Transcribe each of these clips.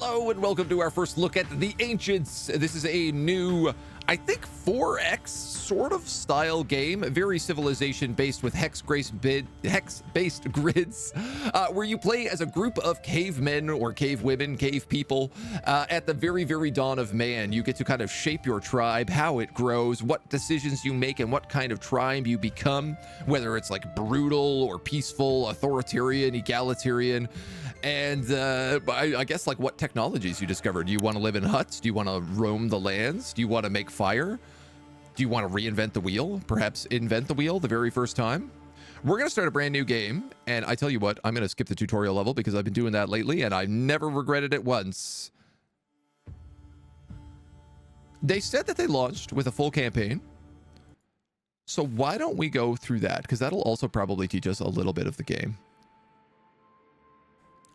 Hello and welcome to our first look at the Ancients. This is a new, I think, 4X sort of style game, very civilization-based with hex-based grids, where you play as a group of cavemen or cave women, cave people, at the very, very dawn of man. You get to kind of shape your tribe, how it grows, what decisions you make, and what kind of tribe you become, whether it's like brutal or peaceful, authoritarian, egalitarian. And I guess like what technologies you discovered. Do you want to live in huts? Do you want to roam the lands? Do you want to make fire? Do you want to reinvent the wheel? Perhaps invent the wheel the very first time? We're going to start a brand new game. And I tell you what, I'm going to skip the tutorial level because I've been doing that lately and I've never regretted it once. They said that they launched with a full campaign. So why don't we go through that? Because that'll also probably teach us a little bit of the game.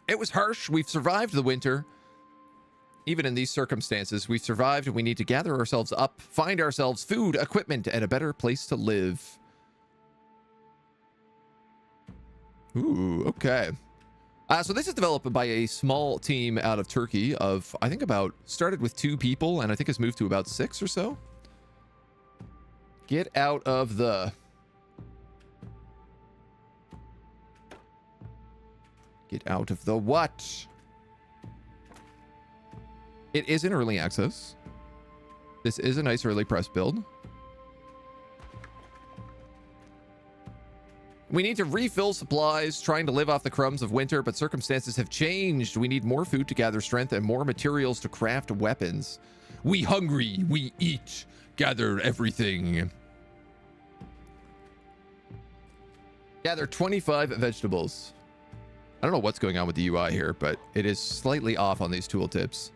It was harsh. We've survived the winter. Even in these circumstances, we've survived and we need to gather ourselves up, find ourselves food, equipment, and a better place to live. Ooh, okay. So this is developed by a small team out of Turkey of, I think started with 2 people and I think has moved to about 6 or so. Get out of the... Get out of the what? It is in early access. This is a nice early press build. We need to refill supplies, trying to live off the crumbs of winter, but circumstances have changed. We need more food to gather strength and more materials to craft weapons. We hungry, we eat, gather everything. Gather 25 vegetables. I don't know what's going on with the UI here, but it is slightly off on these tooltips.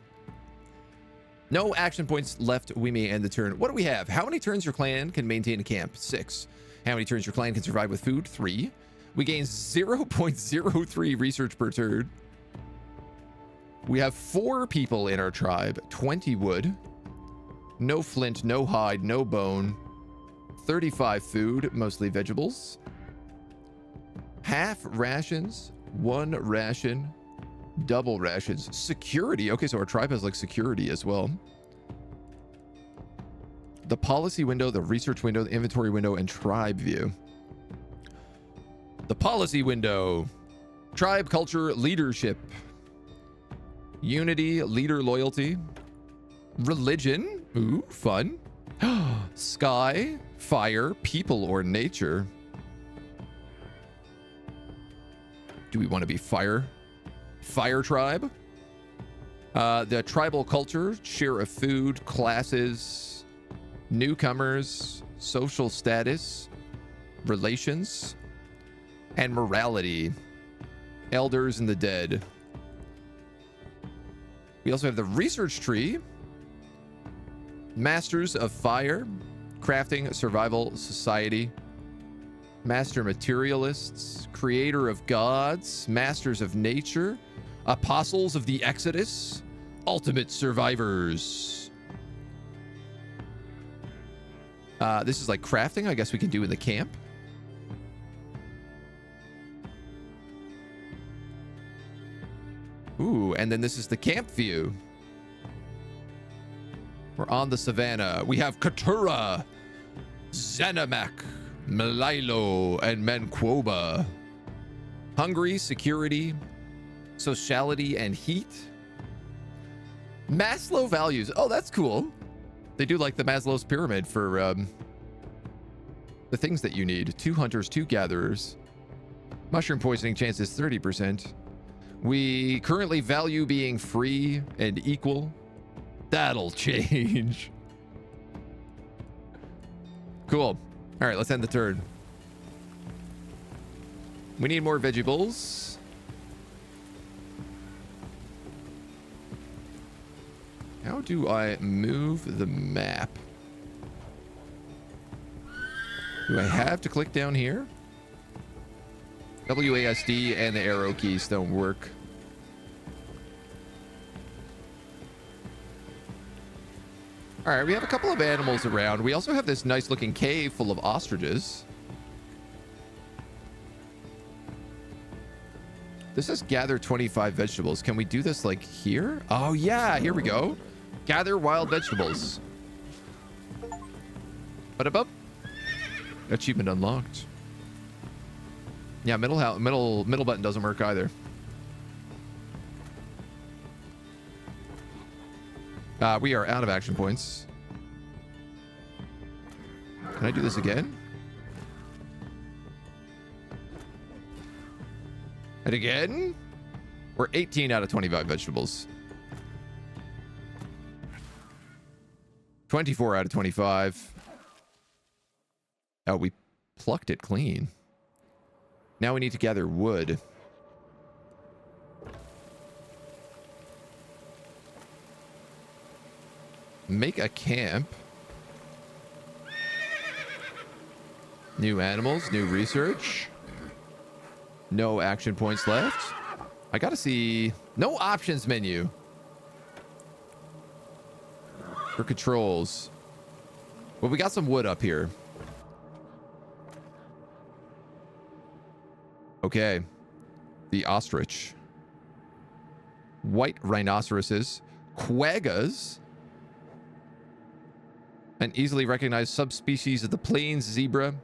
No action points left. We may end the turn. What do we have? How many turns your clan can maintain a camp? 6. How many turns your clan can survive with food? 3. We gain 0.03 research per turn. We have 4 people in our tribe. 20 wood. No flint, no hide, no bone. 35 food, mostly vegetables. Half rations. 1 ration, double rations, security. Okay, so our tribe has like security as well. The policy window, the research window, the inventory window, and tribe view. The policy window, tribe culture, leadership, unity, leader loyalty, religion. Ooh, fun. Sky, fire, people, or nature. Do we want to be fire tribe? The tribal culture, share of food, classes, newcomers, social status, relations, and morality. Elders and the dead. We also have the research tree. Masters of fire, crafting, survival, society. Master materialists, creator of gods, masters of nature, apostles of the Exodus, ultimate survivors. This is like crafting, I guess we can do in the camp. Ooh, and then this is the camp view. We're on the savannah. We have Keturah, Zanamak, Malilo, and Manquoba. Hungry, security, sociality, and heat. Maslow values. Oh, that's cool. They do like the Maslow's pyramid for the things that you need. 2 hunters, 2 gatherers. Mushroom poisoning chances 30%. We currently value being free and equal. That'll change. Cool. All right, let's end the turn. We need more vegetables. How do I move the map? Do I have to click down here? WASD and the arrow keys don't work. All right, we have a couple of animals around. We also have this nice looking cave full of ostriches. This says gather 25 vegetables. Can we do this like here? Oh yeah, here we go. Gather wild vegetables. But above. Achievement unlocked. Yeah, middle button doesn't work either. We are out of action points. Can I do this again? And again? We're 18 out of 25 vegetables. 24 out of 25. Oh, we plucked it clean. Now we need to gather wood. Make a camp. New animals, new research. No action points left. I gotta see. No options menu. For controls. Well, we got some wood up here. Okay. The ostrich. White rhinoceroses. Quaggas. An easily recognized subspecies of the plains zebra.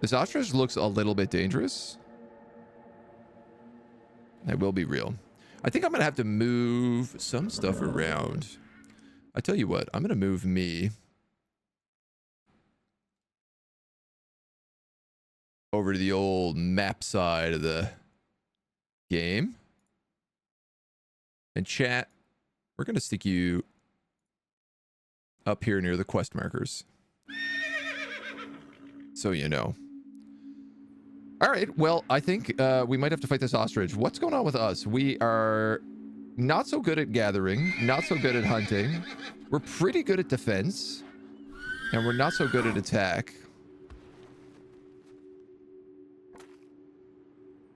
This ostrich looks a little bit dangerous. I will be real. I think I'm going to have to move some stuff around. I tell you what, I'm going to move me over to the old map side of the game. And chat, we're going to stick you up here near the quest markers. So you know. All right, well, I think we might have to fight this ostrich. What's going on with us? We are not so good at gathering, not so good at hunting. We're pretty good at defense, and we're not so good at attack.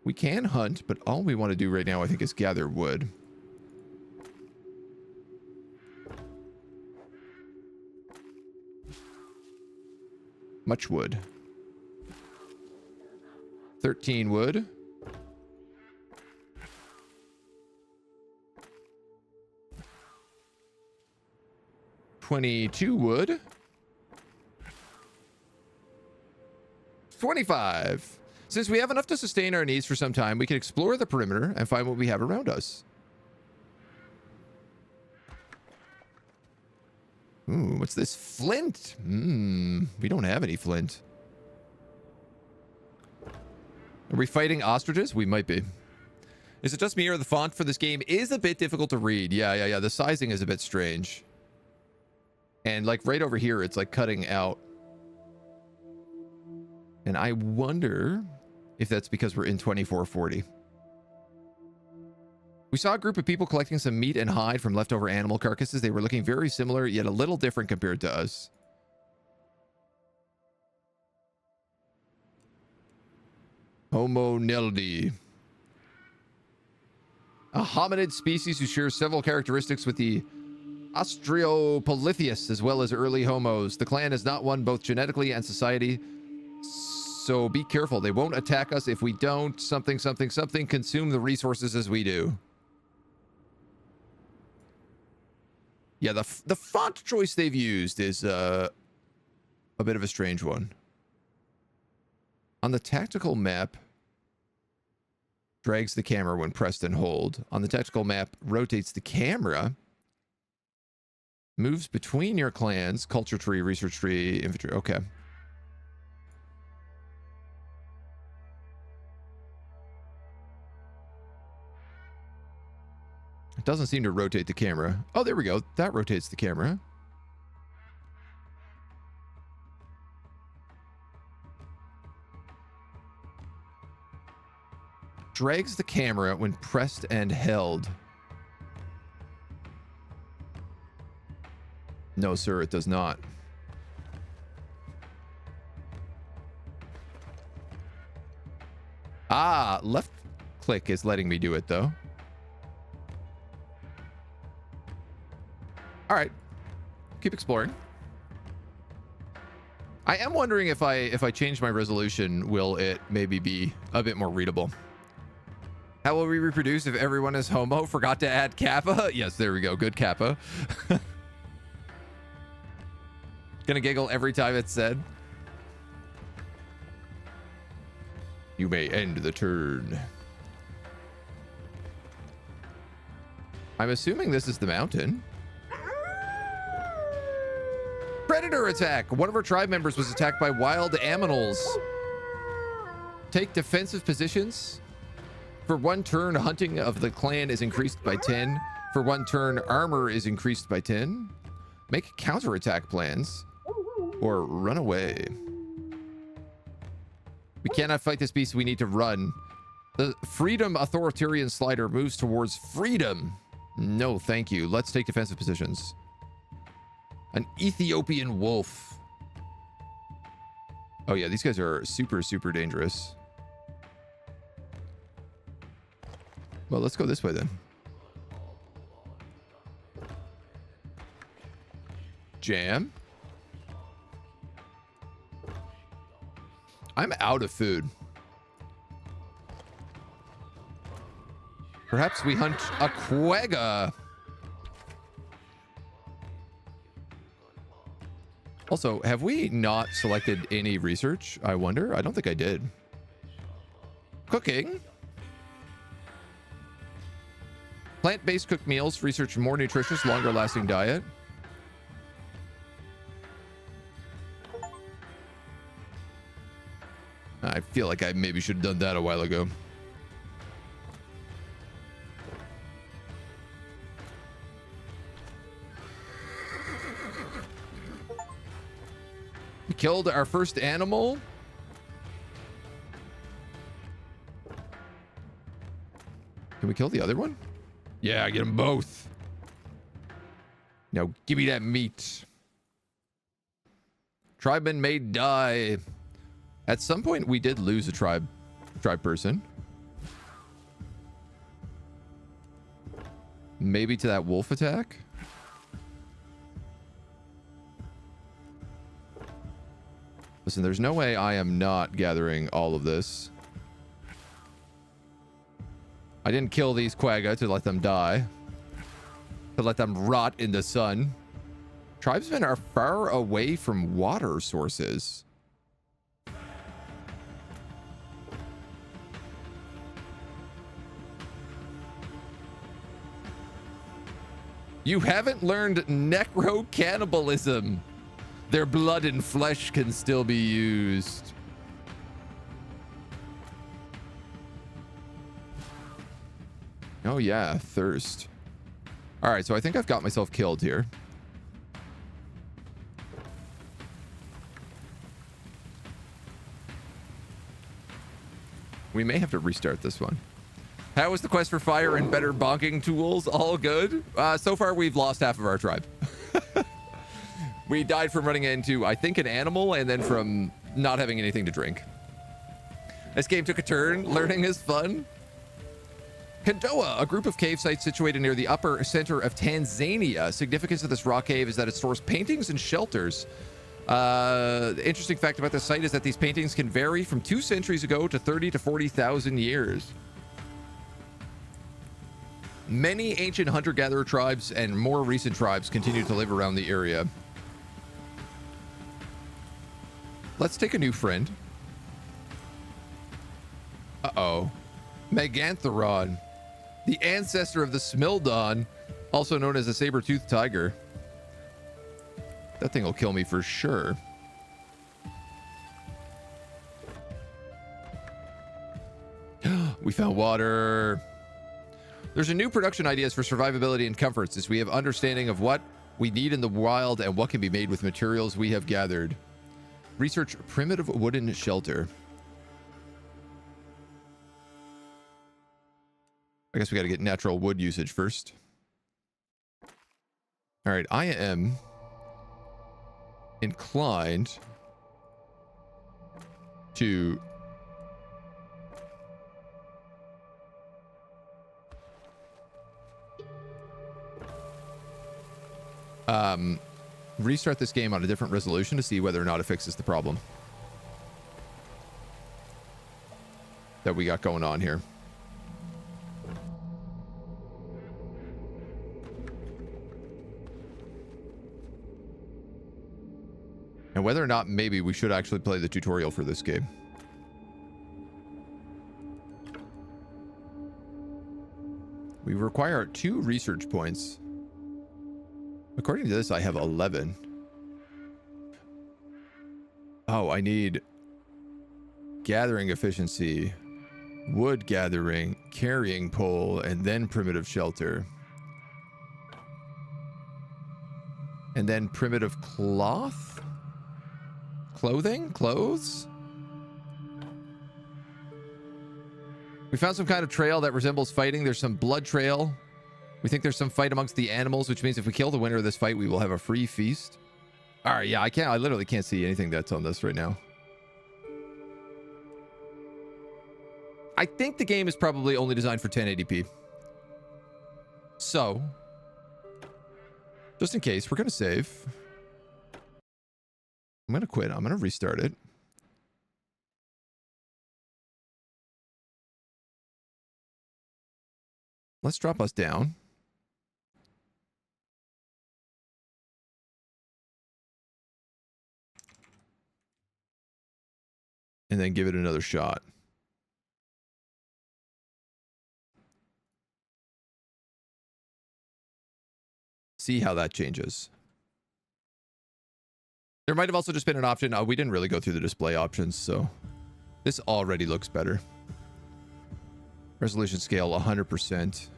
We can hunt, but all we want to do right now, I think, is gather wood. Much wood. 13 wood. $22 wood. 25. Since we have enough to sustain our needs for some time, we can explore the perimeter and find what we have around us. Ooh, what's this? Flint. We don't have any flint. Are we fighting ostriches? We might be. Is it just me or the font for this game is a bit difficult to read? Yeah. The sizing is a bit strange. And like right over here, it's like cutting out. And I wonder if that's because we're in 2440. We saw a group of people collecting some meat and hide from leftover animal carcasses. They were looking very similar, yet a little different compared to us. Homo naledi. A hominid species who shares several characteristics with the Australopithecus as well as early homos. The clan is not one both genetically and society. So be careful. They won't attack us if we don't something consume the resources as we do. Yeah, the font choice they've used is a bit of a strange one. On the tactical map, drags the camera when pressed and hold. On the tactical map, rotates the camera. Moves between your clans, culture tree, research tree, infantry. Okay. It doesn't seem to rotate the camera. Oh, there we go. That rotates the camera. Drags the camera when pressed and held. No, sir, it does not. Ah, left click is letting me do it, though. All right. Keep exploring. I am wondering if I change my resolution, will it maybe be a bit more readable? How will we reproduce if everyone is homo? Forgot to add kappa? Yes, there we go. Good kappa. Gonna giggle every time it's said. You may end the turn. I'm assuming this is the mountain. Predator attack. One of our tribe members was attacked by wild animals. Take defensive positions. For 1 turn, hunting of the clan is increased by 10. For 1 turn, armor is increased by 10. Make counterattack plans or run away. We cannot fight this beast. We need to run. The freedom authoritarian slider moves towards freedom. No, thank you. Let's take defensive positions. An Ethiopian wolf. Oh yeah, these guys are super, super dangerous. Well, let's go this way then. Jam. I'm out of food. Perhaps we hunt a quagga. Also, have we not selected any research? I wonder. I don't think I did. Cooking. Plant-based cooked meals. Research more nutritious, longer-lasting diet. I feel like I maybe should have done that a while ago. We killed our first animal. Can we kill the other one? Yeah, get them both. Now give me that meat. Tribemen may die. At some point, we did lose a tribe person. Maybe to that wolf attack. Listen, there's no way I am not gathering all of this. I didn't kill these quagga to let them die. To let them rot in the sun. Tribesmen are far away from water sources. You haven't learned necro-cannibalism. Their blood and flesh can still be used. Oh yeah, thirst. All right, so I think I've got myself killed here. We may have to restart this one. How was the quest for fire and better bonking tools? All good. So far, we've lost half of our tribe. We died from running into, I think, an animal, and then from not having anything to drink. This game took a turn. Learning is fun. Kondoa, a group of cave sites situated near the upper center of Tanzania. Significance of this rock cave is that it stores paintings and shelters. The interesting fact about this site is that these paintings can vary from 2 centuries ago to 30 to 40,000 years. Many ancient hunter-gatherer tribes and more recent tribes continue to live around the area. Let's take a new friend. Uh-oh. Megantheron, the ancestor of the Smildon, also known as a saber-toothed tiger. That thing will kill me for sure. We found water. There's a new production ideas for survivability and comforts as we have understanding of what we need in the wild and what can be made with materials we have gathered. Research primitive wooden shelter. I guess we got to get natural wood usage first. All right, I am inclined to restart this game on a different resolution to see whether or not it fixes the problem that we got going on here. whether or not maybe we should actually play the tutorial for this game. We require 2 research points. According to this, I have 11. Oh, I need gathering efficiency, wood gathering, carrying pole, and then primitive shelter. And then primitive cloth? Clothing? Clothes? We found some kind of trail that resembles fighting. There's some blood trail. We think there's some fight amongst the animals, which means if we kill the winner of this fight, we will have a free feast. All right, yeah, I literally can't see anything that's on this right now. I think the game is probably only designed for 1080p. So, just in case, we're going to save. I'm going to quit. I'm going to restart it. Let's drop us down. And then give it another shot. See how that changes. There might have also just been an option. We didn't really go through the display options, so this already looks better. Resolution scale 100%.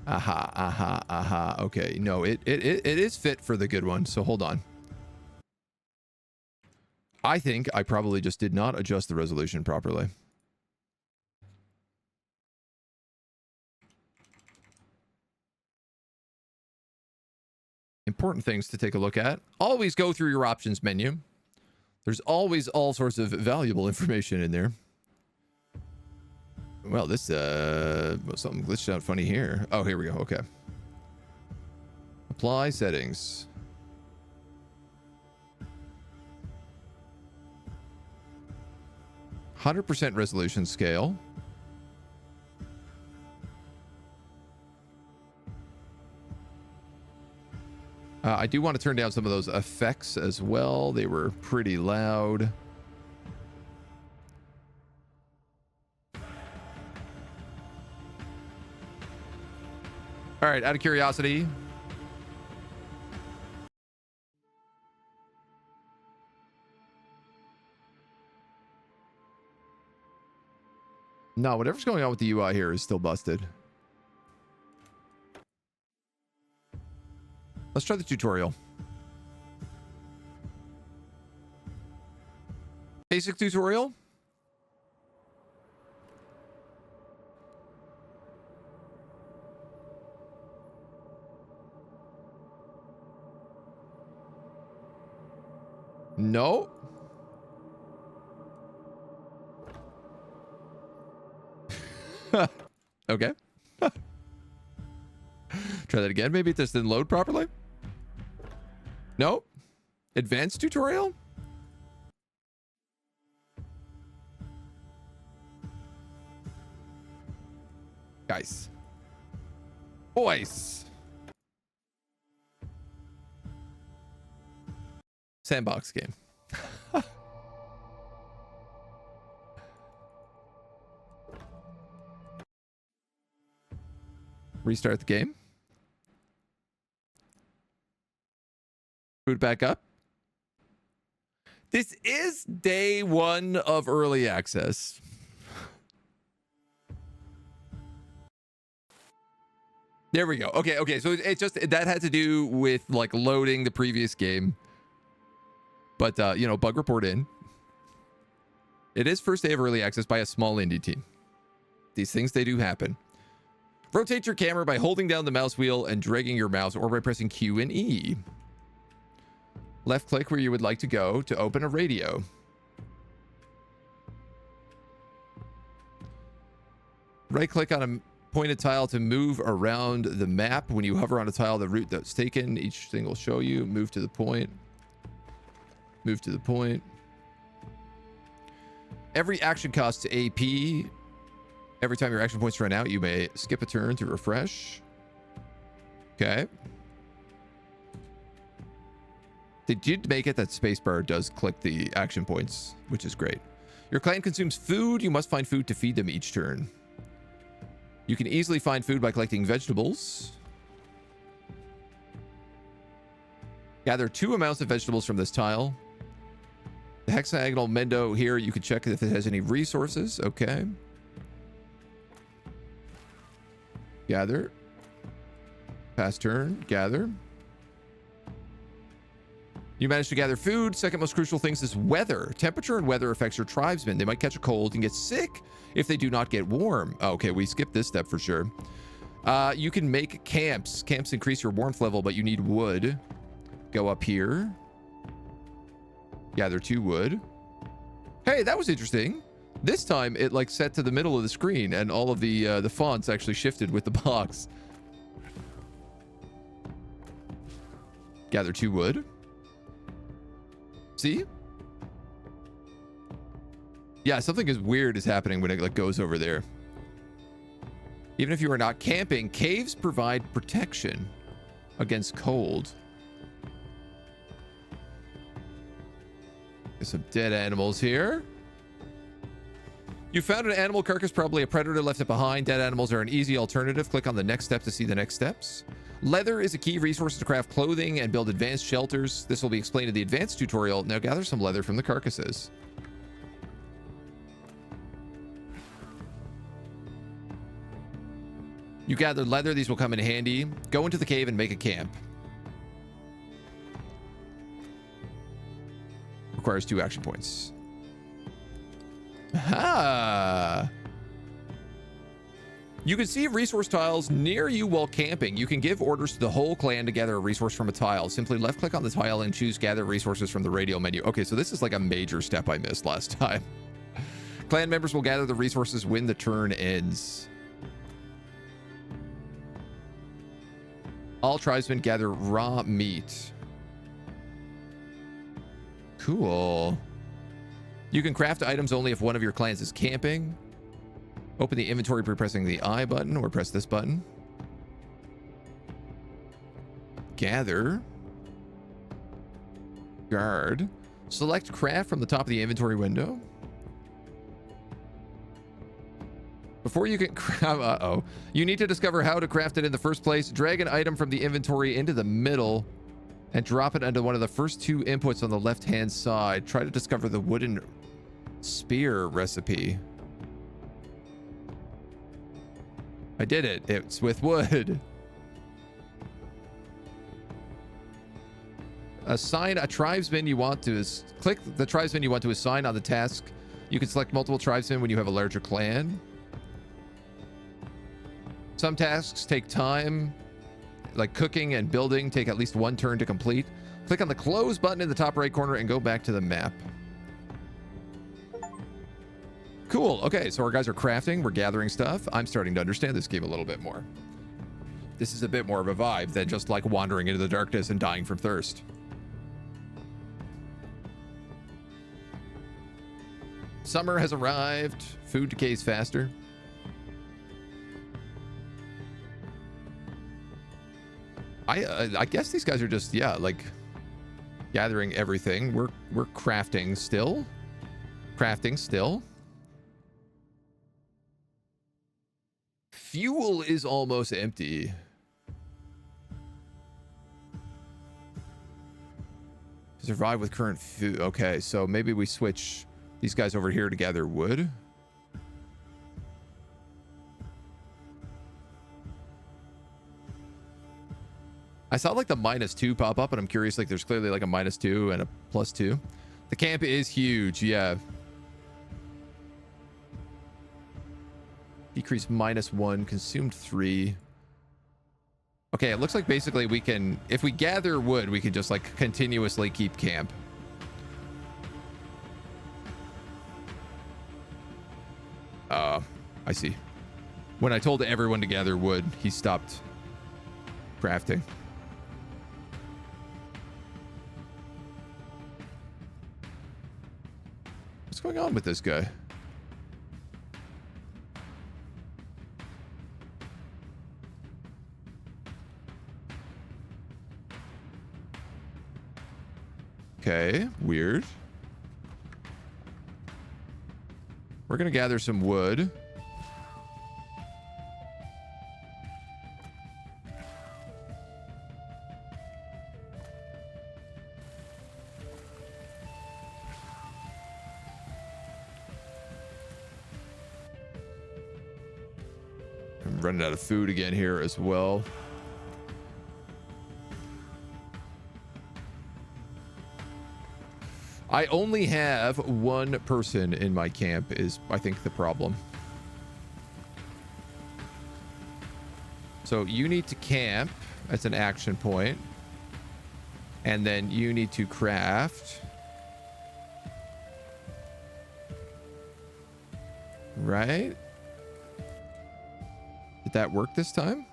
Aha. Okay, no, it is fit for the good one, so hold on. I think I probably just did not adjust the resolution properly. Important things to take a look at. Always go through your options menu. There's always all sorts of valuable information in there. Well, this something glitched out funny here. Oh, here we go. Okay. Apply settings. %, resolution scale. I do want to turn down some of those effects as well. They were pretty loud. All right, out of curiosity. No, whatever's going on with the UI here is still busted. Let's try the tutorial. Basic tutorial. No. Okay. Try that again. Maybe this didn't load properly. Nope. Advanced tutorial? Guys. Boys. Sandbox game. Restart the game. Boot back up. This is day 1 of early access. There we go. Okay. So it just, that had to do with like loading the previous game. But, you know, bug report in. It is first day of early access by a small indie team. These things, they do happen. Rotate your camera by holding down the mouse wheel and dragging your mouse, or by pressing Q and E. Left click where you would like to go to open a radio. Right click on a pointed tile to move around the map. When you hover on a tile, the route that's taken, each thing will show you. Move to the point. Move to the point. Every action costs AP. Every time your action points run out, you may skip a turn to refresh. Okay. They did make it that spacebar does click the action points, which is great. Your clan consumes food. You must find food to feed them each turn. You can easily find food by collecting vegetables. Gather 2 amounts of vegetables from this tile. The hexagonal mendo here, you can check if it has any resources. Okay. Gather. Pass turn. Gather. You managed to gather food. Second most crucial things is weather. Temperature and weather affects your tribesmen. They might catch a cold and get sick if they do not get warm. Okay, we skipped this step for sure. You can make camps. Camps increase your warmth level, but you need wood. Go up here. Gather 2 wood. Hey, that was interesting. This time it like set to the middle of the screen and all of the fonts actually shifted with the box. Gather 2 wood. See? Yeah, something is weird is happening when it like goes over there. Even if you are not camping, caves provide protection against cold. There's some dead animals here. You found an animal carcass, probably a predator left it behind. Dead animals are an easy alternative. Click on the next step to see the next steps. Leather is a key resource to craft clothing and build advanced shelters. This will be explained in the advanced tutorial. Now gather some leather from the carcasses. You gathered leather. These will come in handy. Go into the cave and make a camp. Requires 2 action points. Aha! You can see resource tiles near you while camping. You can give orders to the whole clan to gather a resource from a tile. Simply left click on the tile and choose gather resources from the radio menu. Okay, so this is like a major step I missed last time. Clan members will gather the resources when the turn ends. All tribesmen gather raw meat. Cool. You can craft items only if one of your clans is camping. Open the inventory by pressing the I button or press this button. Gather. Guard. Select craft from the top of the inventory window. Before you can craft, you need to discover how to craft it in the first place. Drag an item from the inventory into the middle and drop it under one of the first 2 inputs on the left-hand side. Try to discover the wooden spear recipe. I did it. It's with wood. Assign a tribesman you want to click the tribesman you want to assign on the task. You can select multiple tribesmen when you have a larger clan. Some tasks take time, like cooking and building take at least 1 turn to complete. Click on the close button in the top right corner and go back to the map. Cool. Okay, so our guys are crafting. We're gathering stuff. I'm starting to understand this game a little bit more. This is a bit more of a vibe than just like wandering into the darkness and dying from thirst. Summer has arrived. Food decays faster. I guess these guys are just, yeah, like gathering everything. We're crafting still. Crafting still. Fuel is almost empty. Survive with current food. Okay, so maybe we switch these guys over here to gather wood. I saw like the -2 pop up, and I'm curious, like there's clearly like a -2 and a +2. The camp is huge, yeah. Decrease -1, consumed 3. Okay, it looks like basically we can, if we gather wood, we can just like continuously keep camp. I see. When I told everyone to gather wood, he stopped crafting. What's going on with this guy? Okay, weird. We're gonna gather some wood. I'm running out of food again here as well. I only have one person in my camp is, I think, the problem. So you need to camp. That's an action point. And then you need to craft. Right? Did that work this time?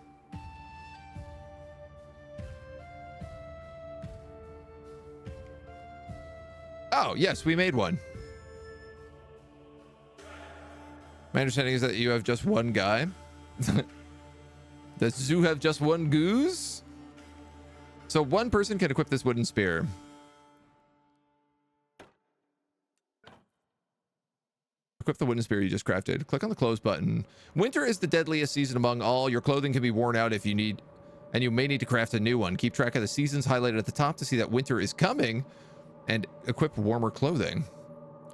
Oh, yes, we made one. My understanding is that you have just one guy. Does Zoo have just one goose? So one person can equip this wooden spear. Equip the wooden spear you just crafted. Click on the close button. Winter is the deadliest season among all. Your clothing can be worn out if you need, and you may need to craft a new one. Keep track of the seasons highlighted at the top to see that winter is coming and equip warmer clothing.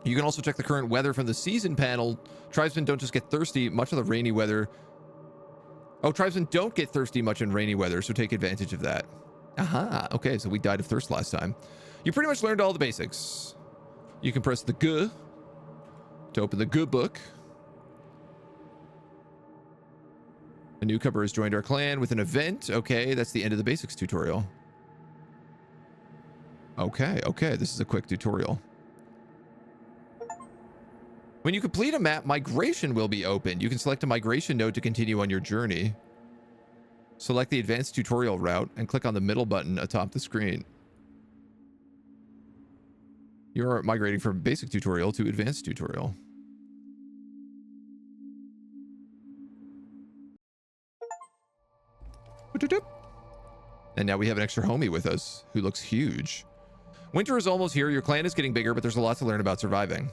You can also check the current weather from the season panel. Tribesmen don't just get thirsty much of the rainy weather. Oh, tribesmen don't get thirsty much in rainy weather, so take advantage of that. Aha, okay, so we died of thirst last time. You pretty much learned all the basics. You can press the G to open the G book. A newcomer has joined our clan with an event. Okay, that's the end of the basics tutorial. Okay, this is a quick tutorial. When you complete a map, migration will be opened. You can select a migration node to continue on your journey. Select the advanced tutorial route and click on the middle button atop the screen. You're migrating from basic tutorial to advanced tutorial. And now we have an extra homie with us who looks huge. Winter is almost here. Your clan is getting bigger, but there's a lot to learn about surviving.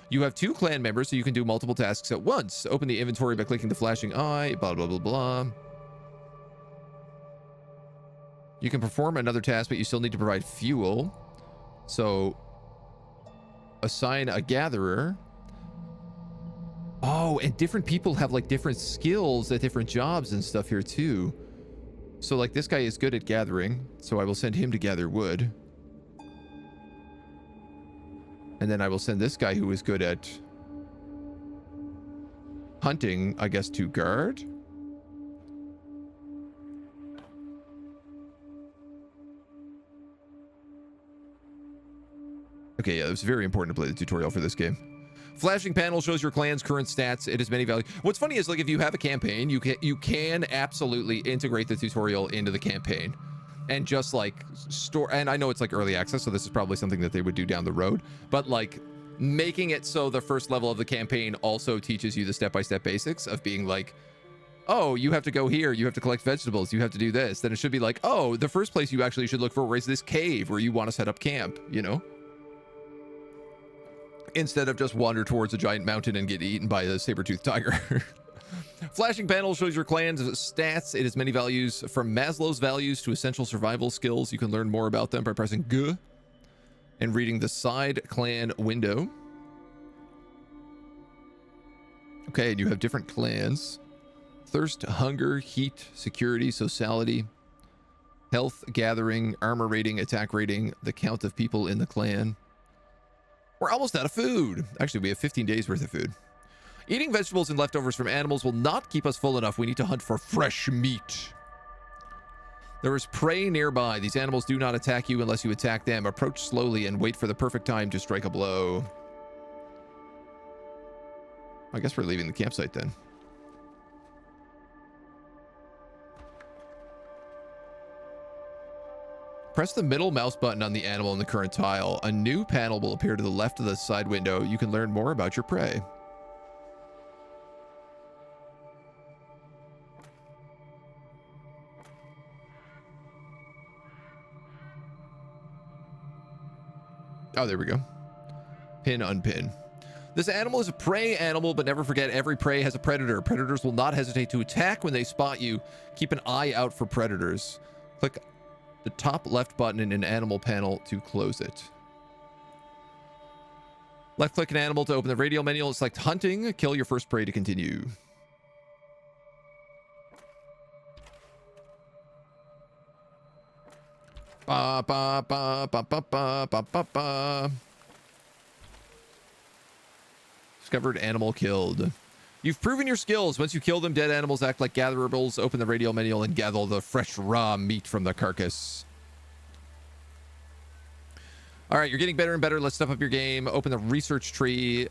You have 2 clan members, so you can do multiple tasks at once. Open the inventory by clicking the flashing eye, blah, blah, blah, blah. You can perform another task, but you still need to provide fuel. So, assign a gatherer. Oh, and different people have, like, different skills at different jobs and stuff here, too. So, like, this guy is good at gathering, so I will send him to gather wood. And then I will send this guy who is good at hunting, I guess, to guard. Okay, yeah, it was very important to play the tutorial for this game. Flashing panel shows your clan's current stats. It has many values. What's funny is, like, if you have a campaign, you can absolutely integrate the tutorial into the campaign. And just like store, and I know it's like early access, so this is probably something that they would do down the road, but like making it so the first level of the campaign also teaches you the step-by-step basics of being like, oh, you have to go here, you have to collect vegetables, you have to do this. Then it should be like, oh, the first place you actually should look for is this cave where you want to set up camp, you know? Instead of just wander towards a giant mountain and get eaten by a saber-toothed tiger. Flashing panel shows your clan's stats. It has many values, from Maslow's values to essential survival skills. You can learn more about them by pressing G and reading the side clan window. Okay, and you have different clans. Thirst, hunger, heat, security, sociality, health, gathering, armor rating, attack rating, the count of people in the clan. We're almost out of food. Actually, we have 15 days worth of food. Eating vegetables and leftovers from animals will not keep us full enough. We need to hunt for fresh meat. There is prey nearby. These animals do not attack you unless you attack them. Approach slowly and wait for the perfect time to strike a blow. I guess we're leaving the campsite then. Press the middle mouse button on the animal in the current tile. A new panel will appear to the left of the side window. You can learn more about your prey. Oh, there we go. Pin, unpin. This animal is a prey animal, but never forget every prey has a predator. Predators will not hesitate to attack when they spot you. Keep an eye out for predators. Click the top left button in an animal panel to close it. Left click an animal to open the radial menu. Select hunting. Kill your first prey to continue. Ba ba ba ba ba ba ba ba ba. Discovered animal killed. You've proven your skills. Once you kill them, dead animals act like gatherables. Open the radial menu and gather the fresh raw meat from the carcass. All right, you're getting better and better. Let's step up your game. Open the research tree.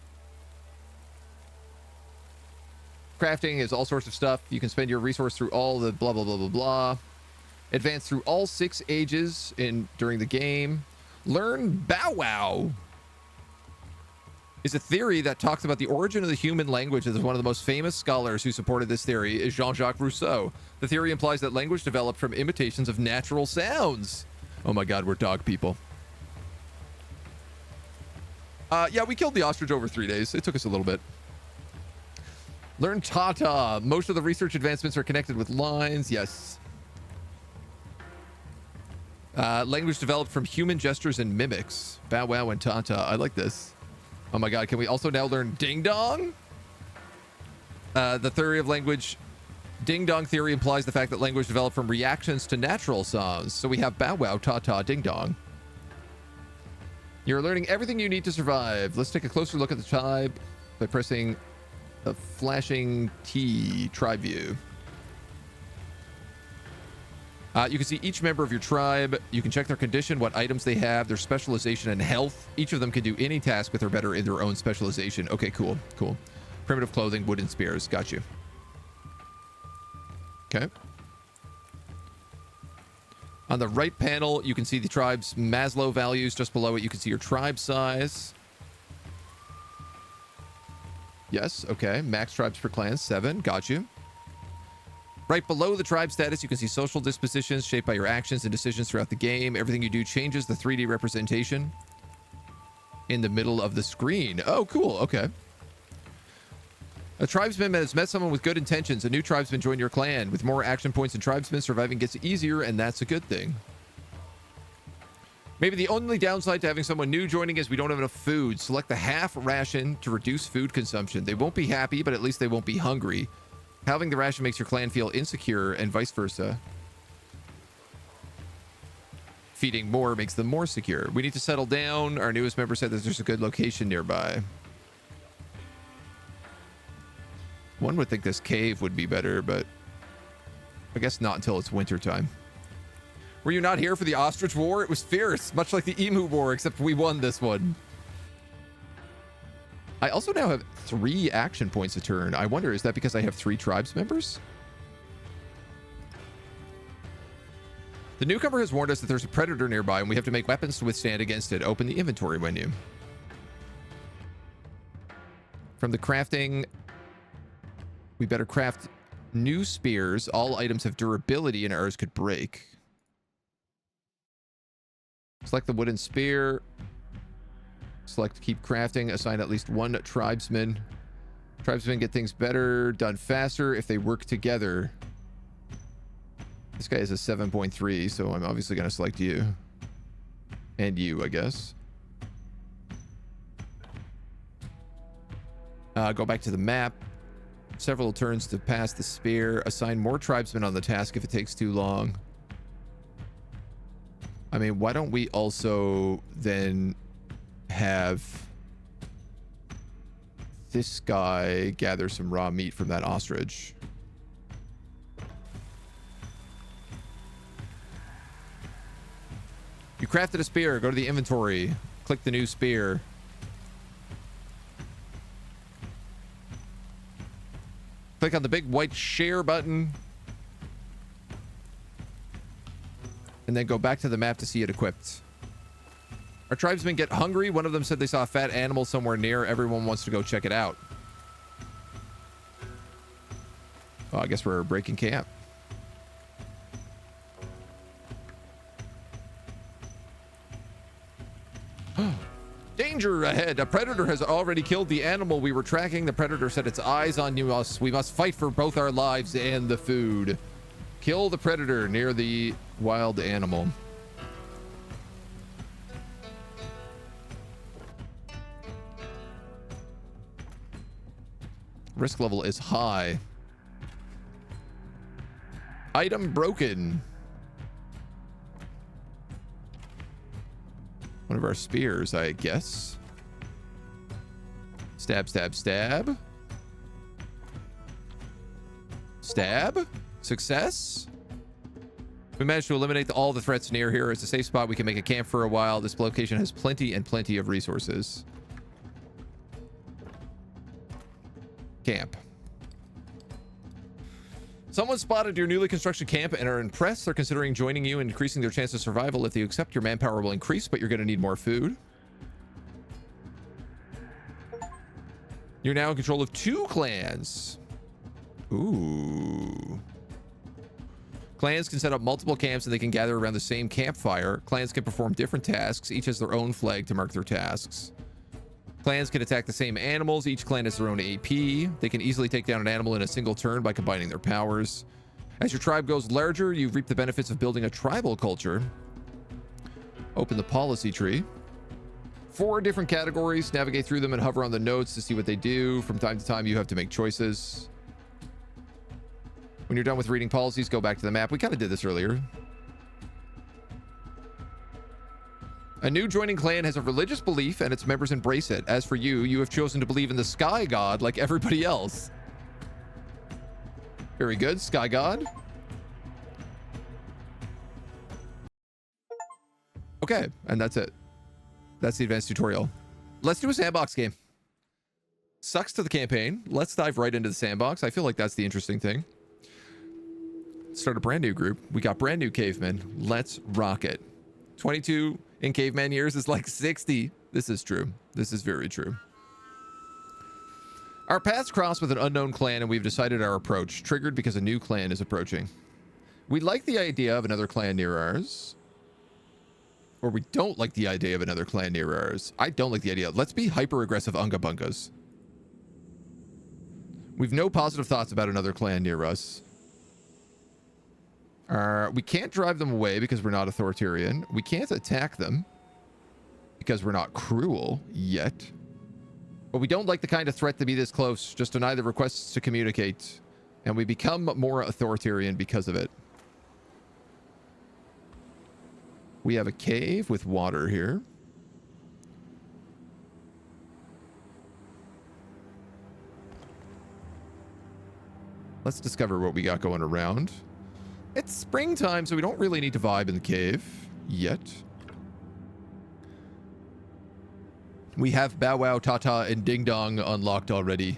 Crafting is all sorts of stuff. You can spend your resource through all the blah, blah, blah, blah, blah. Advance through all 6 ages during the game. Learn Bow Wow. Is a theory that talks about the origin of the human language. As one of the most famous scholars who supported this theory is Jean-Jacques Rousseau. The theory implies that language developed from imitations of natural sounds. Oh my god, we're dog people. Yeah, we killed the ostrich over 3 days. It took us a little bit. Learn Tata. Most of the research advancements are connected with lines. Yes. Language developed from human gestures and mimics. Bow Wow and Tata. I like this. Oh my god, can we also now learn Ding Dong? The theory of language. Ding Dong theory implies the fact that language developed from reactions to natural sounds. So we have Bow Wow, Ta-Ta, Ding Dong. You're learning everything you need to survive. Let's take a closer look at the tribe by pressing the flashing T, tribe view. You can see each member of your tribe. You can check their condition, what items they have, their specialization, and health. Each of them can do any task with or better in their own specialization. Okay, cool, cool. Primitive clothing, wooden spears. Got you. Okay. On the right panel, you can see the tribe's Maslow values. Just below it, you can see your tribe size. Yes, okay. Max tribes per clan, 7. Got you. Right below the tribe status, you can see social dispositions shaped by your actions and decisions throughout the game. Everything you do changes the 3D representation in the middle of the screen. Oh, cool. Okay. A tribesman has met someone with good intentions. A new tribesman joined your clan. With more action points and tribesmen, surviving gets easier, and that's a good thing. Maybe the only downside to having someone new joining is we don't have enough food. Select the half ration to reduce food consumption. They won't be happy, but at least they won't be hungry. Having the ration makes your clan feel insecure and vice versa. Feeding more makes them more secure. We need to settle down. Our newest member said that there's a good location nearby. One would think this cave would be better, but I guess not until it's winter time. Were you not here for the ostrich war? It was fierce, much like the emu war, except we won this one. I also now have 3 action points a turn. I wonder, is that because I have 3 tribes members? The newcomer has warned us that there's a predator nearby and we have to make weapons to withstand against it. Open the inventory menu. From the crafting, we better craft new spears. All items have durability and arrows could break. Select the wooden spear. Select keep crafting. Assign at least 1 tribesman. Tribesmen get things better, done faster if they work together. This guy is a 7.3, so I'm obviously going to select you. And you, I guess. Go back to the map. Several turns to pass the spear. Assign more tribesmen on the task if it takes too long. I mean, why don't we also then have this guy gather some raw meat from that ostrich? You crafted a spear. Go to the inventory. Click the new spear. Click on the big white share button. And then go back to the map to see it equipped. Our tribesmen get hungry. One of them said they saw a fat animal somewhere near. Everyone wants to go check it out. Well, I guess we're breaking camp. Danger ahead. A predator has already killed the animal we were tracking. The predator set its eyes on us. We must fight for both our lives and the food. Kill the predator near the wild animal. Risk level is high. Item broken. One of our spears, I guess. Stab, stab, stab. Stab. Success. We managed to eliminate all the threats near here. It's a safe spot. We can make a camp for a while. This location has plenty of resources. Camp. Someone spotted your newly constructed camp and are impressed. They're considering joining you and increasing their chance of survival. If you accept, your manpower will increase, but you're going to need more food. You're now in control of 2 clans. Ooh. Clans can set up multiple camps and they can gather around the same campfire. Clans can perform different tasks. Each has their own flag to mark their tasks. Clans can attack the same animals. Each clan has their own AP. They can easily take down an animal in a single turn by combining their powers. As your tribe goes larger, you reap the benefits of building a tribal culture. Open the policy tree. 4 different categories. Navigate through them and hover on the notes to see what they do. From time to time, you have to make choices. When you're done with reading policies, go back to the map. We kind of did this earlier. A new joining clan has a religious belief and its members embrace it. As for you, you have chosen to believe in the sky god like everybody else. Very good, sky god. Okay, and that's it. That's the advanced tutorial. Let's do a sandbox game. Sucks to the campaign. Let's dive right into the sandbox. I feel like that's the interesting thing. Start a brand new group. We got brand new cavemen. Let's rock it. 22 in caveman years is like 60. This is true. This is very true. Our paths cross with an unknown clan and we've decided our approach. Triggered because a new clan is approaching. We like the idea of another clan near ours. Or we don't like the idea of another clan near ours. I don't like the idea. Let's be hyper-aggressive Unga Bungas. We've no positive thoughts about another clan near us. We can't drive them away because we're not authoritarian. We can't attack them because we're not cruel yet. But we don't like the kind of threat to be this close, just deny the requests to communicate. And we become more authoritarian because of it. We have a cave with water here. Let's discover what we got going around. It's springtime, so we don't really need to vibe in the cave yet. We have Bow Wow, Tata, and Ding Dong unlocked already.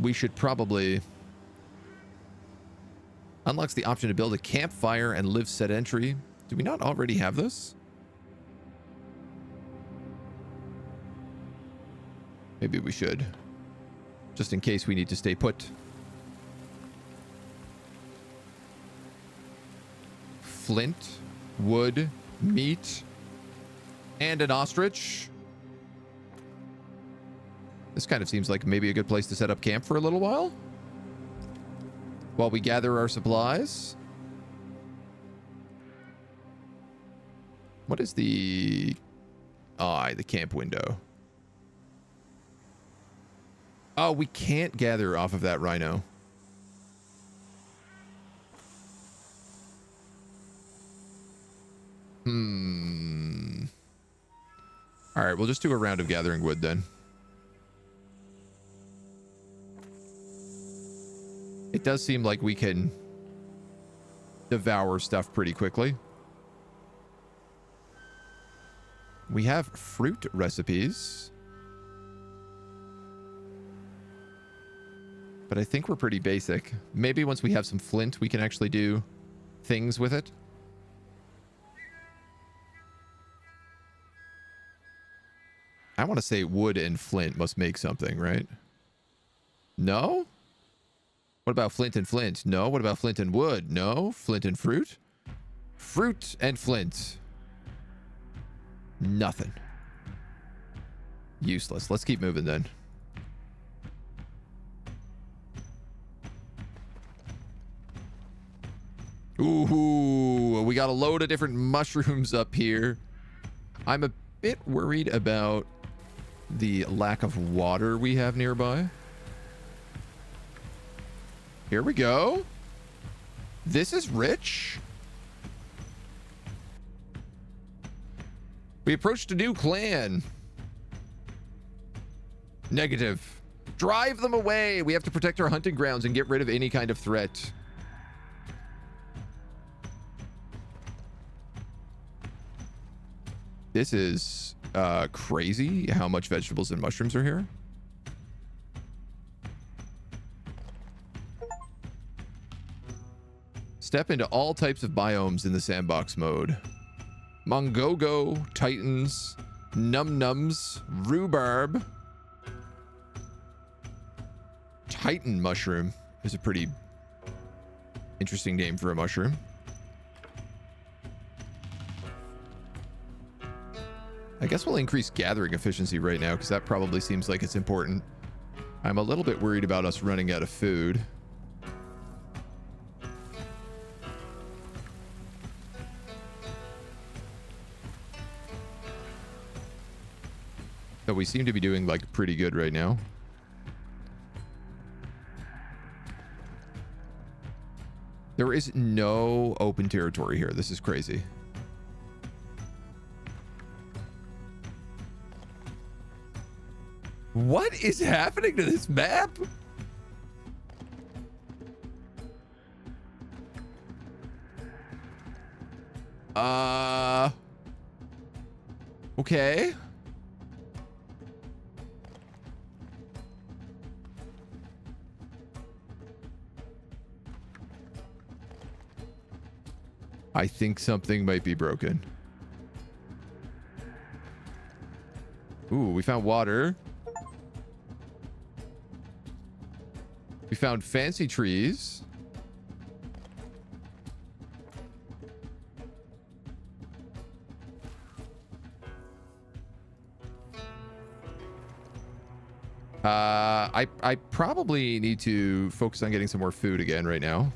We should probably... Unlocks the option to build a campfire and live set entry. Do we not already have this? Maybe we should. Just in case we need to stay put. Flint, wood, meat, and an ostrich. This kind of seems like maybe a good place to set up camp for a little while we gather our supplies. What is the camp window? Oh, we can't gather off of that rhino. All right, we'll just do a round of gathering wood then. It does seem like we can devour stuff pretty quickly. We have fruit recipes. But I think we're pretty basic. Maybe once we have some flint, we can actually do things with it. I want to say wood and flint must make something, right? No? What about flint and flint? No. What about flint and wood? No. Flint and fruit? Fruit and flint. Nothing. Useless. Let's keep moving then. Ooh, we got a load of different mushrooms up here. I'm a bit worried about the lack of water we have nearby. Here we go. This is rich. We approached a new clan. Negative. Drive them away. We have to protect our hunting grounds and get rid of any kind of threat. This is crazy how much vegetables and mushrooms are here. Step into all types of biomes in the sandbox mode. Mongogo, Titans, Num-Nums, Rhubarb. Titan mushroom is a pretty interesting name for a mushroom. I guess we'll increase gathering efficiency right now because that probably seems like it's important. I'm a little bit worried about us running out of food. But we seem to be doing like pretty good right now. There is no open territory here. This is crazy. What is happening to this map? Okay. I think something might be broken. Ooh, we found water. We found fancy trees. I probably need to focus on getting some more food again right now.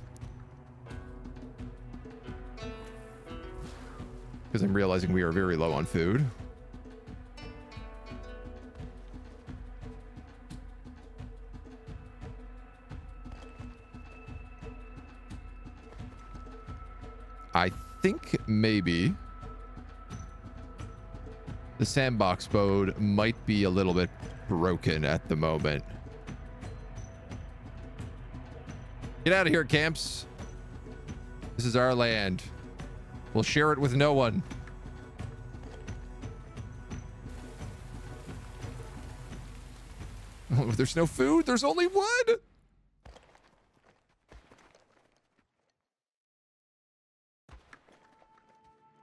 Because I'm realizing we are very low on food. I think maybe the sandbox mode might be a little bit broken at the moment. Get out of here, camps. This is our land. We'll share it with no one. Oh, there's no food. There's only wood.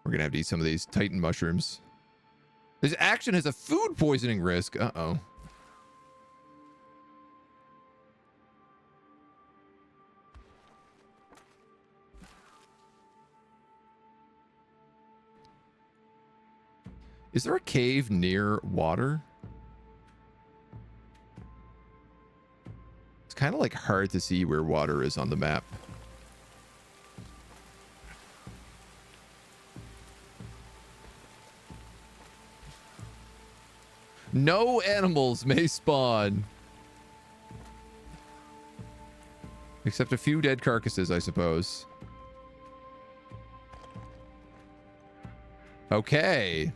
We're gonna have to eat some of these Titan mushrooms. This action has a food poisoning risk. Uh-oh. Is there a cave near water? It's kind of like hard to see where water is on the map. No animals may spawn. Except a few dead carcasses, I suppose. Okay.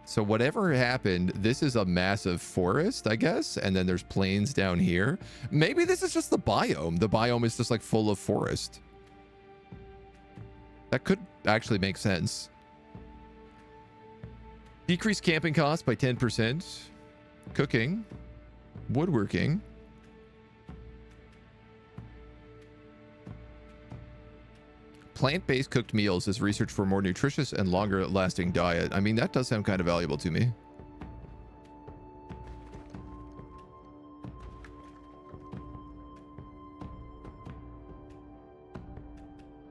So whatever happened, this is a massive forest, I guess. And then there's plains down here. Maybe this is just the biome. The biome is just like full of forest. That could actually make sense. Decrease camping costs by 10%. Cooking. Woodworking. Plant-based cooked meals is research for a more nutritious and longer-lasting diet. I mean, that does sound kind of valuable to me.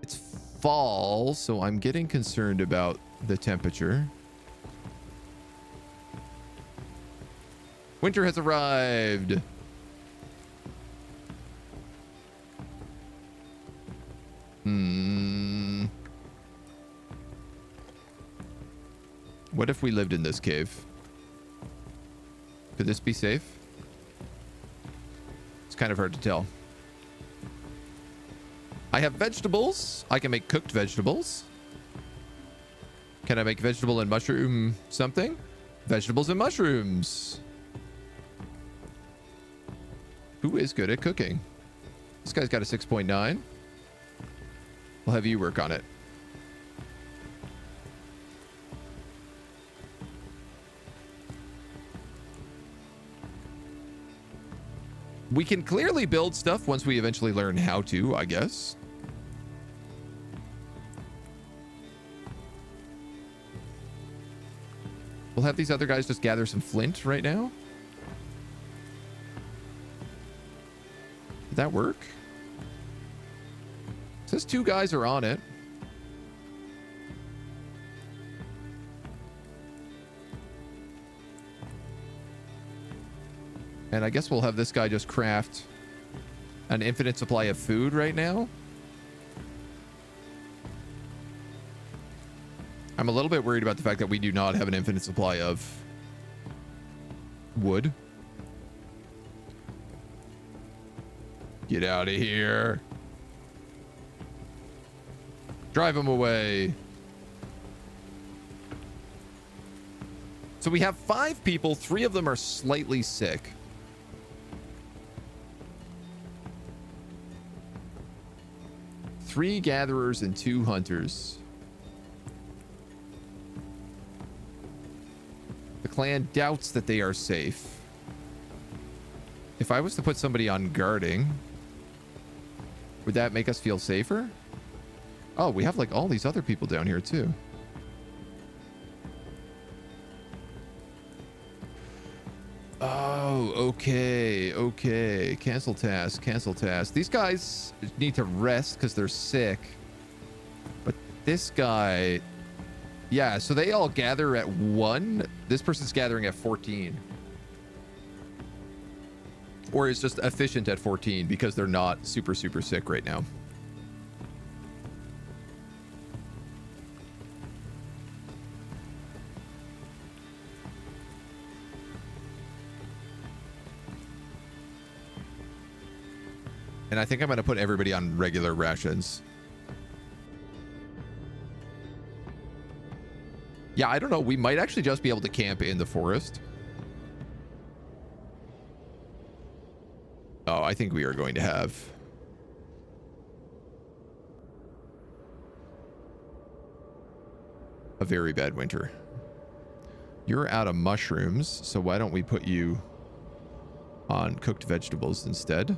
It's fall, so I'm getting concerned about the temperature. Winter has arrived. What if we lived in this cave? Could this be safe? It's kind of hard to tell. I have vegetables. I can make cooked vegetables. Can I make vegetable and mushroom something? Vegetables and mushrooms. Who is good at cooking? This guy's got a 6.9. We'll have you work on it. We can clearly build stuff once we eventually learn how to, I guess. We'll have these other guys just gather some flint right now. Did that work? It says 2 guys are on it. And I guess we'll have this guy just craft an infinite supply of food right now. I'm a little bit worried about the fact that we do not have an infinite supply of wood. Get out of here. Drive him away. So we have 5 people. 3 of them are slightly sick. Three gatherers and 2 hunters. The clan doubts that they are safe. If I was to put somebody on guarding, would that make us feel safer? Oh, we have like all these other people down here too. Oh, okay. Okay. Cancel task. Cancel task. These guys need to rest because they're sick. But this guy... Yeah, so they all gather at 1. This person's gathering at 14. Or is just efficient at 14 because they're not super, super sick right now. And I think I'm going to put everybody on regular rations. Yeah, I don't know. We might actually just be able to camp in the forest. Oh, I think we are going to have... a very bad winter. You're out of mushrooms, so why don't we put you on cooked vegetables instead?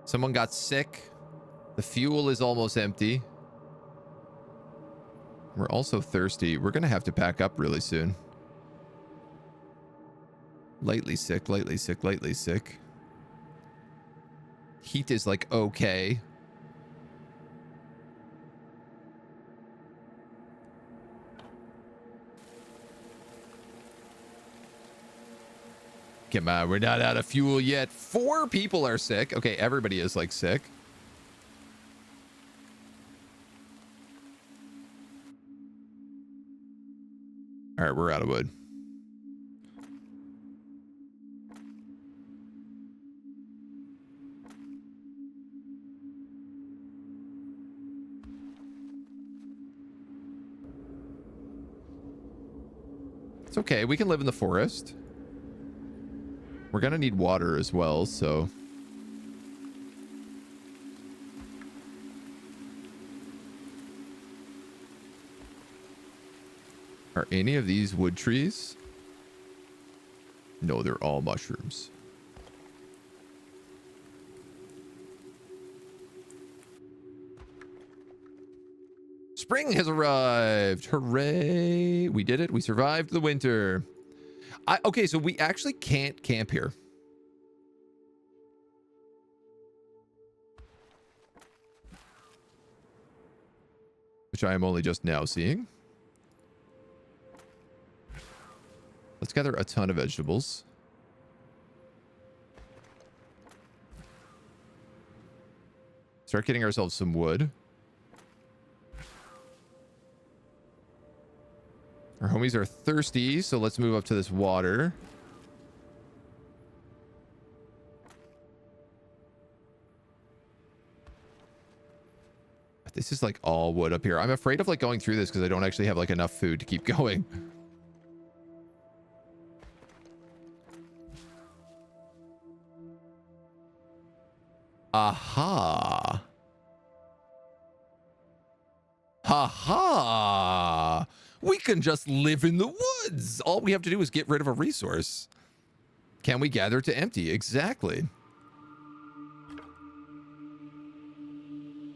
Someone got sick. The fuel is almost empty. We're also thirsty. We're going to have to pack up really soon. Lightly sick, lightly sick, lightly sick. Heat is like okay. Come on, we're not out of fuel yet. 4 people are sick. Okay, everybody is like sick. All right, we're out of wood. It's okay. We can live in the forest. We're going to need water as well, so... Are any of these wood trees? No, they're all mushrooms. Spring has arrived. Hooray. We did it. We survived the winter. Okay, so we actually can't camp here. Which I am only just now seeing. Let's gather a ton of vegetables. Start getting ourselves some wood. Our homies are thirsty, so let's move up to this water. This is like all wood up here. I'm afraid of like going through this because I don't actually have like enough food to keep going. Aha. Ha ha. We can just live in the woods. All we have to do is get rid of a resource. Can we gather to empty? Exactly.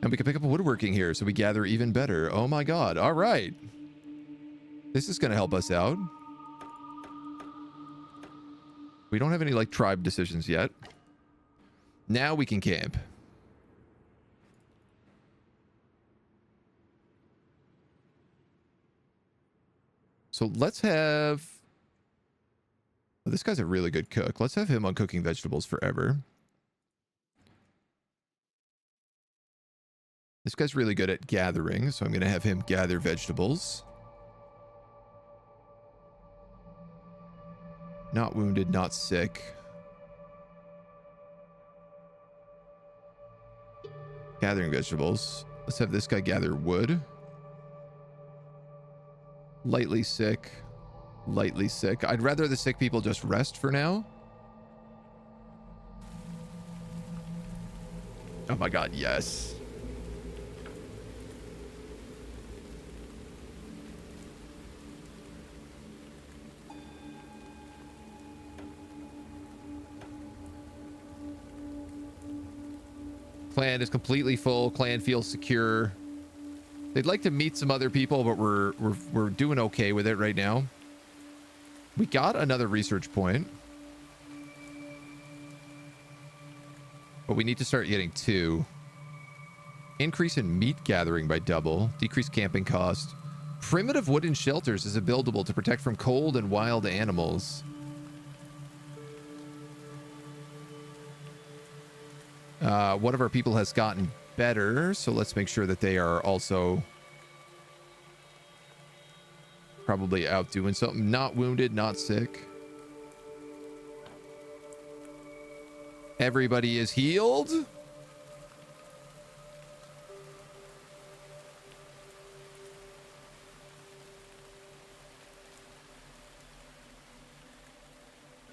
And we can pick up a woodworking here so we gather even better. Oh my god. All right. This is going to help us out. We don't have any like tribe decisions yet. Now we can camp. So let's have... Oh, this guy's a really good cook. Let's have him on cooking vegetables forever. This guy's really good at gathering, so I'm going to have him gather vegetables. Not wounded, not sick. Gathering vegetables. Let's have this guy gather wood. Lightly sick. Lightly sick. I'd rather the sick people just rest for now. Oh my god, yes. Clan is completely full. Clan feels secure. They'd like to meet some other people, but we're doing okay with it right now. We got another research point. But we need to start getting 2. Increase in meat gathering by double. Decrease camping cost. Primitive wooden shelters is a buildable to protect from cold and wild animals. One of our people has gotten better, so let's make sure that they are also probably out doing something. Not wounded, not sick. Everybody is healed.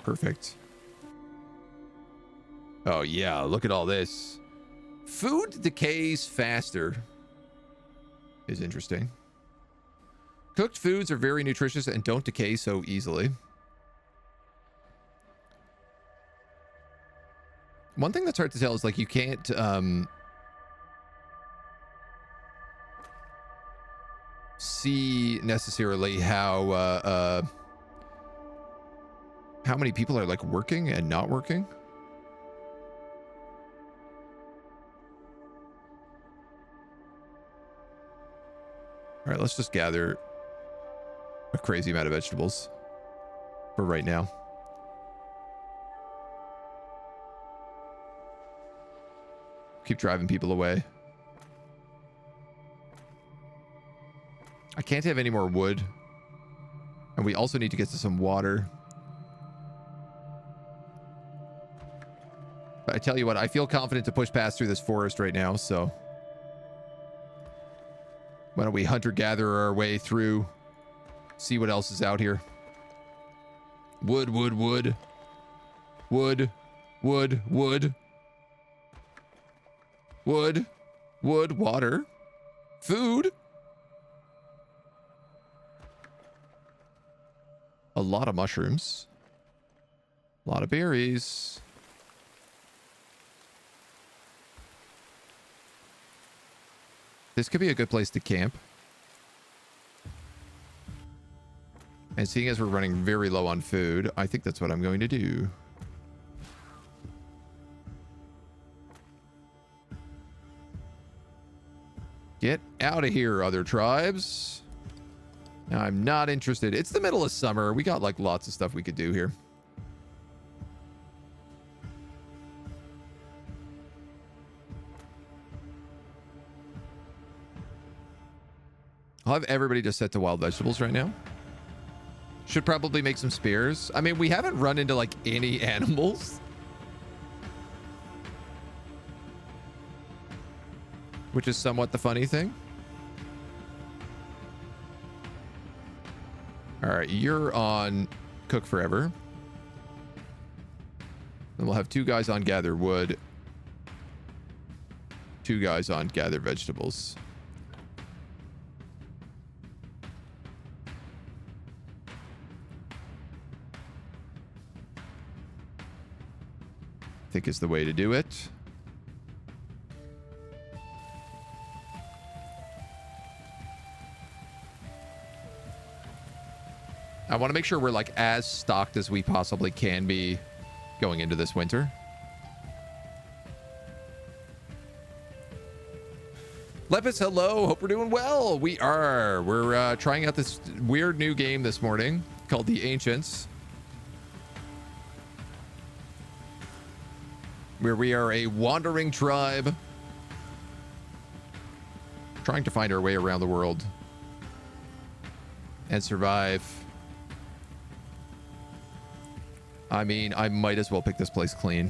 Perfect. Oh yeah, look at all this. Food decays faster. Is interesting. Cooked foods are very nutritious and don't decay so easily. One thing that's hard to tell is like you can't see necessarily how many people are like working and not working. All right, let's just gather a crazy amount of vegetables for right now. Keep driving people away. I can't have any more wood. And we also need to get to some water. But I tell you what, I feel confident to push past through this forest right now, so... Why don't we hunter-gatherer our way through, see what else is out here. Wood, wood, wood. Wood, wood, wood. Wood, wood, water. Food. A lot of mushrooms. A lot of berries. This could be a good place to camp. And seeing as we're running very low on food, I think that's what I'm going to do. Get out of here, other tribes. Now, I'm not interested. It's the middle of summer. We got like lots of stuff we could do here. I'll have everybody just set to wild vegetables right now. Should probably make some spears. I mean, we haven't run into like any animals, which is somewhat the funny thing. All right, you're on cook forever. Then we'll have 2 guys on gather wood, 2 guys on gather vegetables. I think is the way to do it. I want to make sure we're like as stocked as we possibly can be going into this winter. Lepis, hello. Hope we're doing well. We are. We're trying out this weird new game this morning called The Ancients, where we are a wandering tribe trying to find our way around the world and survive. I mean, I might as well pick this place clean.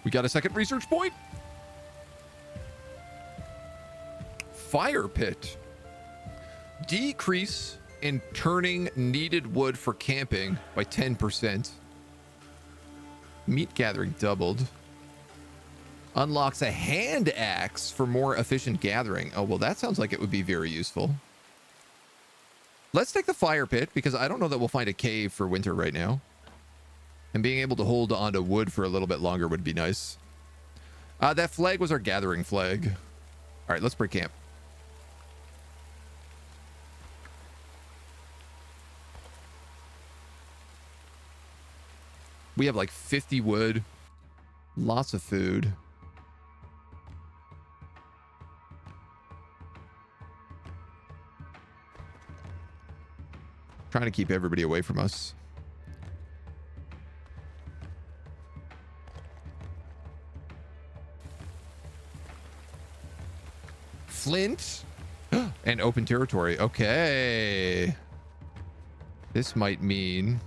We got a second research point. Fire pit. Decrease in turning needed wood for camping by 10%. Meat gathering doubled. Unlocks a hand axe for more efficient gathering. Oh, well, that sounds like it would be very useful. Let's take the fire pit because I don't know that we'll find a cave for winter right now. And being able to hold onto wood for a little bit longer would be nice. That flag was our gathering flag. All right, let's break camp. We have like 50 wood. Lots of food. Trying to keep everybody away from us. Flint and open territory. Okay. This might mean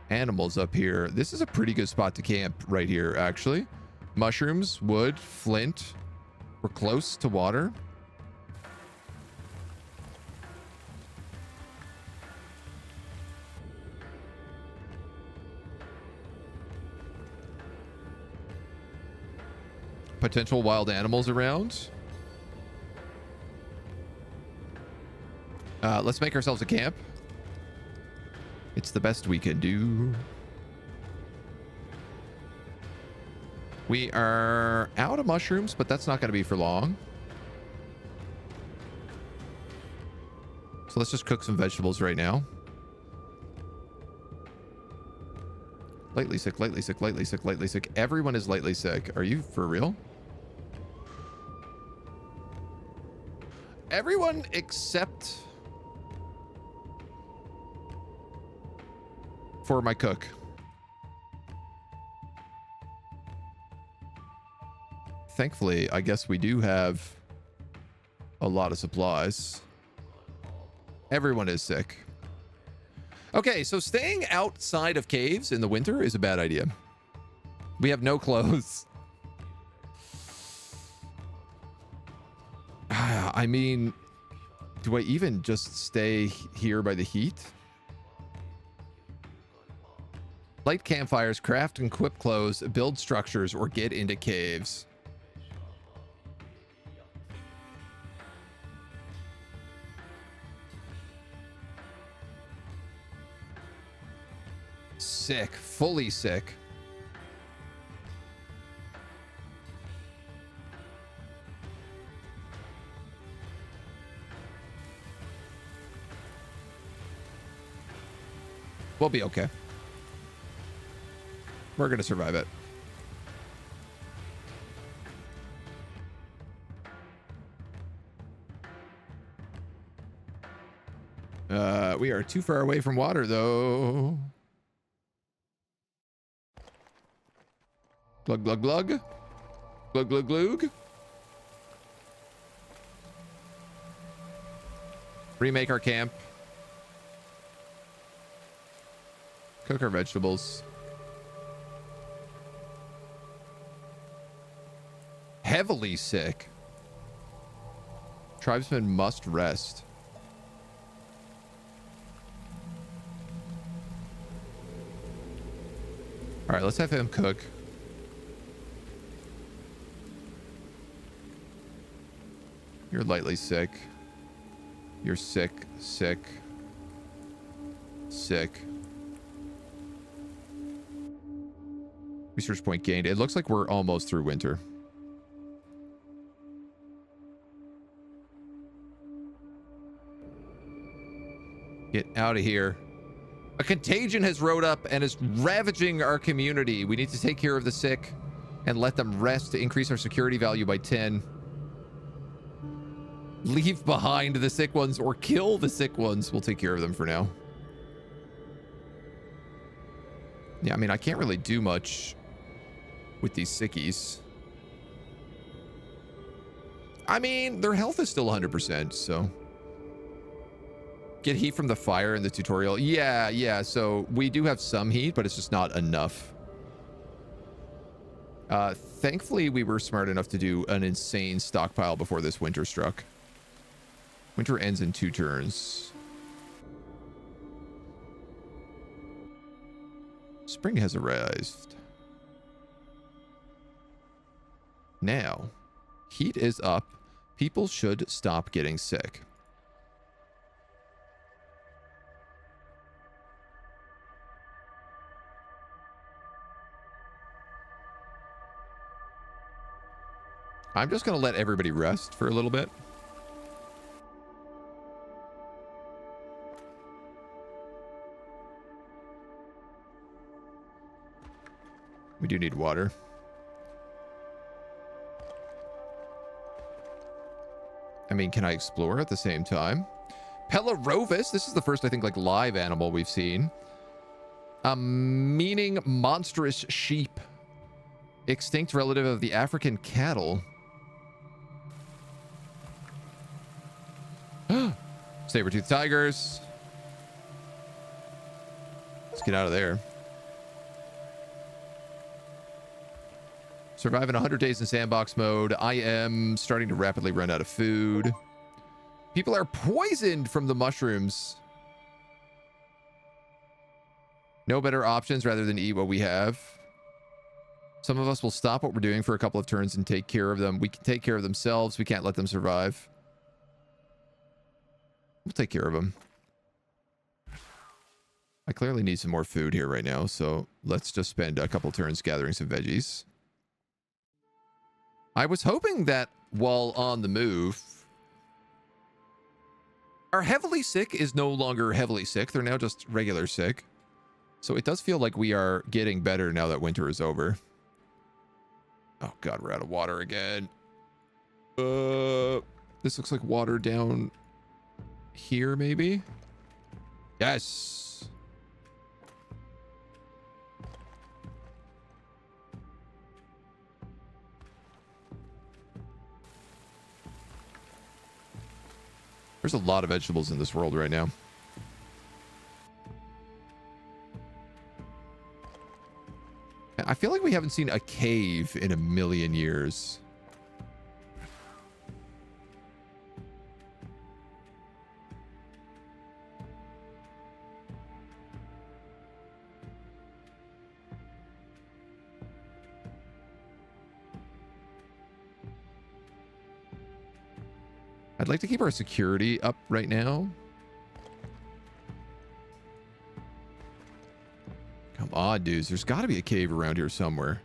animals up here. This is a pretty good spot to camp right here, actually. Mushrooms, wood, flint. We're close to water. Potential wild animals around. Let's make ourselves a camp. It's the best we can do. We are out of mushrooms, but that's not going to be for long. So let's just cook some vegetables right now. Lightly sick, lightly sick, lightly sick, lightly sick. Everyone is lightly sick. Are you for real? Everyone except for my cook. Thankfully, I guess we do have a lot of supplies. Everyone is sick. Okay, so staying outside of caves in the winter is a bad idea. We have no clothes. I mean, do I even just stay here by the heat? Light campfires, craft and equip clothes, build structures, or get into caves. Sick, fully sick. We'll be okay. We're going to survive it. We are too far away from water, though. Glug, glug, glug. Glug, glug, glug. Remake our camp. Cook our vegetables. Heavily sick. Tribesmen must rest. All right, let's have him cook. You're lightly sick. You're sick, sick, sick. Research point gained. It looks like we're almost through winter. Get out of here. A contagion has rode up and is ravaging our community. We need to take care of the sick and let them rest to increase our security value by 10. Leave behind the sick ones or kill the sick ones. We'll take care of them for now. Yeah, I mean, I can't really do much with these sickies. I mean, their health is still 100%, so... Get heat from the fire in the tutorial. Yeah, so we do have some heat, but it's just not enough. Thankfully, we were smart enough to do an insane stockpile before this winter struck. Winter ends in 2 turns. Spring has arrived. Now, heat is up. People should stop getting sick. I'm just going to let everybody rest for a little bit. We do need water. I mean, can I explore at the same time? Pelorovis. This is the first, I think, like live animal we've seen. Meaning monstrous sheep. Extinct relative of the African cattle. Saber-toothed tigers. Let's get out of there. Surviving 100 days in sandbox mode. I am starting to rapidly run out of food. People are poisoned from the mushrooms. No better options rather than eat what we have. Some of us will stop what we're doing for a couple of turns and take care of them. We can take care of themselves. We can't let them survive. We'll take care of them. I clearly need some more food here right now, so let's just spend a couple turns gathering some veggies. I was hoping that while on the move, our heavily sick is no longer heavily sick. They're now just regular sick. So it does feel like we are getting better now that winter is over. Oh god, we're out of water again. This looks like water down here, maybe? Yes. There's a lot of vegetables in this world right now. I feel like we haven't seen a cave in a million years. I'd like to keep our security up right now. Come on, dudes. There's got to be a cave around here somewhere.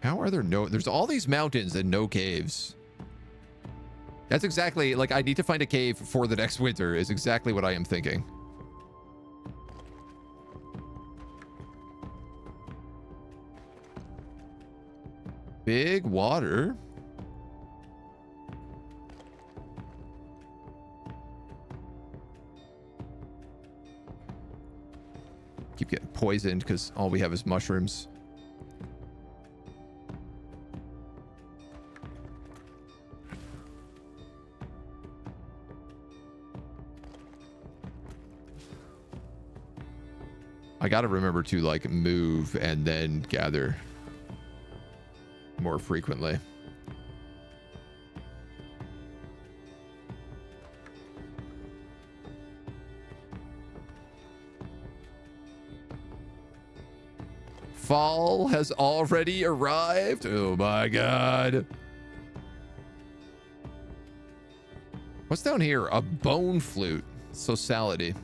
How are there no... There's all these mountains and no caves. That's exactly, like, I need to find a cave for the next winter is exactly what I am thinking. Big water. Keep getting poisoned because all we have is mushrooms. I gotta remember to, like, move and then gather more frequently. Fall has already arrived. Oh my god. What's down here? A bone flute. So salady.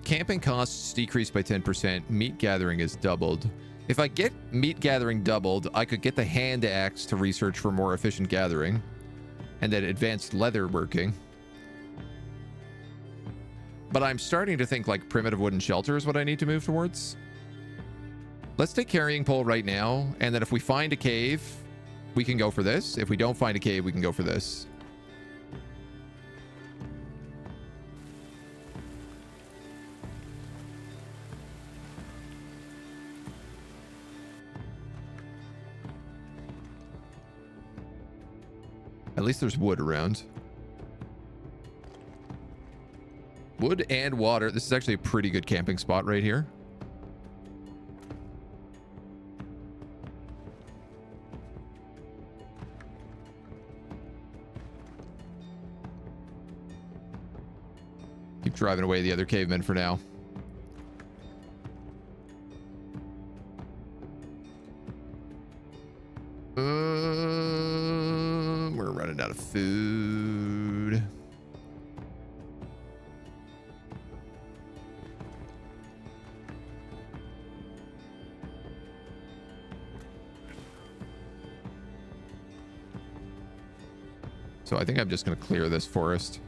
Camping costs decreased by 10%. Meat gathering is doubled. If I get meat gathering doubled, I could get the hand axe to research for more efficient gathering. And then advanced leather working. But I'm starting to think like primitive wooden shelter is what I need to move towards. Let's take carrying pole right now. And then if we find a cave, we can go for this. If we don't find a cave, we can go for this. At least there's wood around. Wood and water. This is actually a pretty good camping spot right here. Keep driving away the other cavemen for now. We're running out of food. So I think I'm just going to clear this forest.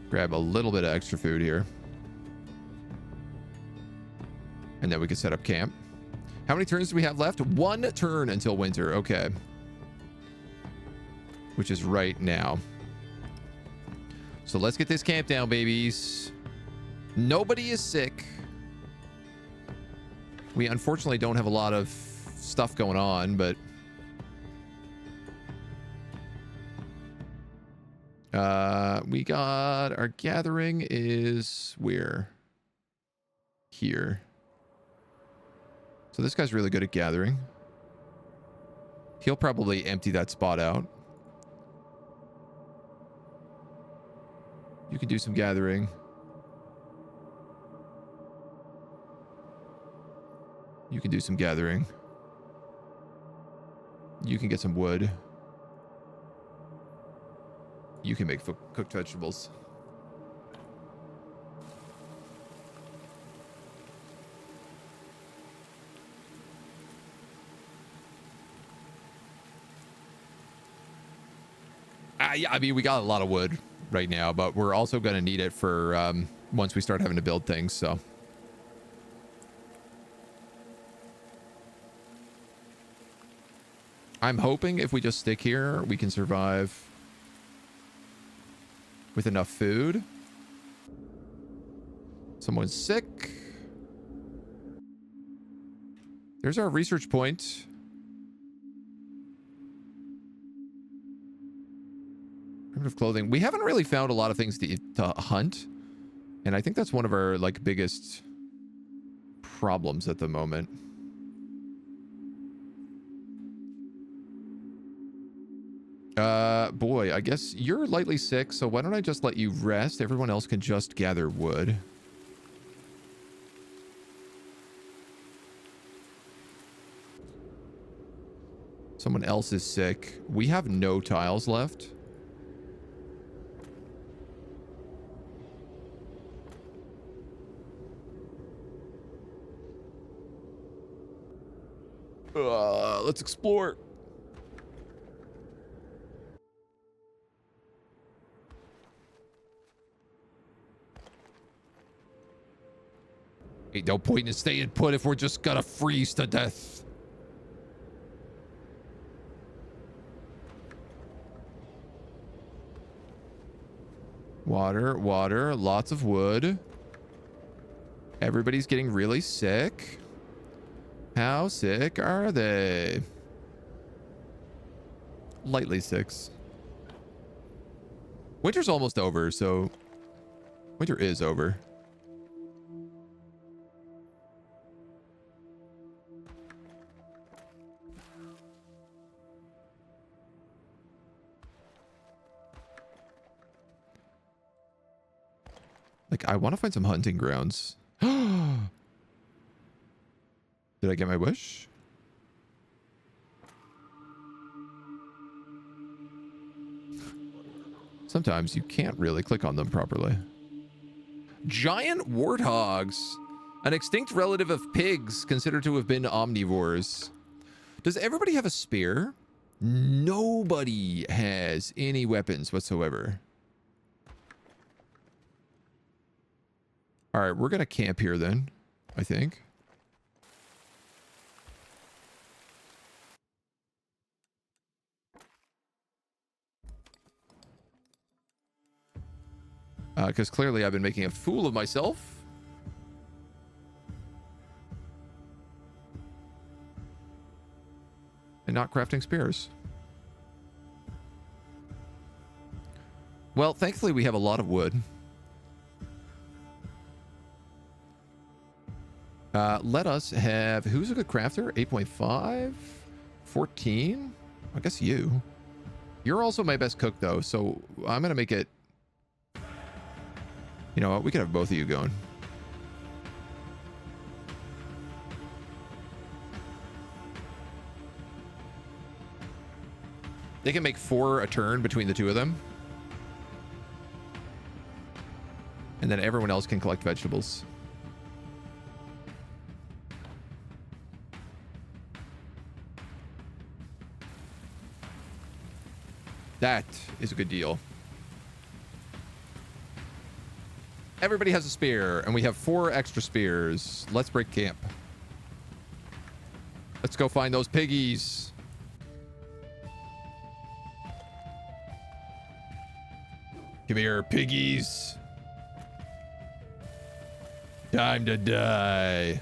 Grab a little bit of extra food here. And then we can set up camp. How many turns do we have left? 1 turn until winter. Okay. Which is right now. So let's get this camp down, babies. Nobody is sick. We unfortunately don't have a lot of stuff going on, but... we got... Our gathering is... where? Here. So this guy's really good at gathering. He'll probably empty that spot out. You can do some gathering. You can do some gathering. You can get some wood. You can make cooked vegetables. Yeah, I mean, we got a lot of wood right now, but we're also going to need it for once we start having to build things, so. I'm hoping if we just stick here, we can survive with enough food. Someone's sick. There's our research point. Primitive clothing. We haven't really found a lot of things to hunt. And I think that's one of our like biggest problems at the moment. Boy, I guess you're lightly sick, so why don't I just let you rest? Everyone else can just gather wood. So Someone else is sick. We have no tiles left. Let's explore. Ain't no point in staying put if we're just gonna freeze to death. Water, water, lots of wood. Everybody's getting really sick. How sick are they? Lightly sick. Winter's almost over, so winter is over. Like, I want to find some hunting grounds. Did I get my wish? Sometimes you can't really click on them properly. Giant warthogs. An extinct relative of pigs considered to have been omnivores. Does everybody have a spear? Nobody has any weapons whatsoever. All right, we're going to camp here then, I think. Because clearly I've been making a fool of myself. And not crafting spears. Well, thankfully we have a lot of wood. Let us have... Who's a good crafter? 8.5? 14? I guess you. You're also my best cook, though, so I'm going to make it... You know what? We could have both of you going. They can make 4 a turn between the two of them. And then everyone else can collect vegetables. That is a good deal. Everybody has a spear, and we have 4 extra spears. Let's break camp. Let's go find those piggies. Come here, piggies. Time to die.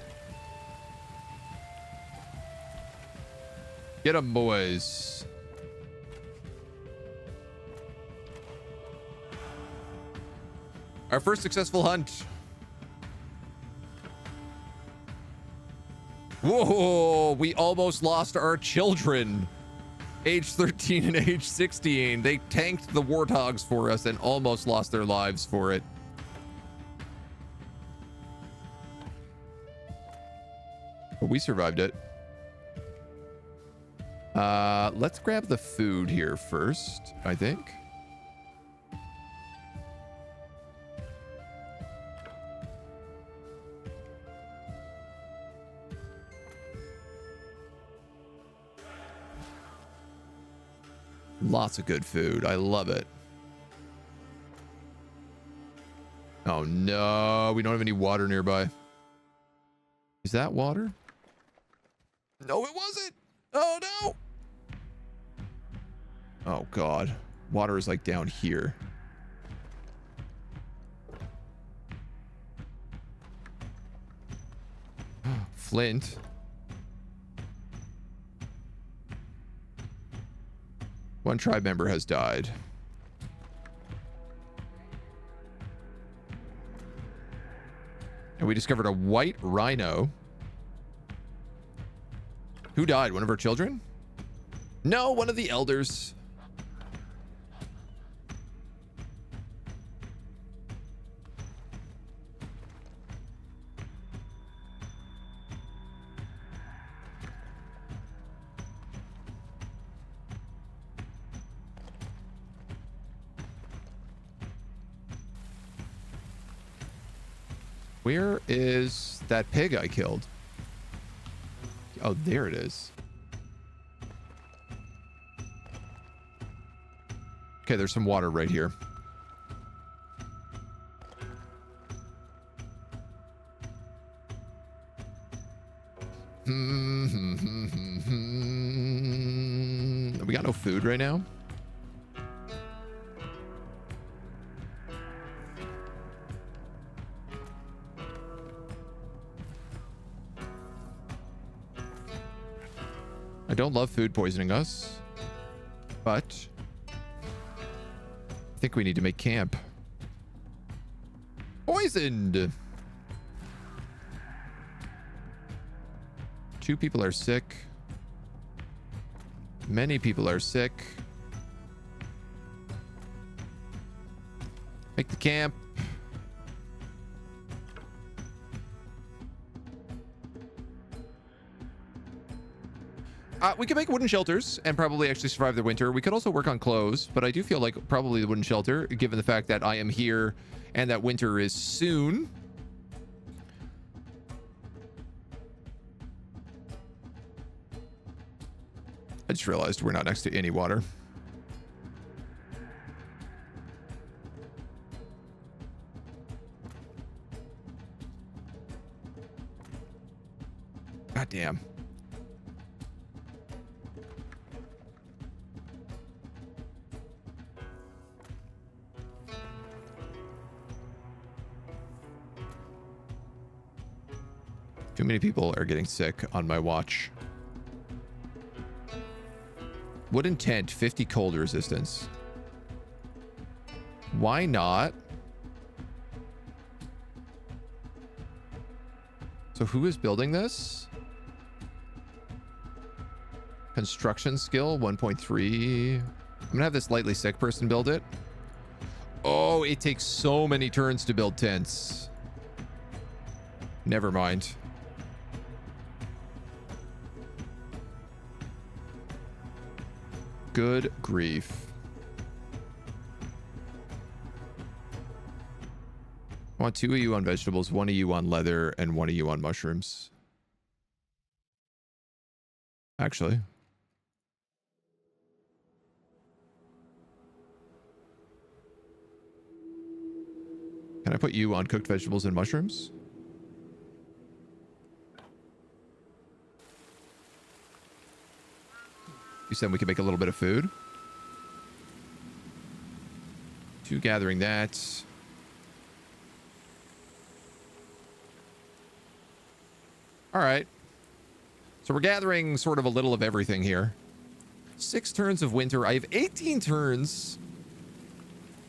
Get 'em, boys. Our first successful hunt. Whoa, we almost lost our children. Age 13 and age 16. They tanked the warthogs for us and almost lost their lives for it. But we survived it. Let's grab the food here first, I think. Lots of good food. I love it. Oh no, we don't have any water nearby. Is that water? No, it wasn't. Oh no. Oh god. Water is like down here. Flint. One tribe member has died. And we discovered a white rhino. Who died? One of our children? No, one of the elders. Where is that pig I killed? Oh, there it is. Okay, there's some water right here. We got no food right now. I don't love food poisoning us, but I think we need to make camp. Poisoned! 2 people are sick. Many people are sick. Make the camp. We could make wooden shelters and probably actually survive the winter. We could also work on clothes, but I do feel like probably the wooden shelter, given the fact that I am here and that winter is soon. I just realized we're not next to any water. God damn. Too many people are getting sick on my watch. Wooden tent, 50 cold resistance. Why not? So who is building this? Construction skill, 1.3. I'm gonna have this lightly sick person build it. Oh, it takes so many turns to build tents. Never mind. Good grief. I want 2 of you on vegetables, 1 of you on leather, and 1 of you on mushrooms. Actually. Can I put you on cooked vegetables and mushrooms? You said we could make a little bit of food. 2 gathering that. All right. So we're gathering sort of a little of everything here. 6 turns of winter. I have 18 turns.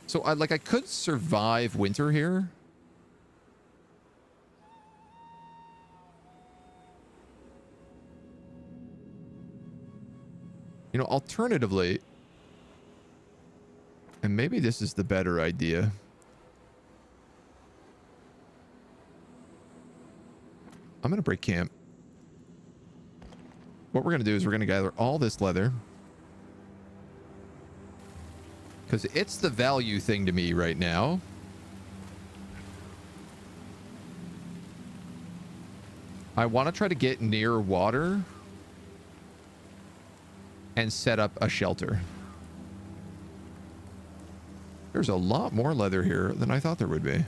So I could survive winter here. You know, alternatively, and maybe this is the better idea. I'm going to break camp. What we're going to do is we're going to gather all this leather. Because it's the value thing to me right now. I want to try to get near water and set up a shelter. There's a lot more leather here than I thought there would be.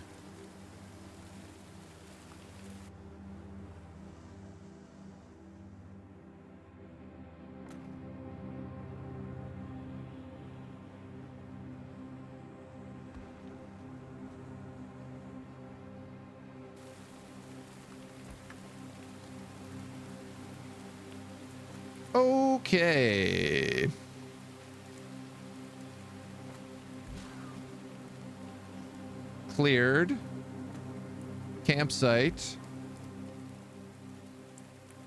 Okay. Cleared. Campsite.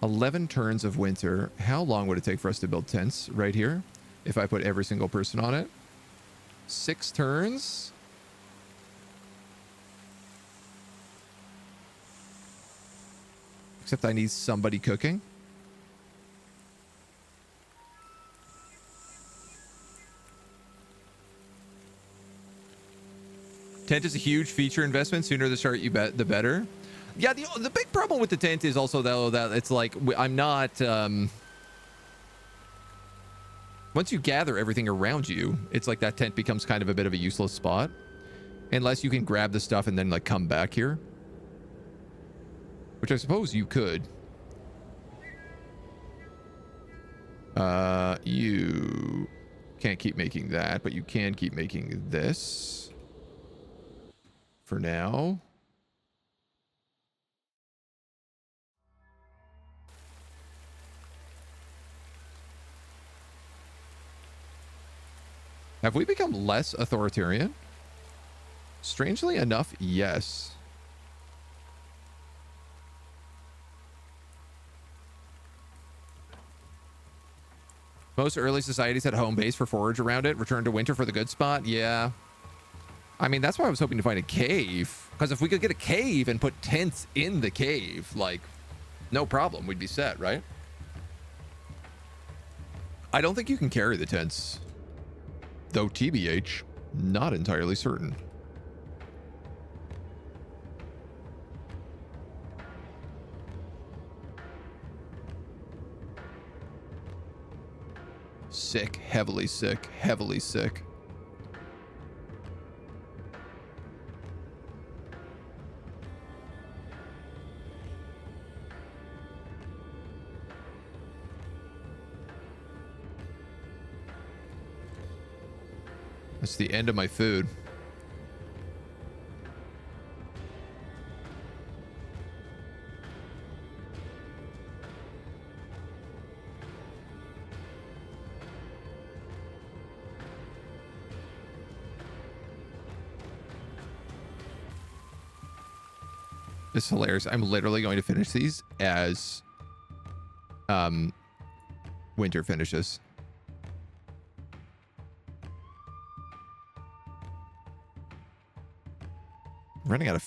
11 turns of winter. How long would it take for us to build tents right here? If I put every single person on it? 6 turns. Except I need somebody cooking. Tent is a huge feature investment. Sooner the start, the better. Yeah, the big problem with the tent is also, though, that it's like, I'm not... once you gather everything around you, it's like that tent becomes kind of a bit of a useless spot. Unless you can grab the stuff and then, like, come back here. Which I suppose you could. You can't keep making that, but you can keep making this. For now. Have we become less authoritarian? Strangely enough, yes. Most early societies had a home base for forage around it. Return to winter for the good spot. Yeah. I mean, that's why I was hoping to find a cave. Because if we could get a cave and put tents in the cave, like, no problem. We'd be set, right? I don't think you can carry the tents. Though TBH, not entirely certain. Sick, heavily sick, heavily sick. That's the end of my food. This is hilarious. I'm literally going to finish these as winter finishes. Running out of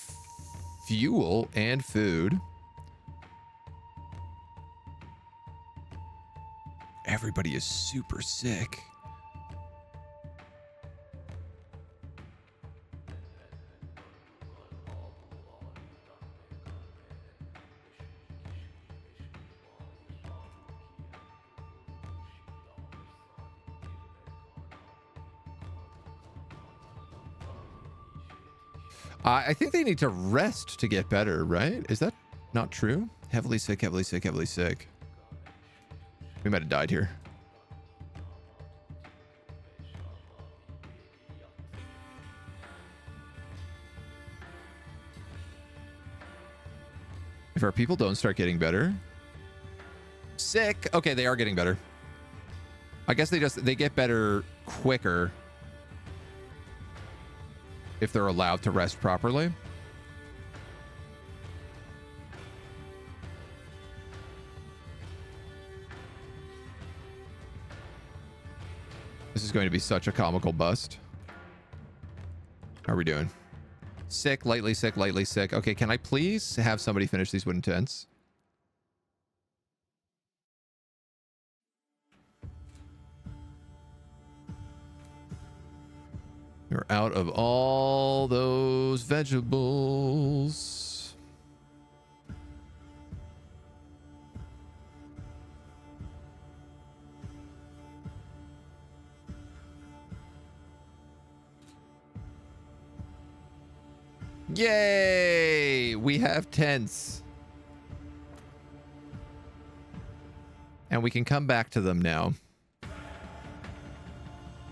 fuel and food. Everybody is super sick. I think they need to rest to get better, right? Is that not true? Heavily sick, heavily sick, heavily sick. We might have died here. If our people don't start getting better. Sick. Okay, they are getting better. I guess they get better quicker if they're allowed to rest properly. This is going to be such a comical bust. How are we doing? Sick, lightly sick, lightly sick. Okay, can I please have somebody finish these wooden tents? We're out of all those vegetables. Yay! We have tents. And we can come back to them now.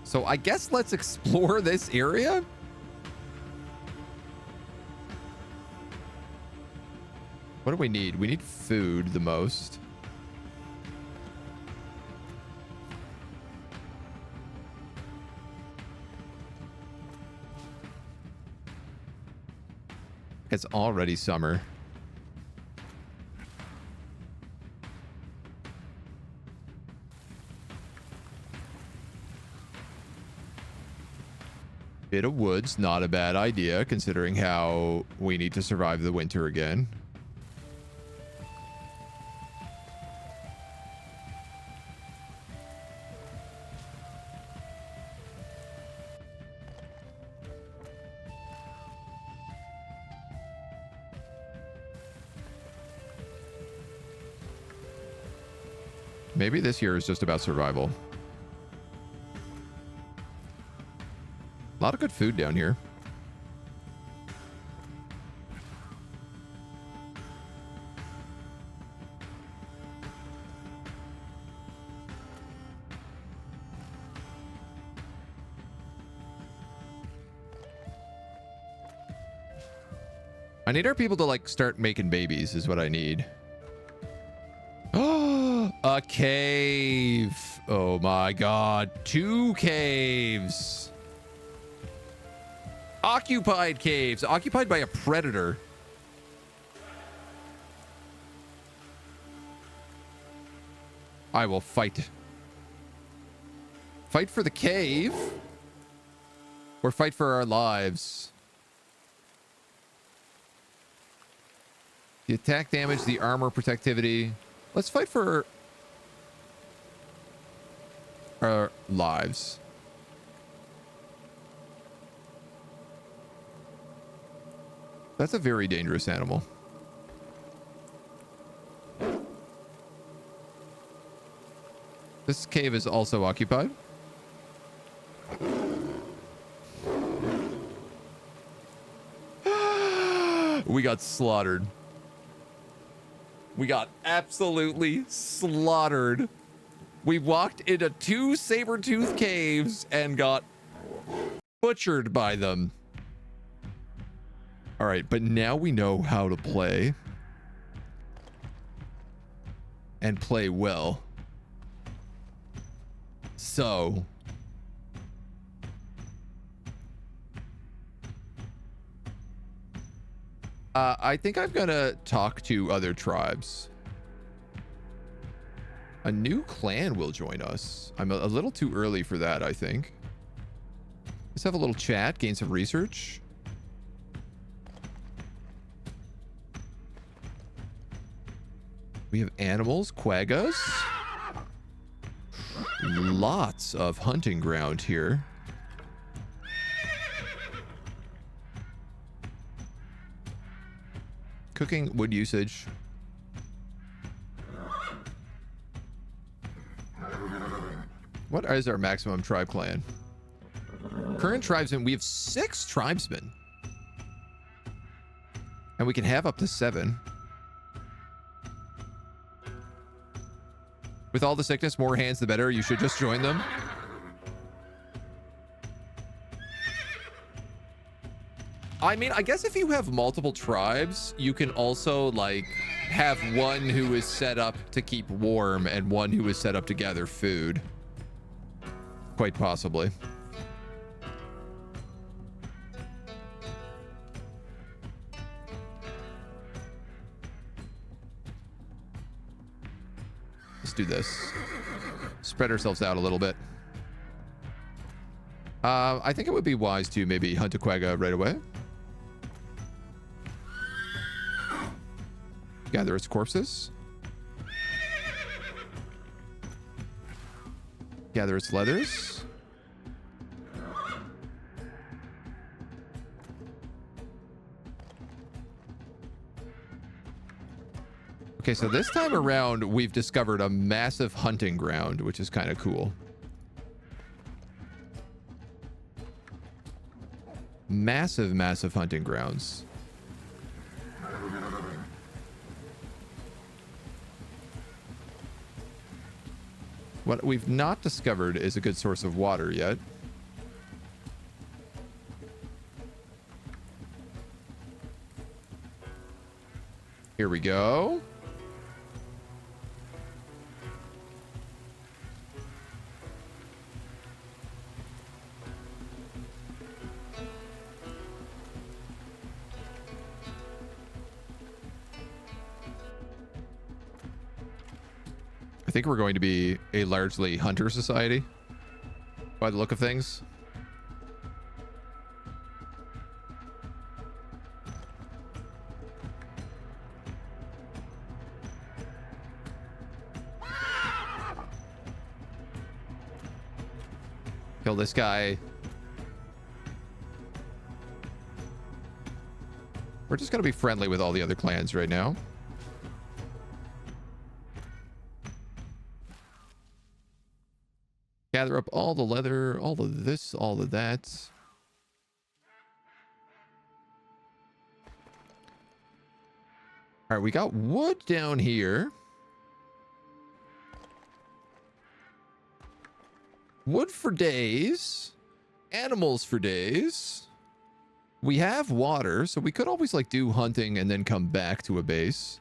So I guess let's explore this area. What do we need? We need food the most. It's already summer. Bit of woods, not a bad idea, considering how we need to survive the winter again. Maybe this year is just about survival. A lot of good food down here. I need our people to like start making babies is what I need. Oh, a cave. Oh my God. 2 caves. Occupied caves. Occupied by a predator. I will fight. Fight for the cave. Or fight for our lives. The attack damage, the armor protectivity. Let's fight for our lives. That's a very dangerous animal. This cave is also occupied. We got slaughtered. We got absolutely slaughtered. We walked into 2 saber-tooth caves and got butchered by them. All right, but now we know how to play. And play well. So... I think I'm gonna talk to other tribes. A new clan will join us. I'm a little too early for that, I think. Let's have a little chat, gain some research. We have animals, quaggas. Lots of hunting ground here. Cooking, wood usage. What is our maximum tribe clan? Current tribesmen, we have 6 tribesmen. And we can have up to 7. With all the sickness, more hands the better. You should just join them. I mean, I guess if you have multiple tribes, you can also, like, have one who is set up to keep warm and one who is set up to gather food. Quite possibly. Let's do this. Spread ourselves out a little bit. I think it would be wise to maybe hunt a quagga right away. Gather its corpses. Gather its leathers. Okay, so this time around, we've discovered a massive hunting ground, which is kind of cool. Massive, massive hunting grounds. What we've not discovered is a good source of water yet. Here we go. I think we're going to be a largely hunter society by the look of things. Kill this guy. We're just going to be friendly with all the other clans right now. Gather up all the leather, all of this, all of that. All right, we got wood down here. Wood for days. Animals for days. We have water, so we could always like do hunting and then come back to a base.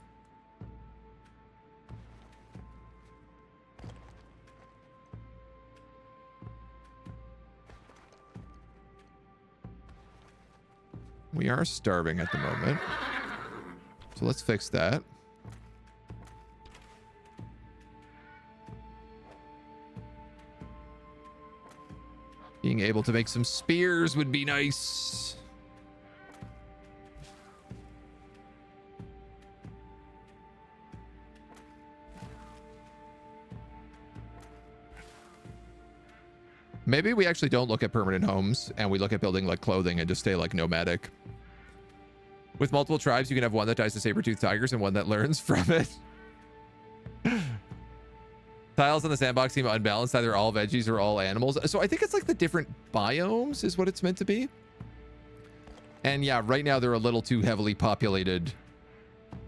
We are starving at the moment. So let's fix that. Being able to make some spears would be nice. Maybe we actually don't look at permanent homes and we look at building like clothing and just stay like nomadic. With multiple tribes, you can have one that dies to saber-toothed tigers and one that learns from it. Tiles on the sandbox seem unbalanced, either all veggies or all animals. So I think it's like the different biomes is what it's meant to be. And yeah, right now they're a little too heavily populated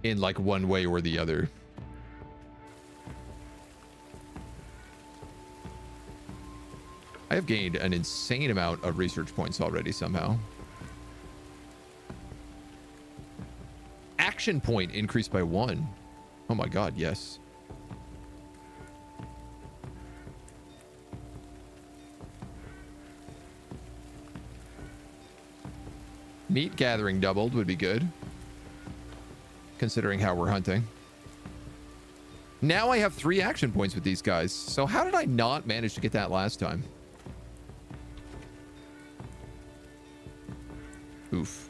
in like one way or the other. I have gained an insane amount of research points already somehow. Action point increased by 1. Oh my god, yes. Meat gathering doubled would be good, considering how we're hunting. Now I have 3 action points with these guys. So how did I not manage to get that last time? Oof.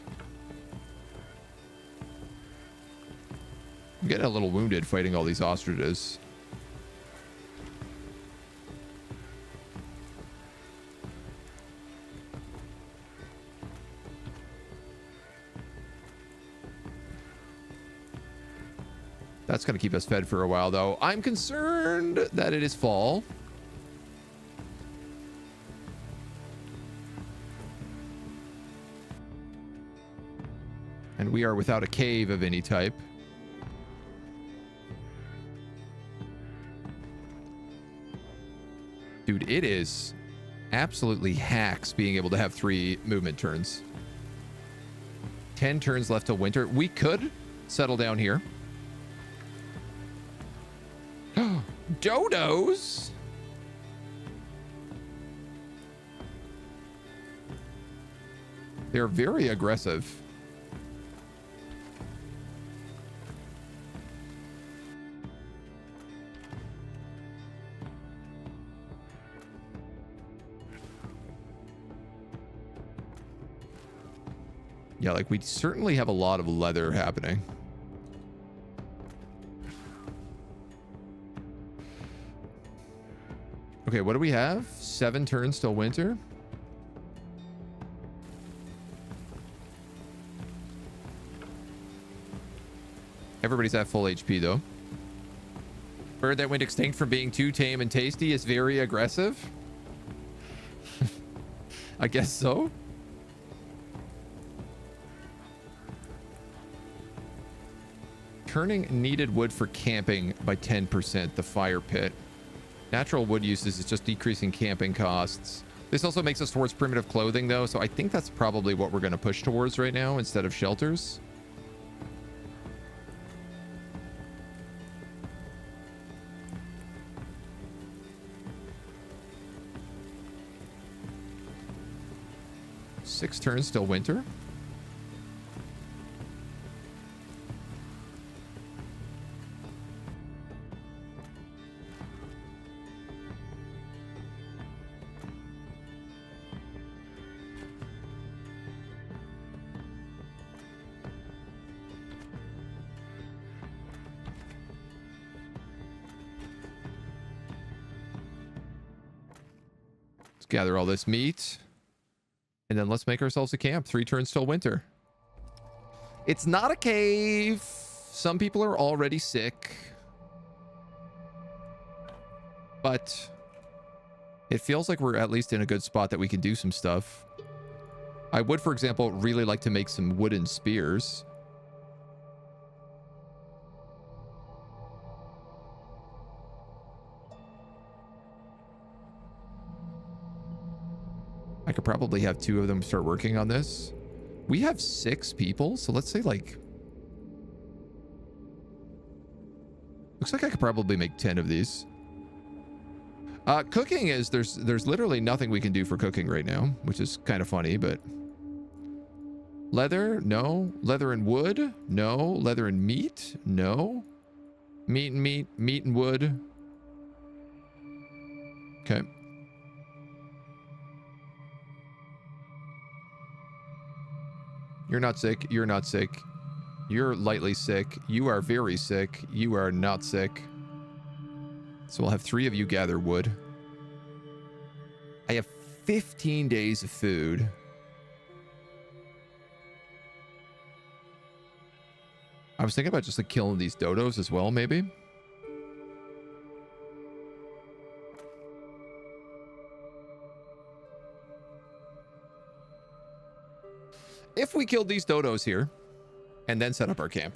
I'm getting a little wounded fighting all these ostriches. That's going to keep us fed for a while, though. I'm concerned that it is fall. And we are without a cave of any type. Dude, it is absolutely hacks being able to have 3 movement turns. 10 turns left till winter. We could settle down here. Dodos. They're very aggressive. Yeah, like we certainly have a lot of leather happening. Okay, what do we have? 7 turns till winter. Everybody's at full HP though. Bird that went extinct from being too tame and tasty is very aggressive. I guess so. Turning needed wood for camping by 10%, the fire pit. Natural wood uses is just decreasing camping costs. This also makes us towards primitive clothing though, so I think that's probably what we're going to push towards right now instead of shelters. Six turns till winter. Let's gather all this meat. And then let's make ourselves a camp. 3 turns till winter. It's not a cave. Some people are already sick. But It feels like we're at least in a good spot that we can do some stuff. I would, for example, really like to make some wooden spears. I could probably have 2 of them start working on this. We have 6 people, so let's say like... Looks like I could probably make 10 of these. Cooking is... There's literally nothing we can do for cooking right now, which is kind of funny, but... Leather? No. Leather and wood? No. Leather and meat? No. Meat and meat. Meat and wood. Okay. You're not sick. You're not sick. You're lightly sick. You are very sick. You are not sick. So we'll have 3 of you gather wood. I have 15 days of food. I was thinking about just like killing these dodos as well, maybe. If we killed these dodos here and then set up our camp.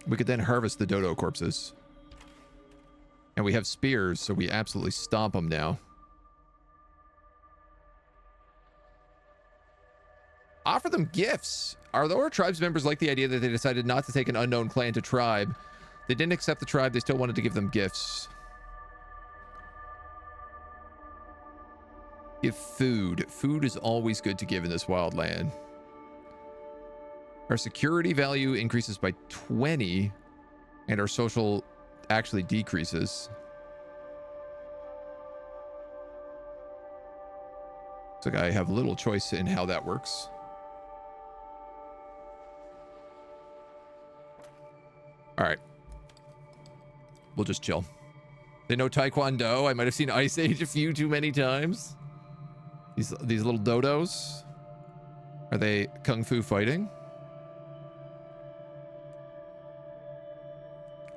We could then harvest the dodo corpses. And we have spears, so we absolutely stomp them now. Offer them gifts. Are our tribe's members like the idea that they decided not to take an unknown clan to tribe? They didn't accept the tribe. They still wanted to give them gifts. Give food. Food is always good to give in this wild land. Our security value increases by 20, and our social actually decreases. Looks like I have little choice in how that works. All right. We'll just chill. They know Taekwondo. I might have seen Ice Age a few too many times. These little dodos. Are they kung fu fighting?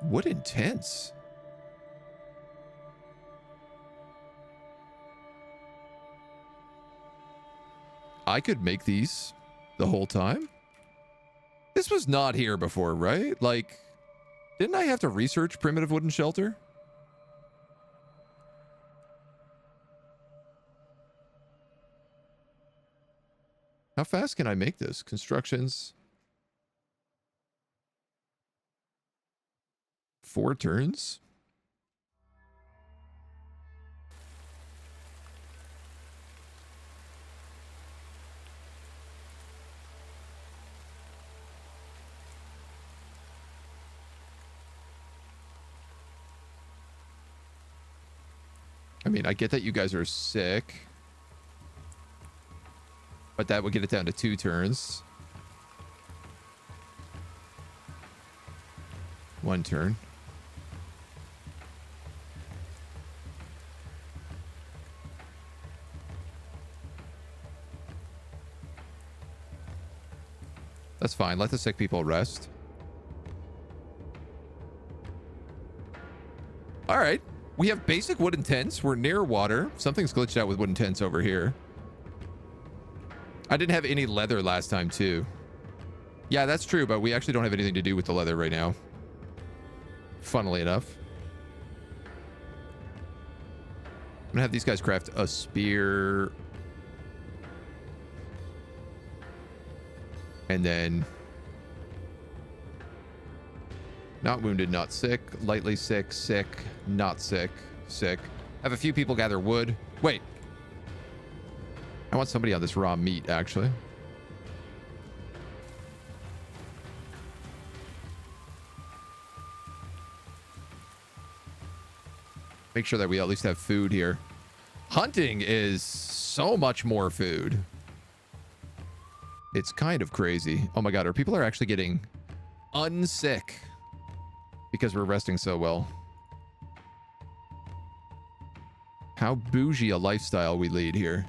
Wooden tents. I could make these the whole time. This was not here before, right? Like, didn't I have to research primitive wooden shelter? How fast can I make this? Constructions. 4 turns? I mean, I get that you guys are sick, but that would get it down to 2 turns. 1 turn. That's fine. Let the sick people rest. All right. We have basic wooden tents. We're near water. Something's glitched out with wooden tents over here. I didn't have any leather last time, too. Yeah, that's true, but we actually don't have anything to do with the leather right now. Funnily enough. I'm gonna have these guys craft a spear. And then... Not wounded, not sick. Lightly sick, sick, not sick, sick. Have a few people gather wood. Wait. I want somebody on this raw meat, actually. Make sure that we at least have food here. Hunting is so much more food. It's kind of crazy. Oh my god, our people are actually getting unsick because we're resting so well. How bougie a lifestyle we lead here.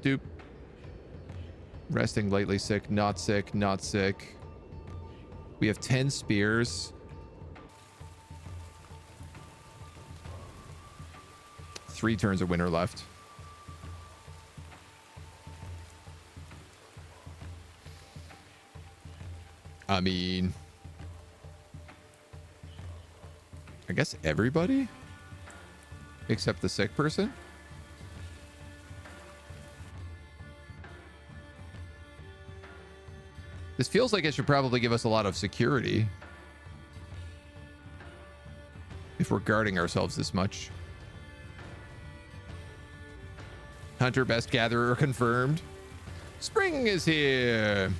Doop. Resting, lightly sick, not sick, not sick. We have 10 spears. 3 turns of winter left. I mean, I guess everybody except the sick person. This feels like it should probably give us a lot of security if we're guarding ourselves this much. Hunter best gatherer confirmed. Spring is here.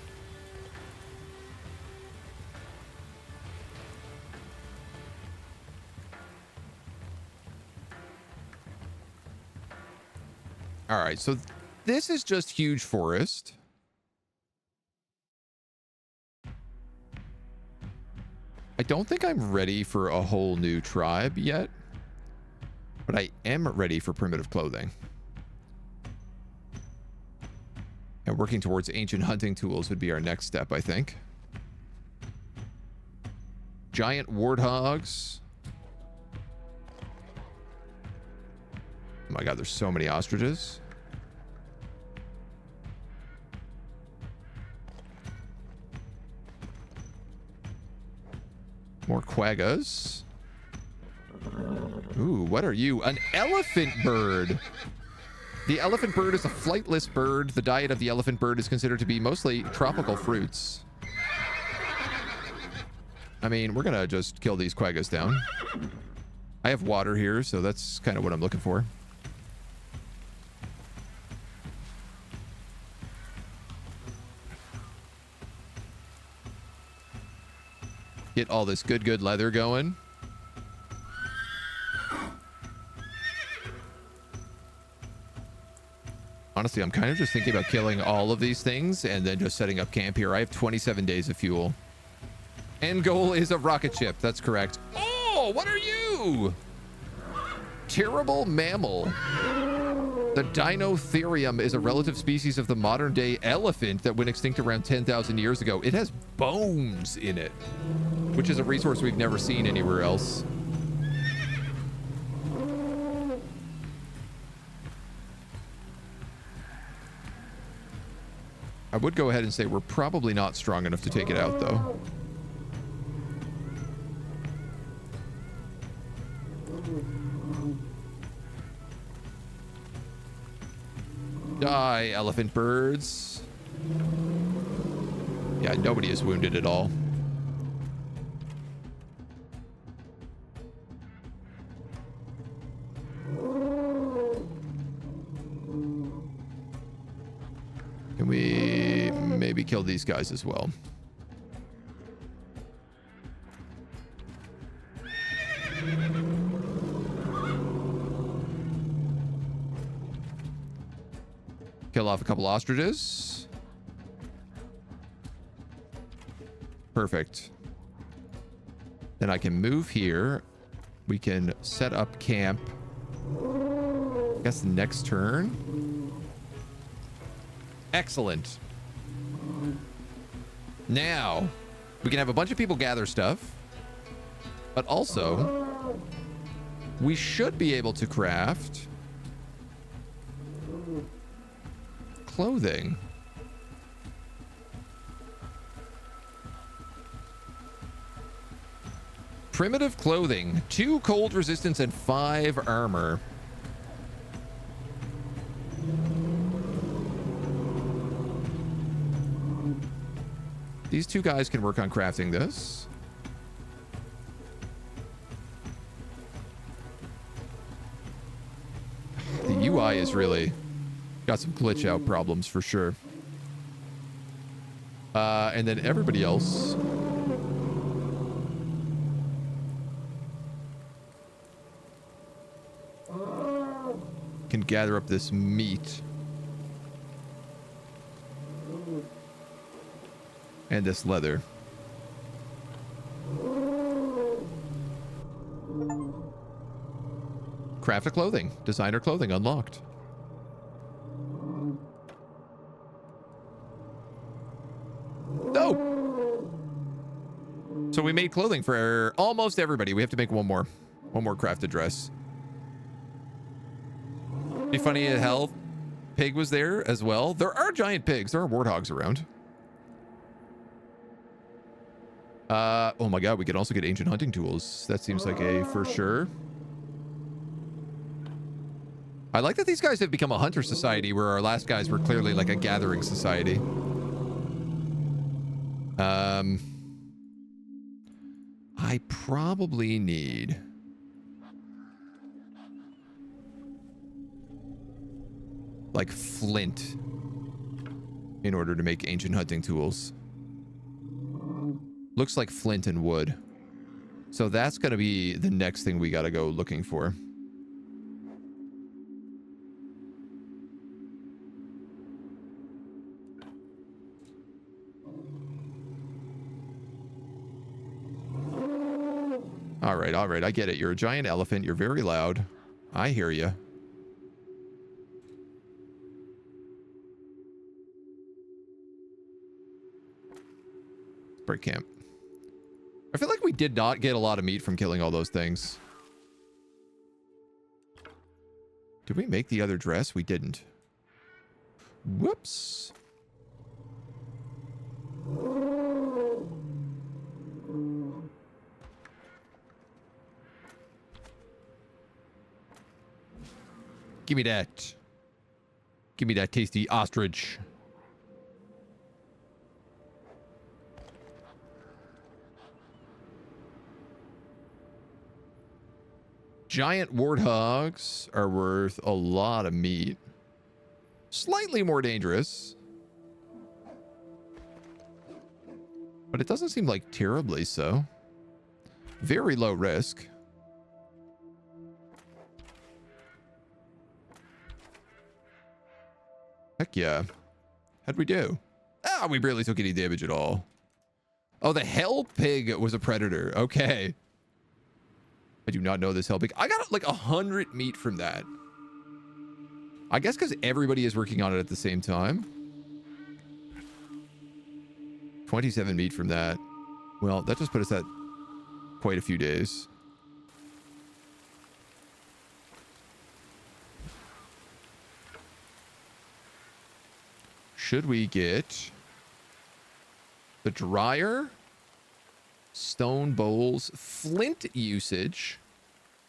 All right, so this is just huge forest. I don't think I'm ready for a whole new tribe yet, but I am ready for primitive clothing. And working towards ancient hunting tools would be our next step, I think. Giant warthogs. Oh my god, there's so many ostriches. More quaggas. Ooh, what are you? An elephant bird. The elephant bird is a flightless bird. The diet of the elephant bird is considered to be mostly tropical fruits. I mean, we're gonna just kill these quaggas down. I have water here, so that's kind of what I'm looking for. Get all this good leather going. Honestly, I'm kind of just thinking about killing all of these things and then just setting up camp here. I have 27 days of fuel. End goal is a rocket ship. That's correct. Oh, what are you? Terrible mammal. The Dinotherium is a relative species of the modern-day elephant that went extinct around 10,000 years ago. It has bones in it, which is a resource we've never seen anywhere else. I would go ahead and say we're probably not strong enough to take it out, though. Die, elephant birds. Yeah, nobody is wounded at all. Can we maybe kill these guys as well? Kill off a couple ostriches. Perfect. Then I can move here. We can set up camp. I guess next turn. Excellent. Now, we can have a bunch of people gather stuff. But also, we should be able to craft clothing. Primitive clothing. 2 cold resistance and 5 armor. These 2 guys can work on crafting this. The UI is really got some glitch out problems for sure. And then everybody else can gather up this meat and this leather. Craft a clothing. Designer clothing unlocked. Oh! So we made clothing for almost everybody. We have to make one more. One more crafted dress. Be funny as hell. Pig was there as well. There are giant pigs. There are warthogs around. Oh my god, we can also get ancient hunting tools. That seems like a for sure. I like that these guys have become a hunter society where our last guys were clearly like a gathering society. I probably need... like flint in order to make ancient hunting tools. Looks like flint and wood. So that's going to be the next thing we got to go looking for. All right, all right. I get it. You're a giant elephant. You're very loud. I hear you. Break camp. I feel like we did not get a lot of meat from killing all those things. Did we make the other dress? We didn't. Whoops. Give me that. Give me that tasty ostrich. Giant warthogs are worth a lot of meat. Slightly more dangerous. But it doesn't seem like terribly so. Very low risk. Heck yeah. How'd we do? Ah, we barely took any damage at all. Oh, the hell pig was a predator. Okay. I do not know this hell pig. I got like 100 meat from that. I guess because everybody is working on it at the same time. 27 meat from that. Well, that just put us at quite a few days. Should we get the dryer, stone bowls, flint usage,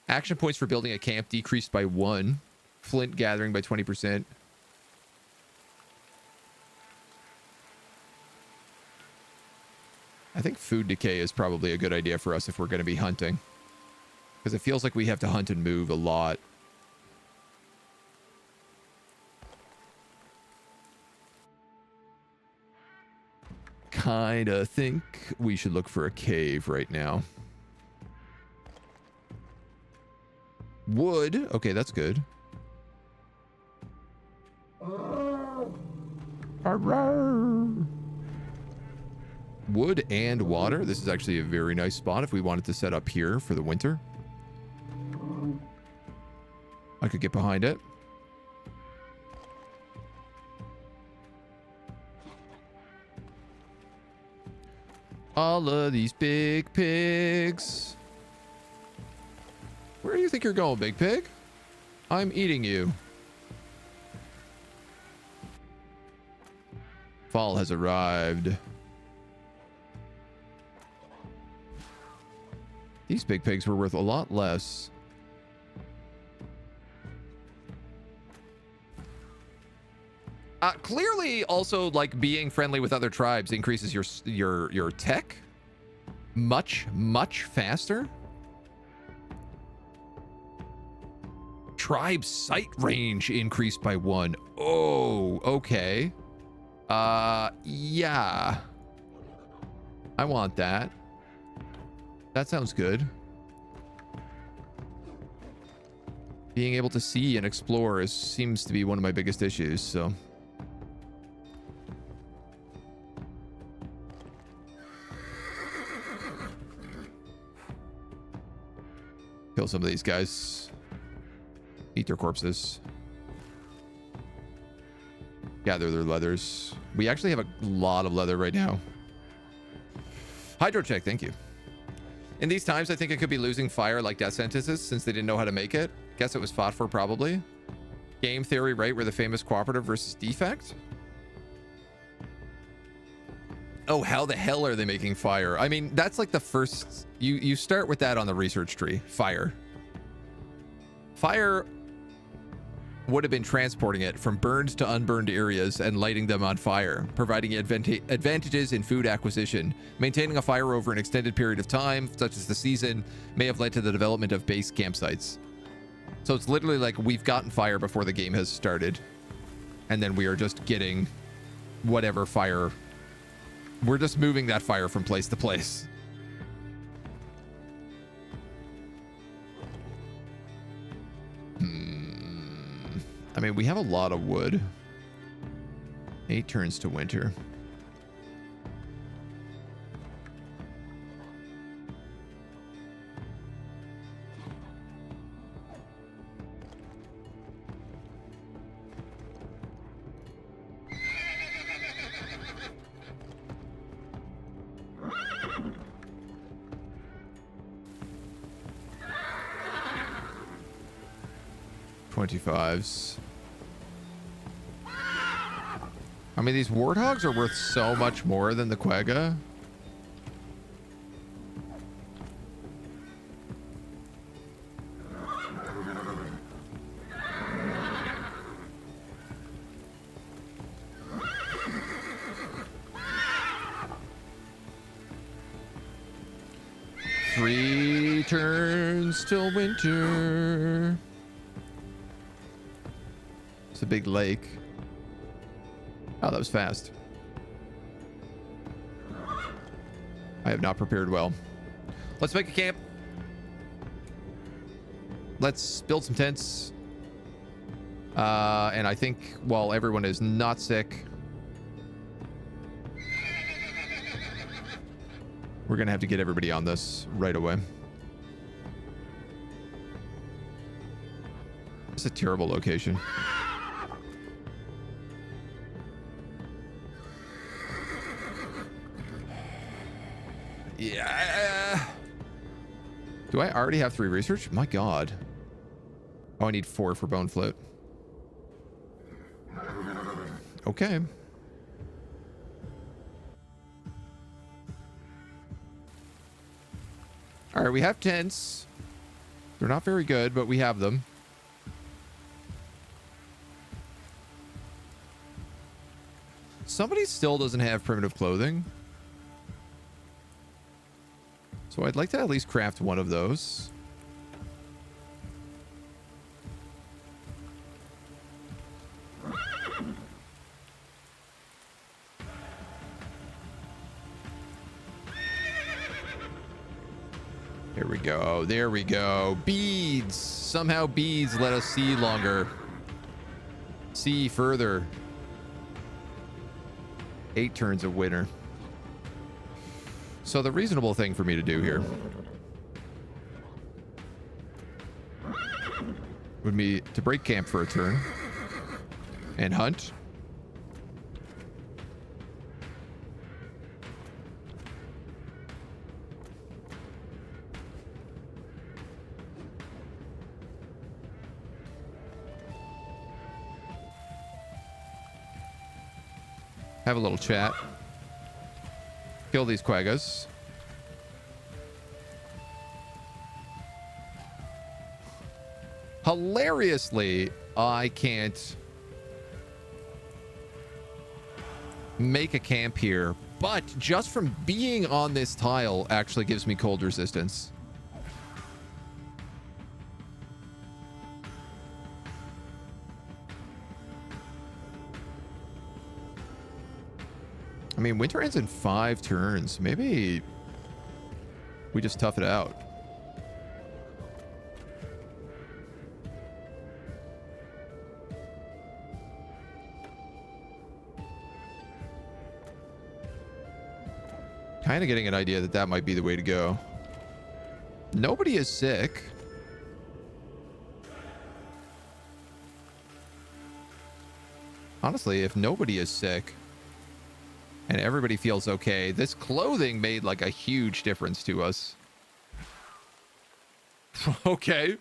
action points for building a camp decreased by 1, flint gathering by 20%. I think food decay is probably a good idea for us if we're going to be hunting, because it feels like we have to hunt and move a lot. Kinda think we should look for a cave right now. Wood. Okay, that's good. Wood and water. This is actually a very nice spot if we wanted to set up here for the winter. I could get behind it. All of these big pigs. Where do you think you're going, big pig? I'm eating you. Fall has arrived. These big pigs were worth a lot less. Clearly, also, like, being friendly with other tribes increases your tech much faster. Tribe sight range increased by 1. Oh, okay. Yeah. I want that. That sounds good. Being able to see and explore seems to be one of my biggest issues, so... Kill some of these guys. Eat their corpses. Gather their leathers. We actually have a lot of leather right now. Hydro check, thank you. In these times, I think it could be losing fire like death sentences since they didn't know how to make it. Guess it was fought for, probably. Game theory, right? Where the famous cooperative versus defect. Oh, how the hell are they making fire? I mean, that's like the first... You start with that on the research tree. Fire. Fire would have been transporting it from burned to unburned areas and lighting them on fire, providing advantages in food acquisition. Maintaining a fire over an extended period of time, such as the season, may have led to the development of base campsites. So it's literally like we've gotten fire before the game has started, and then we are just getting whatever fire. We're just moving that fire from place to place. I mean, we have a lot of wood. 8 turns to winter. $25s. I mean, these warthogs are worth so much more than the quagga. Three turns till winter. It's a big lake. Oh, that was fast. I have not prepared well. Let's make a camp. Let's build some tents. And I think while everyone is not sick, we're going to have to get everybody on this right away. It's a terrible location. Yeah. Do I already have 3 research? My God. Oh, I need 4 for bone float. Okay. All right, we have tents. They're not very good, but we have them. Somebody still doesn't have primitive clothing. So I'd like to at least craft one of those. There we go. There we go. Beads. Somehow beads let us see longer. See further. 8 turns of winter. So the reasonable thing for me to do here would be to break camp for a turn and hunt. Have a little chat. Kill these quaggas. Hilariously, I can't make a camp here, but just from being on this tile actually gives me cold resistance. I mean, winter ends in 5 turns. Maybe we just tough it out. Kind of getting an idea that that might be the way to go. Nobody is sick. Honestly, if nobody is sick, And everybody feels okay. This clothing made like a huge difference to us. Okay.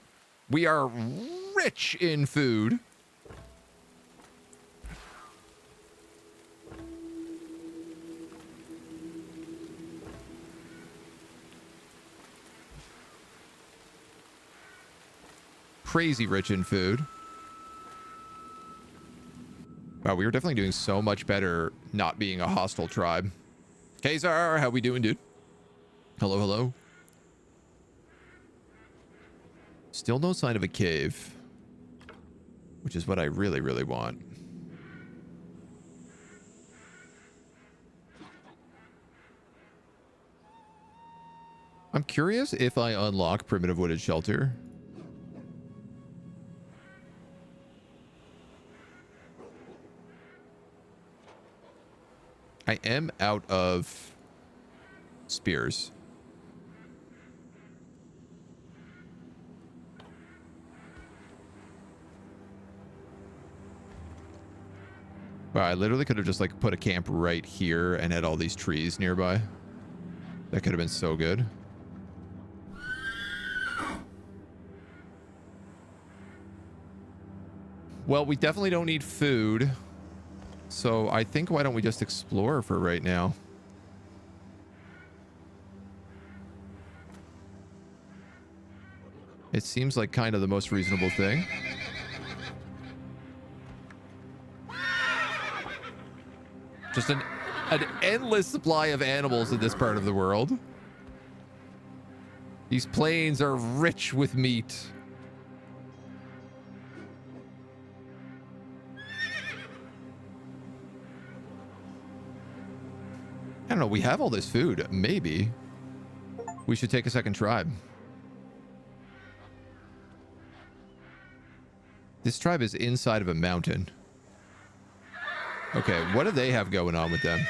We are rich in food. Crazy rich in food. Wow, we were definitely doing so much better not being a hostile tribe. Kazar, how we doing, dude? Hello, hello. Still no sign of a cave, which is what I really, really want. I'm curious if I unlock primitive wooded shelter. I am out of spears. Wow, I literally could have just like put a camp right here and had all these trees nearby. That could have been so good. Well, we definitely don't need food. So I think why don't we just explore for right now? It seems like kind of the most reasonable thing. Just an endless supply of animals in this part of the world. These plains are rich with meat. I don't know. We have all this food. Maybe we should take a second tribe. This tribe is inside of a mountain. Okay, what do they have going on with them?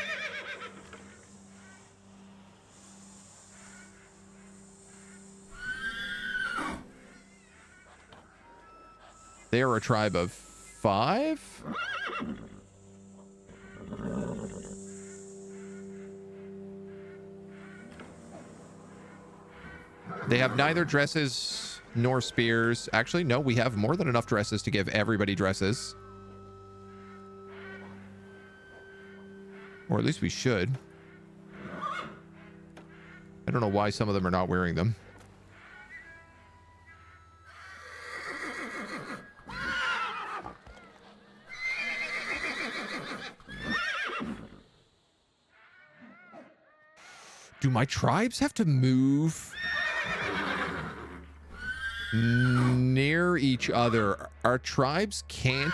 They are a tribe of 5? They have neither dresses nor spears. Actually, no, we have more than enough dresses to give everybody dresses. Or at least we should. I don't know why some of them are not wearing them. Do my tribes have to move near each other? Our tribes can't.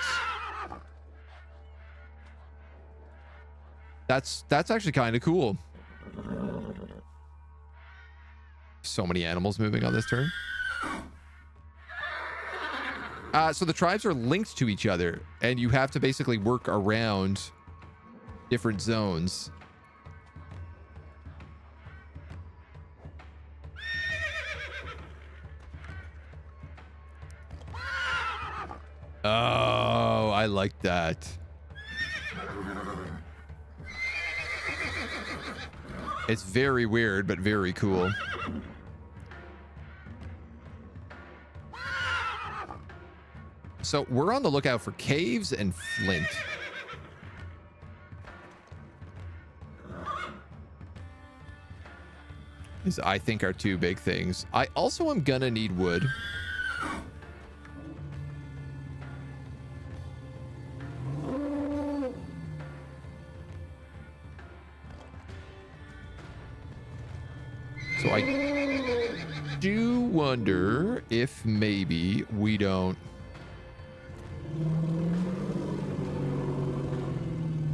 That's actually kind of cool. So many animals moving on this turn. So the tribes are linked to each other, and you have to basically work around different zones. Oh, I like that. It's very weird, but very cool. So we're on the lookout for caves and flint. These, I think, are two big things. I also am gonna need wood. So I do wonder if maybe we don't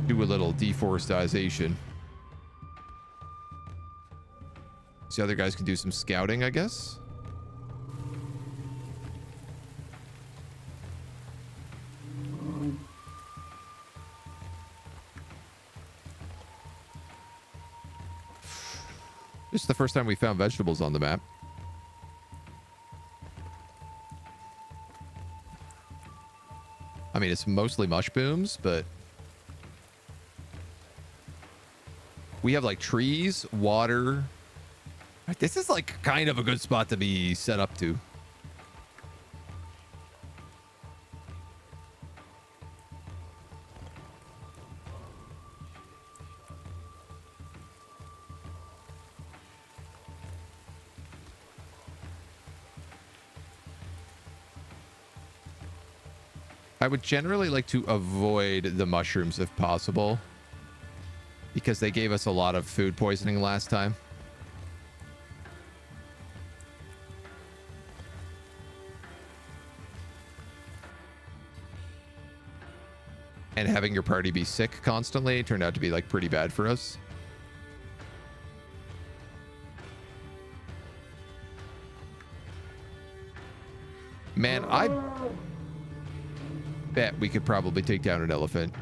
do a little deforestation. So other guys can do some scouting, I guess. This is the first time we found vegetables on the map. I mean, it's mostly mushrooms, but We have like trees, water. This is like kind of a good spot to be set up to. I would generally like to avoid the mushrooms if possible, because they gave us a lot of food poisoning last time. And having your party be sick constantly turned out to be like pretty bad for us. Man, I bet we could probably take down an elephant.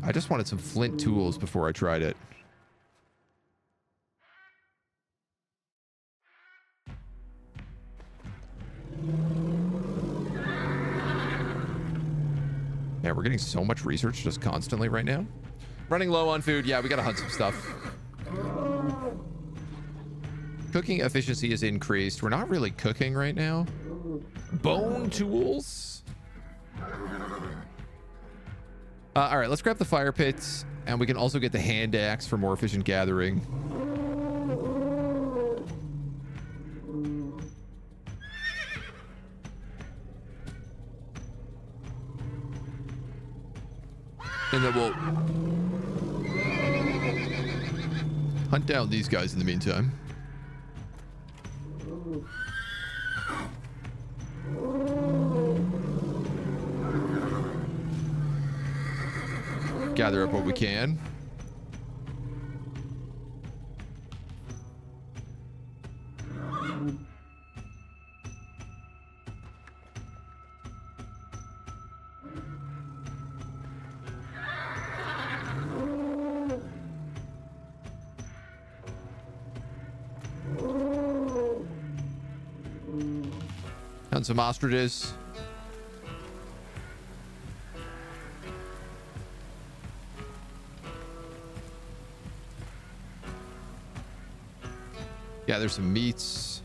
I just wanted some flint tools before I tried it. Yeah, we're getting so much research just constantly right now. Running low on food. Yeah, we gotta hunt some stuff. Cooking efficiency is increased. We're not really cooking right now. Bone tools. All right, let's grab the fire pits, and we can also get the hand axe for more efficient gathering. And then we'll hunt down these guys in the meantime. Gather up what we can. And some ostriches. Yeah, there's some meats.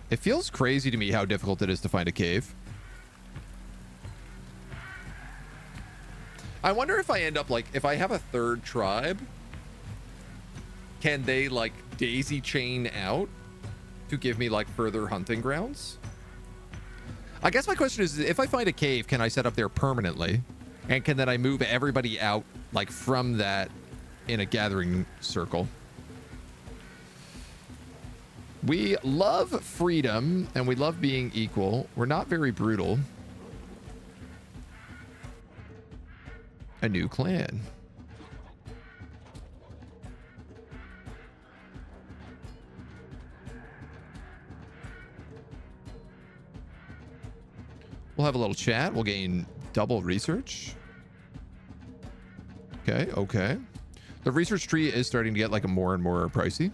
It feels crazy to me how difficult it is to find a cave. I wonder if I end up like, if I have a third tribe, can they like daisy chain out to give me like further hunting grounds? I guess my question is, if I find a cave, can I set up there permanently? And can then I move everybody out like from that in a gathering circle? We love freedom and we love being equal. We're not very brutal. A new clan. We'll have a little chat. We'll gain double research. Okay, okay. The research tree is starting to get like a more and more pricey.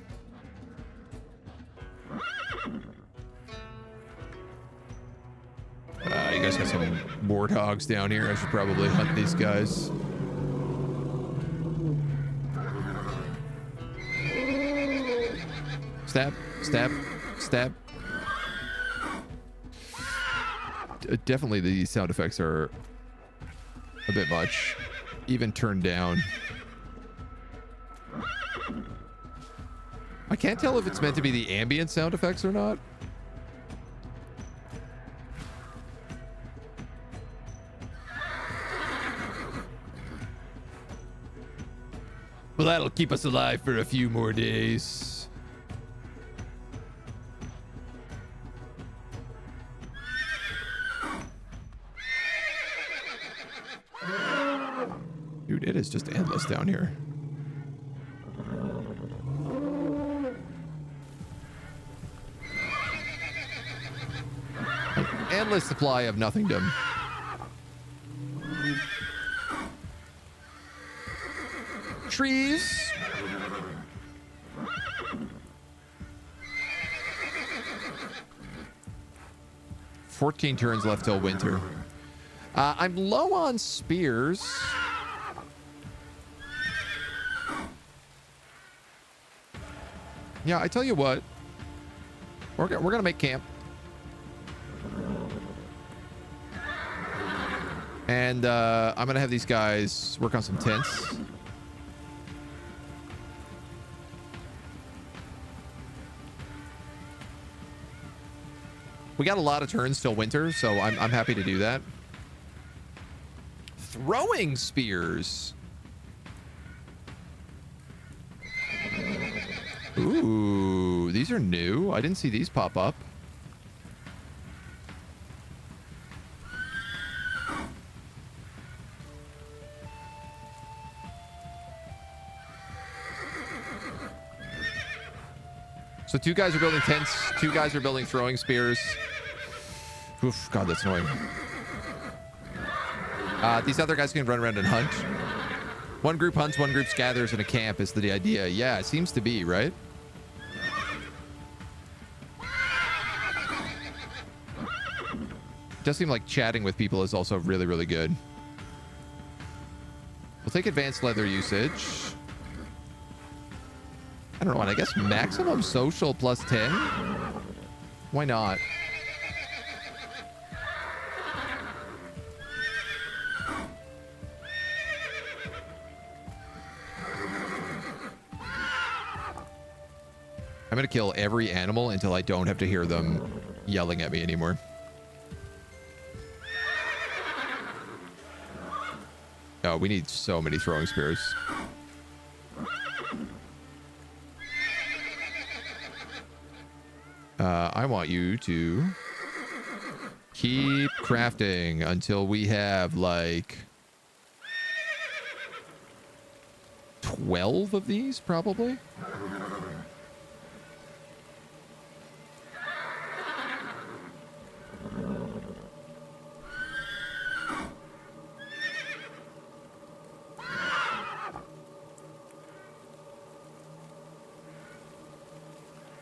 You guys got some warthogs down here. I should probably hunt these guys. Stab, stab, stab. Definitely the sound effects are a bit much, even turned down. I can't tell if it's meant to be the ambient sound effects or not. Well, that'll keep us alive for a few more days. Dude, it is just endless down here. An endless supply of nothingdom. Trees. 14 turns left till winter. I'm low on spears. Yeah, I tell you what. We're going to make camp. And I'm going to have these guys work on some tents. We got a lot of turns till winter, so I'm happy to do that. Throwing spears. Ooh, these are new. I didn't see these pop up. So 2 guys are building tents. 2 guys are building throwing spears. Oof, God, that's annoying. These other guys can run around and hunt. One group hunts, one group gathers in a camp is the idea. Yeah, it seems to be, right? It does seem like chatting with people is also really, really good. We'll take advanced leather usage. I don't know, I guess maximum social plus 10? Why not? I'm going to kill every animal until I don't have to hear them yelling at me anymore. Oh, we need so many throwing spears. I want you to keep crafting until we have like 12 of these, probably.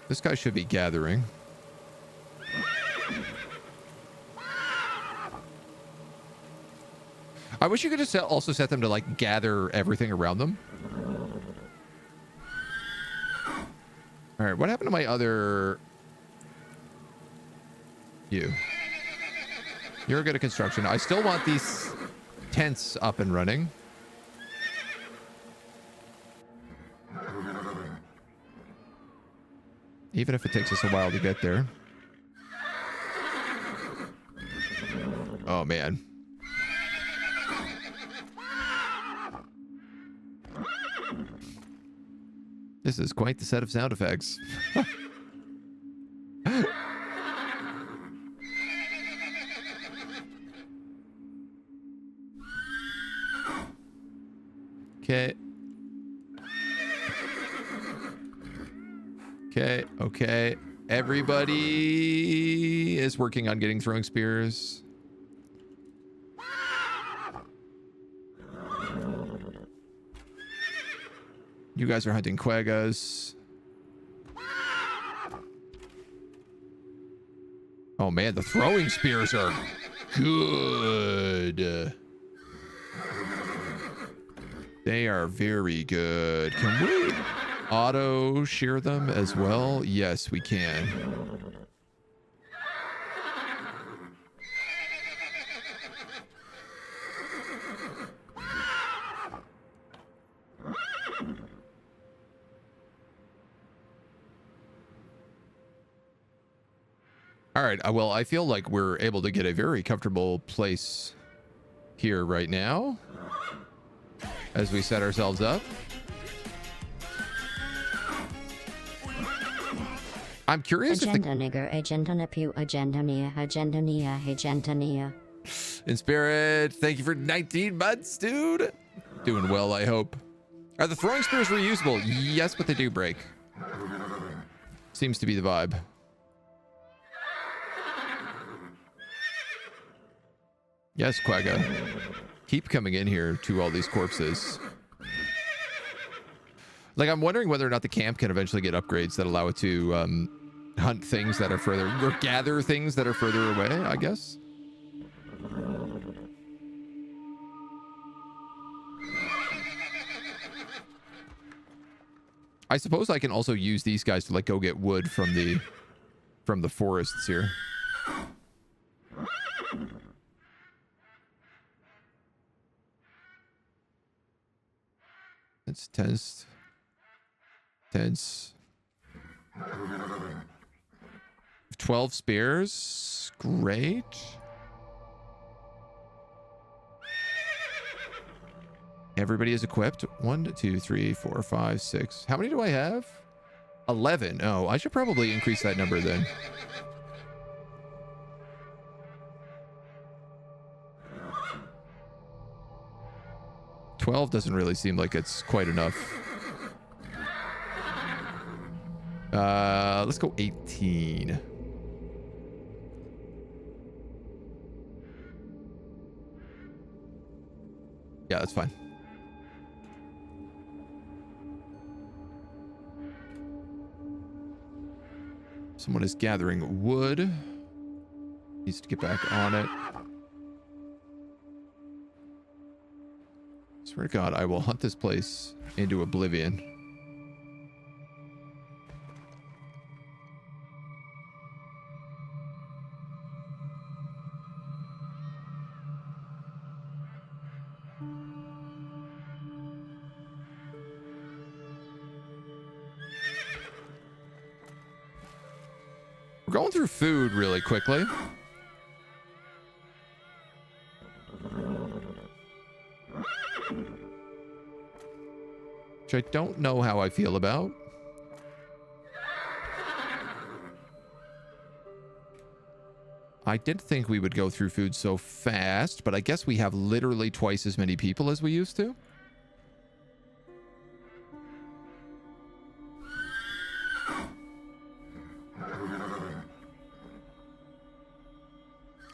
This guy should be gathering. I wish you could just also set them to like gather everything around them. All right, what happened to my other... You. You're good at construction. I still want these tents up and running. Even if it takes us a while to get there. Oh, man. This is quite the set of sound effects. Okay. Okay. Everybody is working on getting throwing spears. You guys are hunting quaggas. Oh man, the throwing spears are good. They are very good. Can we auto shear them as well? Yes, we can. All right, well, I feel like we're able to get a very comfortable place here right now as we set ourselves up. I'm curious Agenda nigger, agenda nepu, agenda nia, agenda nia, agenda nia. In spirit, thank you for 19 months, dude. Doing well, I hope. Are the throwing spears reusable? Yes, but they do break. Seems to be the vibe. Yes, Quagga. Keep coming in here to all these corpses. Like, I'm wondering whether or not the camp can eventually get upgrades that allow it to hunt things that are further, or gather things that are further away, I guess. I suppose I can also use these guys to like go get wood from the forests here. It's tense. 12 spears. Great. Everybody is equipped. 1, 2, 3, 4, 5, 6. How many do I have? 11. Oh, I should probably increase that number then. $12 doesn't really seem like it's quite enough. Let's go 18. Yeah, that's fine. Someone is gathering wood. Needs to get back on it. Swear to God, I will hunt this place into oblivion. We're going through food really quickly. Which I don't know how I feel about. I did think we would go through food so fast, but I guess we have literally twice as many people as we used to.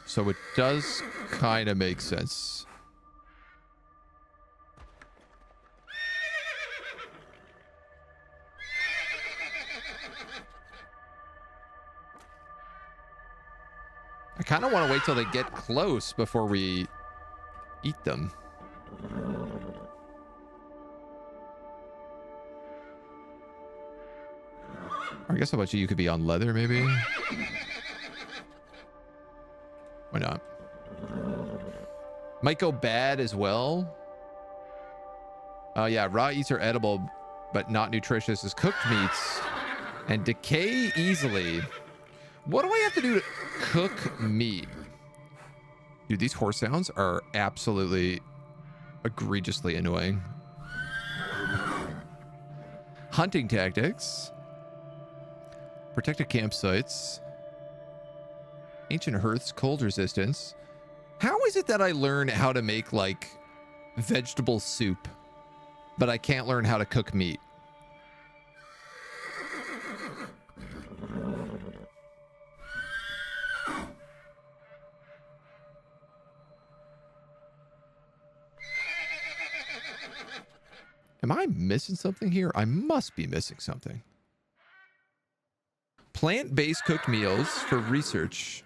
So it does kind of make sense. I kind of want to wait till they get close before we eat them. I guess how about you? You could be on leather, maybe? Why not? Might go bad as well. Yeah, raw eats are edible, but not nutritious as cooked meats and decay easily. What do I have to do to cook meat? Dude, these horse sounds are absolutely egregiously annoying. Hunting tactics. Protected campsites. Ancient hearths, cold resistance. How is it that I learn how to make, like, vegetable soup, but I can't learn how to cook meat? Am I missing something here? I must be missing something. Plant-based cooked meals for research.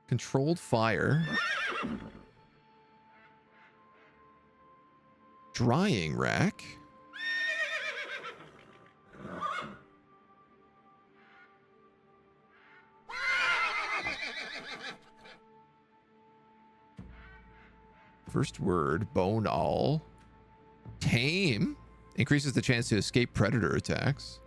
Controlled fire. Drying rack. First word, bone all. Tame. Increases the chance to escape predator attacks.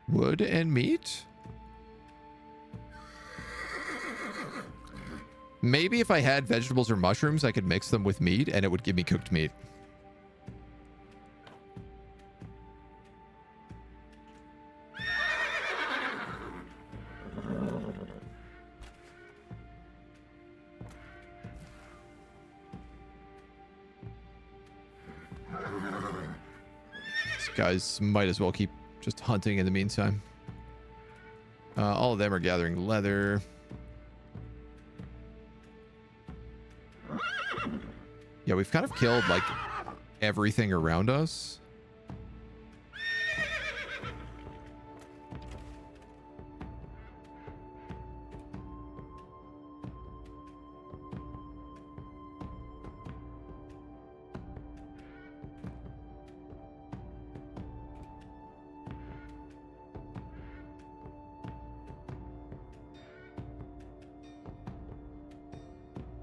Wood and meat? Maybe if I had vegetables or mushrooms, I could mix them with meat and it would give me cooked meat. These guys might as well keep just hunting in the meantime. All of them are gathering leather. Yeah, we've kind of killed like everything around us.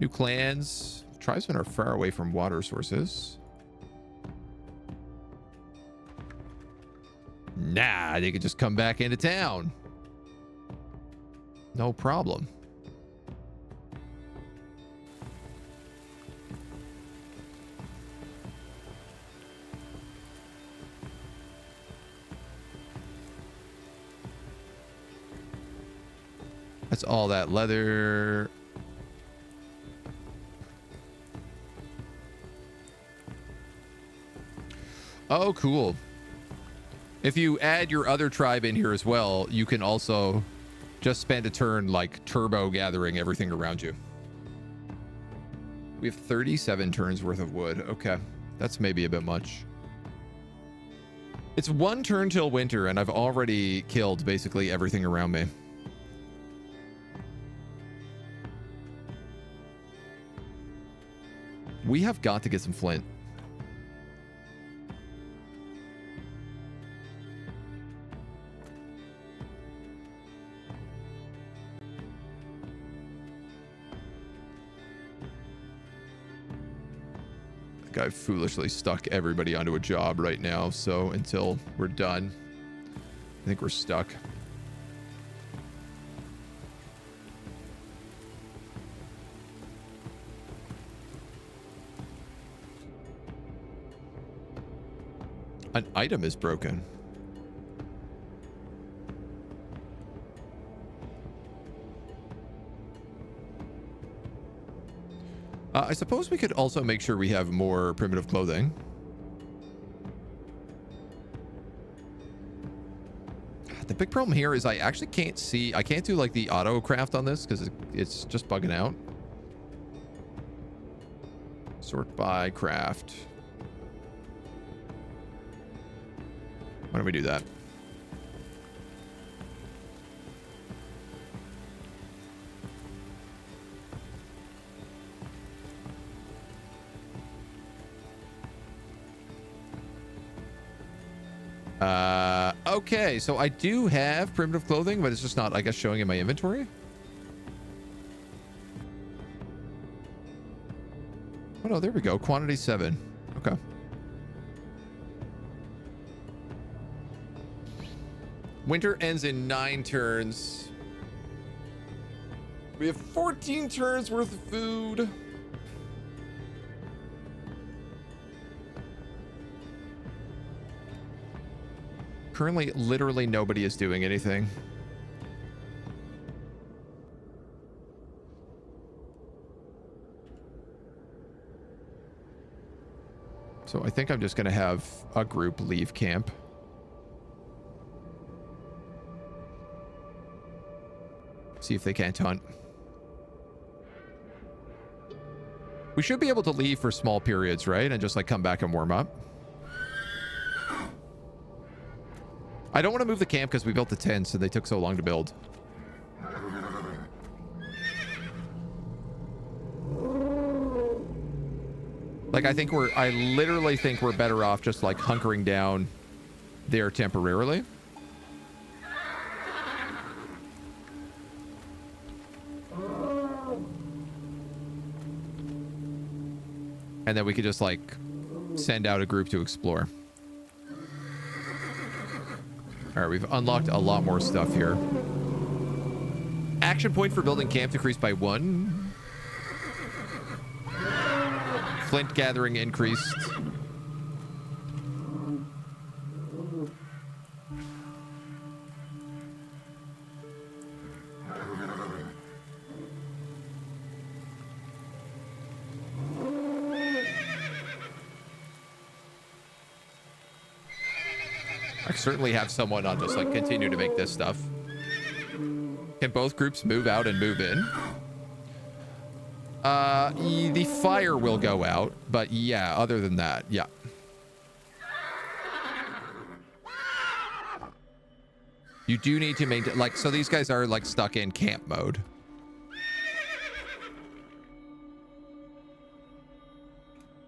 New clans. Tribesmen are far away from water sources. Nah, they could just come back into town. No problem. That's all that leather. Oh, cool. If you add your other tribe in here as well, you can also just spend a turn like turbo gathering everything around you. We have 37 turns worth of wood. Okay, that's maybe a bit much. It's one turn till winter, and I've already killed basically everything around me. We have got to get some flint. I've foolishly stuck everybody onto a job right now, so until we're done, I think we're stuck. An item is broken. I suppose we could also make sure we have more primitive clothing. The big problem here is I actually can't see. I can't do like the auto craft on this because it's just bugging out. Sort by craft. Why don't we do that? Okay, so I do have primitive clothing, but it's just not, I guess, showing in my inventory. Oh no, there we go. Quantity 7. Okay. Winter ends in 9 turns. We have 14 turns worth of food. Currently, literally nobody is doing anything. So I think I'm just going to have a group leave camp. See if they can't hunt. We should be able to leave for small periods, right? And just like come back and warm up. I don't want to move the camp because we built the tents and they took so long to build. Like, I literally think we're better off just like hunkering down there temporarily. And then we could just like send out a group to explore. All right, we've unlocked a lot more stuff here. Action point for building camp decreased by 1. Flint gathering increased. I certainly have someone on just like continue to make this stuff. Can both groups move out and move in? The fire will go out, but yeah, other than that, yeah. You do need to maintain, like, so these guys are like stuck in camp mode.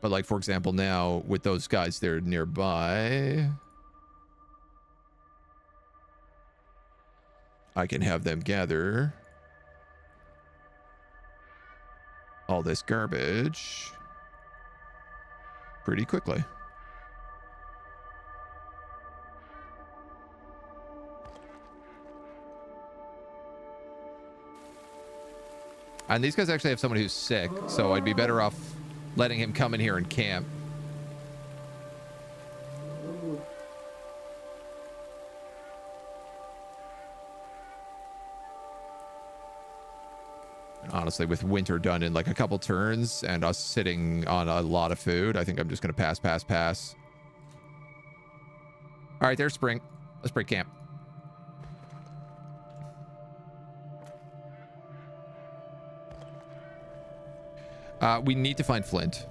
But like, for example, now with those guys, they're nearby. I can have them gather all this garbage pretty quickly. And these guys actually have someone who's sick, so I'd be better off letting him come in here and camp. Honestly, with winter done in like a couple turns and us sitting on a lot of food, I think I'm just going to pass. All right, there's spring. Let's break camp. We need to find flint.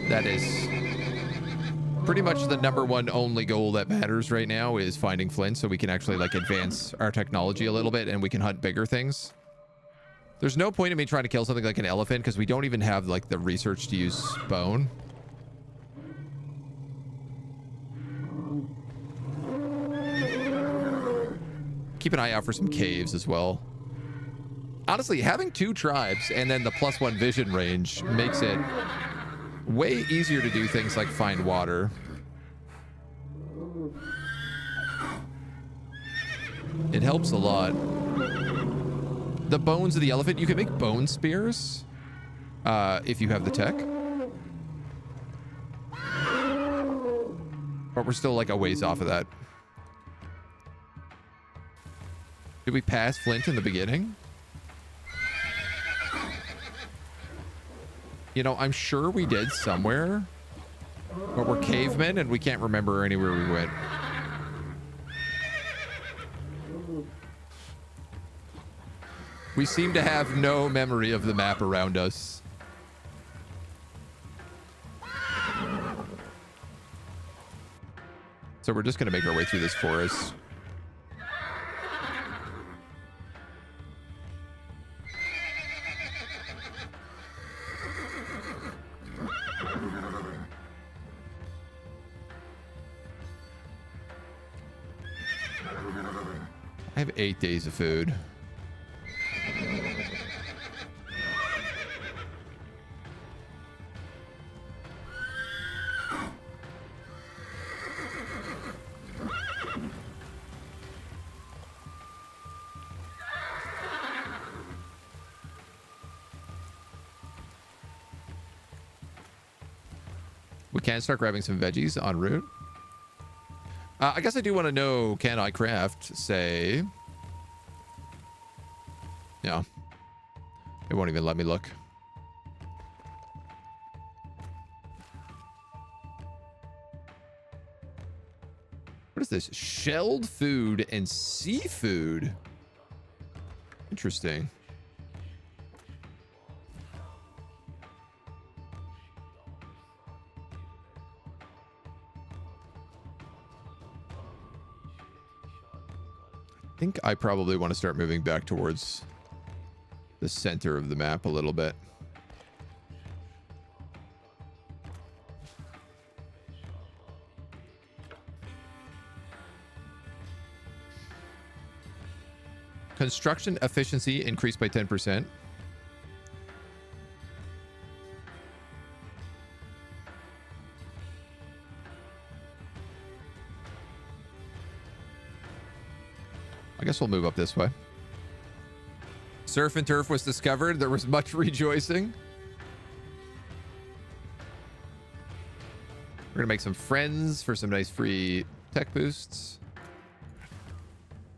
That is pretty much the #1 only goal that matters right now, is finding flint so we can actually like advance our technology a little bit and we can hunt bigger things. There's no point in me trying to kill something like an elephant because we don't even have like the research to use bone. Keep an eye out for some caves as well. Honestly, having 2 tribes and then the +1 vision range makes it way easier to do things like find water. It helps a lot. The bones of the elephant, you can make bone spears if you have the tech. But we're still like a ways off of that. Did we pass flint in the beginning? You know, I'm sure we did somewhere. But we're cavemen and we can't remember anywhere we went. We seem to have no memory of the map around us. So we're just going to make our way through this forest. I have 8 days of food. We can start grabbing some veggies en route. I guess I do want to know, can I craft, say... Yeah. It won't even let me look. What is this? Shelled food and seafood. Interesting. I think I probably want to start moving back towards the center of the map a little bit. Construction efficiency increased by 10%. I guess we'll move up this way. Surf and turf was discovered. There was much rejoicing. We're going to make some friends for some nice free tech boosts.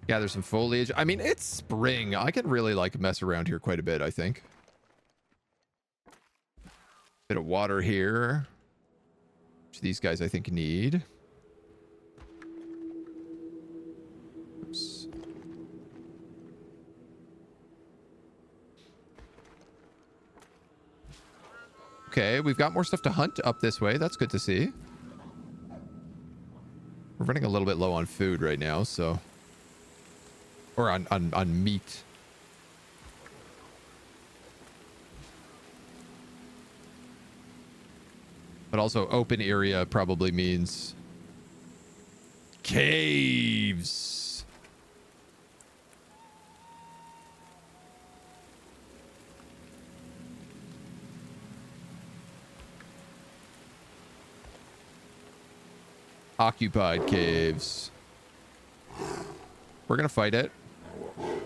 Gather some foliage. I mean, it's spring. I can really like mess around here quite a bit, I think. Bit of water here, which these guys I think need. Okay, we've got more stuff to hunt up this way. That's good to see. We're running a little bit low on food right now, so... Or on meat. But also open area probably means... caves! Occupied caves. We're gonna fight it. I'm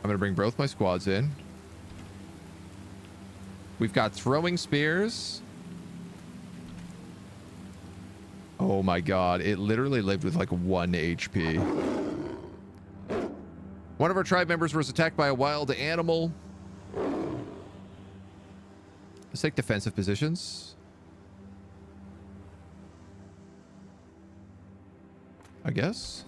gonna bring both my squads in. We've got throwing spears. Oh my god, it literally lived with like 1 HP. One of our tribe members was attacked by a wild animal. Let's take defensive positions. I guess.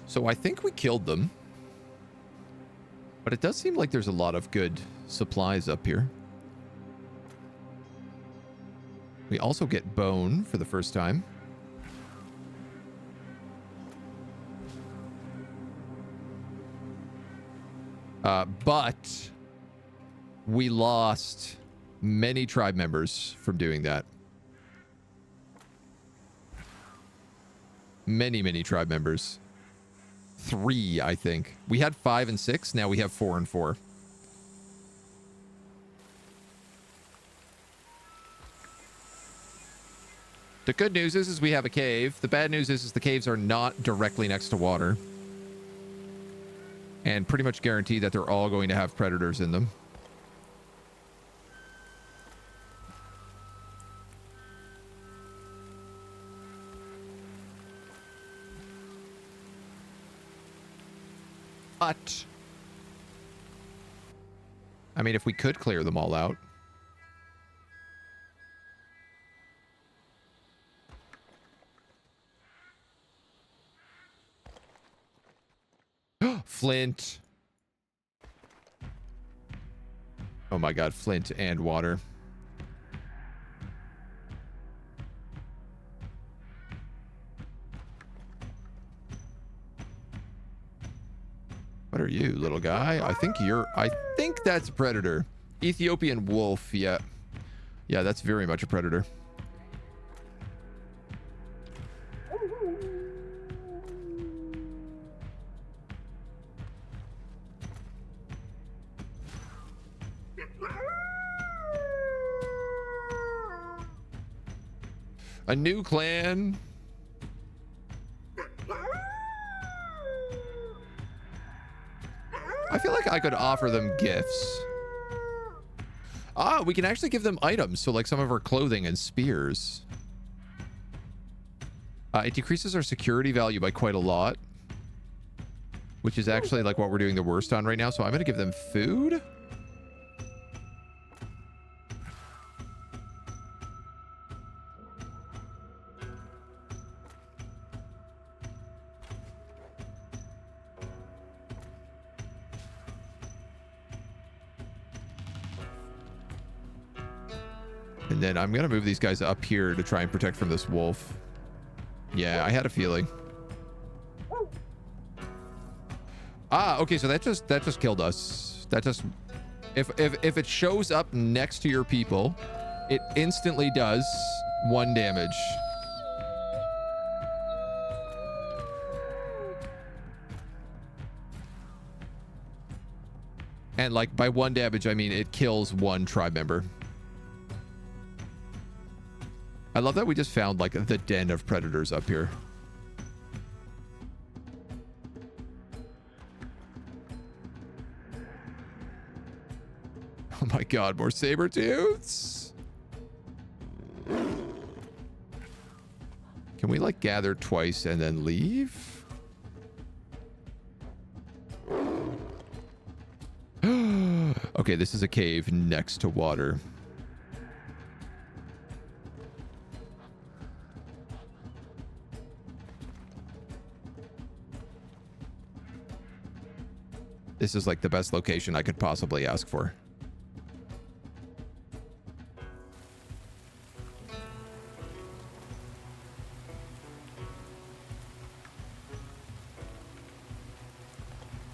So I think we killed them. But it does seem like there's a lot of good supplies up here. We also get bone for the first time. But we lost many tribe members from doing that. Many tribe members. 3, I think. We had 5 and 6. Now we have 4 and 4. The good news is we have a cave. The bad news is the caves are not directly next to water. And pretty much guarantee that they're all going to have predators in them. But I mean, if we could clear them all out. Flint. Oh my god, flint and water. What are you, little guy? I think that's a predator. Ethiopian wolf, yeah. Yeah, that's very much a predator. A new clan. I feel like I could offer them gifts. Ah, we can actually give them items. So like some of our clothing and spears. It decreases our security value by quite a lot. Which is actually like what we're doing the worst on right now. So I'm going to give them food. And then I'm going to move these guys up here to try and protect from this wolf. Yeah, I had a feeling. Ah, okay, so that just killed us. That just... If it shows up next to your people, it instantly does 1 damage. And like by 1 damage, I mean it kills 1 tribe member. I love that we just found like the den of predators up here. Oh my god, more saber-tooths. Can we like gather twice and then leave? Okay, this is a cave next to water. this is like the best location I could possibly ask for.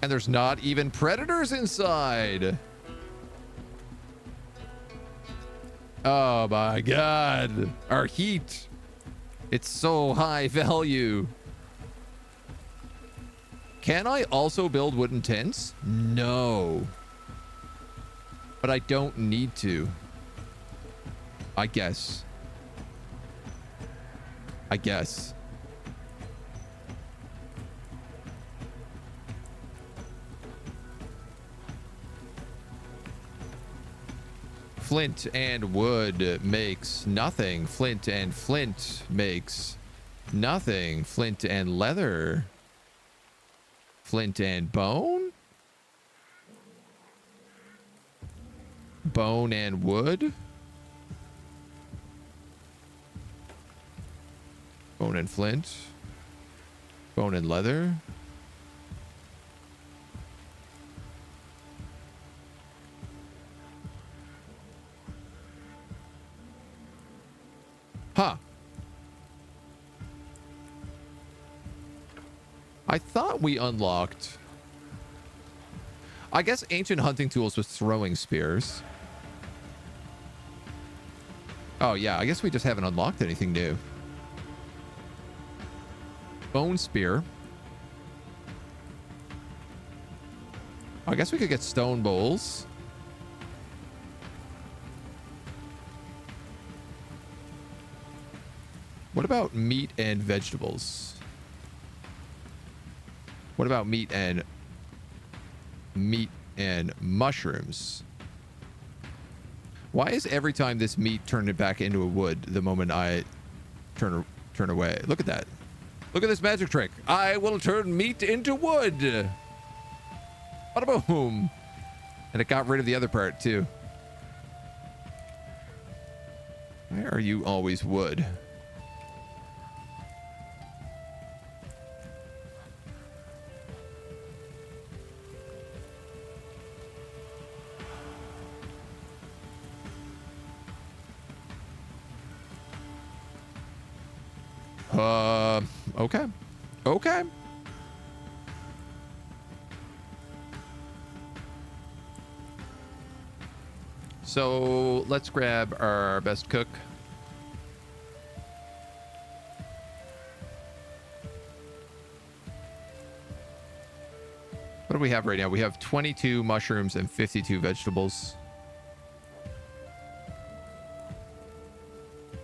And there's not even predators inside. Oh my god. Our heat. It's so high value. Can I also build wooden tents? No. But I don't need to. I guess. Flint and wood makes nothing. Flint and flint makes nothing. Flint and leather. Flint and bone? Bone and wood? Bone and flint? Bone and leather? Huh. I thought we unlocked... I guess ancient hunting tools with throwing spears. Oh, yeah. I guess we just haven't unlocked anything new. Bone spear. I guess we could get stone bowls. What about meat and vegetables? What about meat and mushrooms? Why is every time this meat turned it back into a wood the moment I turn away? Look at that. Look at this magic trick. I will turn meat into wood. Bada boom. And it got rid of the other part too. Why are you always wood? Okay. Okay. So let's grab our best cook. What do we have right now? We have 22 mushrooms and 52 vegetables.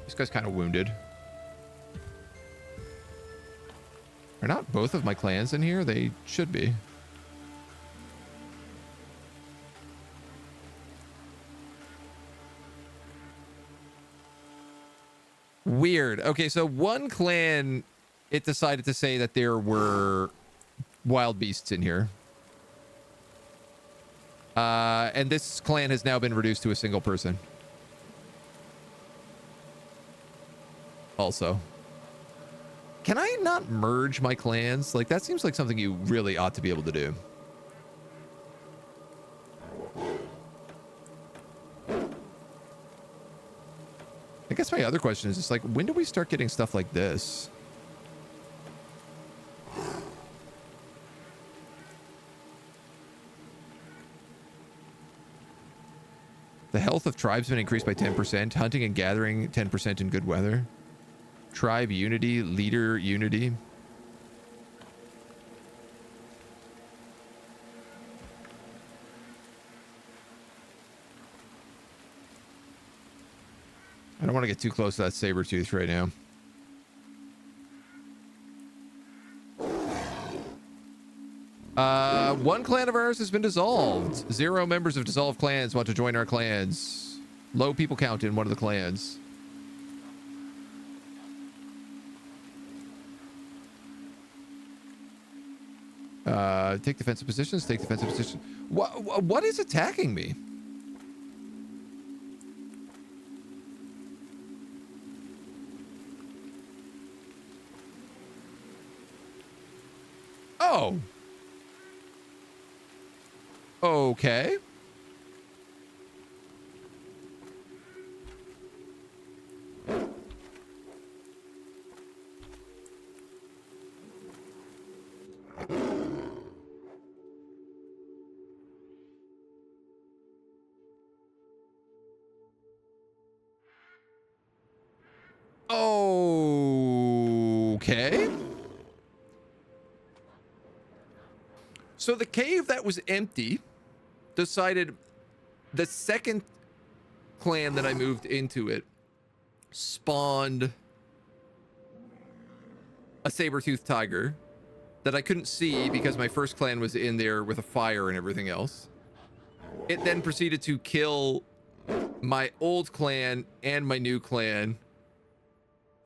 This guy's kind of wounded. Are not both of my clans in here? They should be. Weird. Okay, so one clan, it decided to say that there were wild beasts in here. And this clan has now been reduced to a single person. Also. Can I not merge my clans? Like, that seems like something you really ought to be able to do. I guess my other question is just like, when do we start getting stuff like this? The health of tribesmen increased by 10%. Hunting and gathering 10% in good weather. Tribe unity, leader unity. I don't want to get too close to that saber tooth right now. One clan of ours has been dissolved. 0 members of dissolved clans want to join our clans. Low people count in one of the clans. Take defensive positions. Take defensive position. What is attacking me? Oh. Okay. Okay. So the cave that was empty decided the second clan that I moved into it spawned a saber-toothed tiger that I couldn't see because my first clan was in there with a fire and everything else. It then proceeded to kill my old clan and my new clan.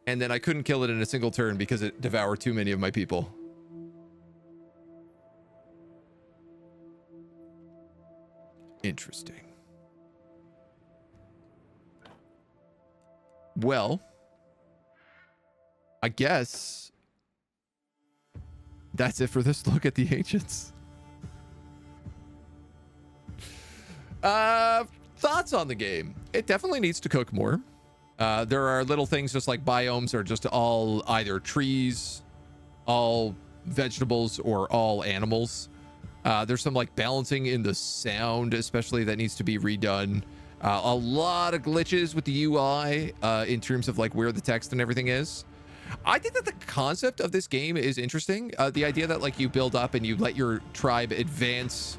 And then I couldn't kill it in a single turn because it devoured too many of my people. Interesting. Well, I guess that's it for this look at the ancients. Thoughts on the game? It definitely needs to cook more. There are little things just like biomes are just all either trees, all vegetables, or all animals. There's some like balancing in the sound, especially that needs to be redone. A lot of glitches with the UI in terms of like where the text and everything is. I think that the concept of this game is interesting. The idea that like you build up and you let your tribe advance.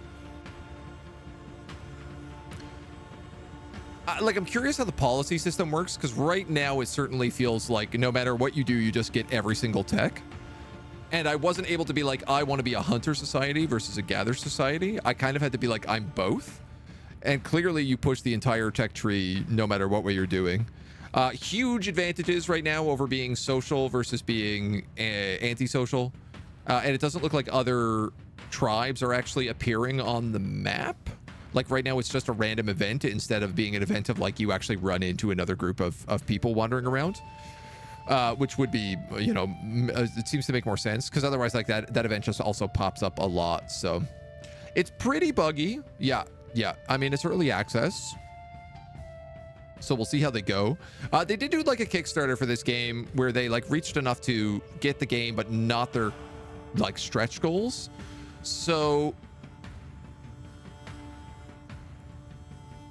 Like, I'm curious how the policy system works, because right now it certainly feels like no matter what you do, you just get every single tech. And I wasn't able to be like, I want to be a hunter society versus a gather society. I kind of had to be like, I'm both. And clearly you push the entire tech tree no matter what way you're doing. Huge advantages right now over being social versus being antisocial. And it doesn't look like other tribes are actually appearing on the map. Like right now, it's just a random event instead of being an event of like you actually run into another group of people wandering around, which would be, you know, it seems to make more sense because otherwise like that event just also pops up a lot. So it's pretty buggy. Yeah. I mean, it's early access. So we'll see how they go. They did do like a Kickstarter for this game where they like reached enough to get the game, but not their like stretch goals. So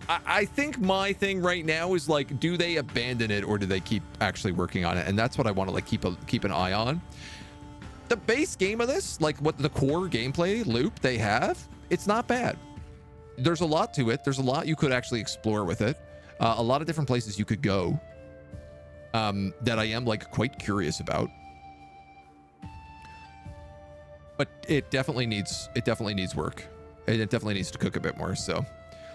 I think my thing right now is like, do they abandon it or do they keep actually working on it? And that's what I want to like keep an eye on. The base game of this, like what the core gameplay loop they have, it's not bad. There's a lot to it. There's a lot you could actually explore with it. A lot of different places you could go that I am like quite curious about. But it definitely needs work. And it definitely needs to cook a bit more. So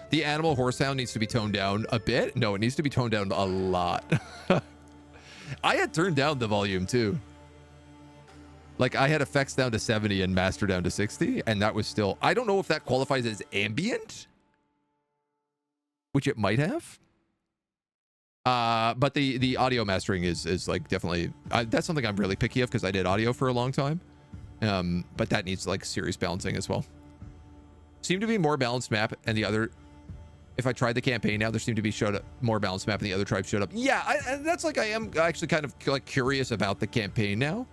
the animal horse sound needs to be toned down a bit. No, it needs to be toned down a lot. I had turned down the volume too. Like I had effects down to 70 and master down to 60. And that was still, I don't know if that qualifies as ambient, which it might have. But the audio mastering is like definitely, that's something I'm really picky of because I did audio for a long time. But that needs like serious balancing as well. Seemed to be more balanced map and the other, if I tried the campaign now, there seemed to be showed up more balanced map and the other tribes showed up. Yeah, that's like, I am actually kind of like curious about the campaign now.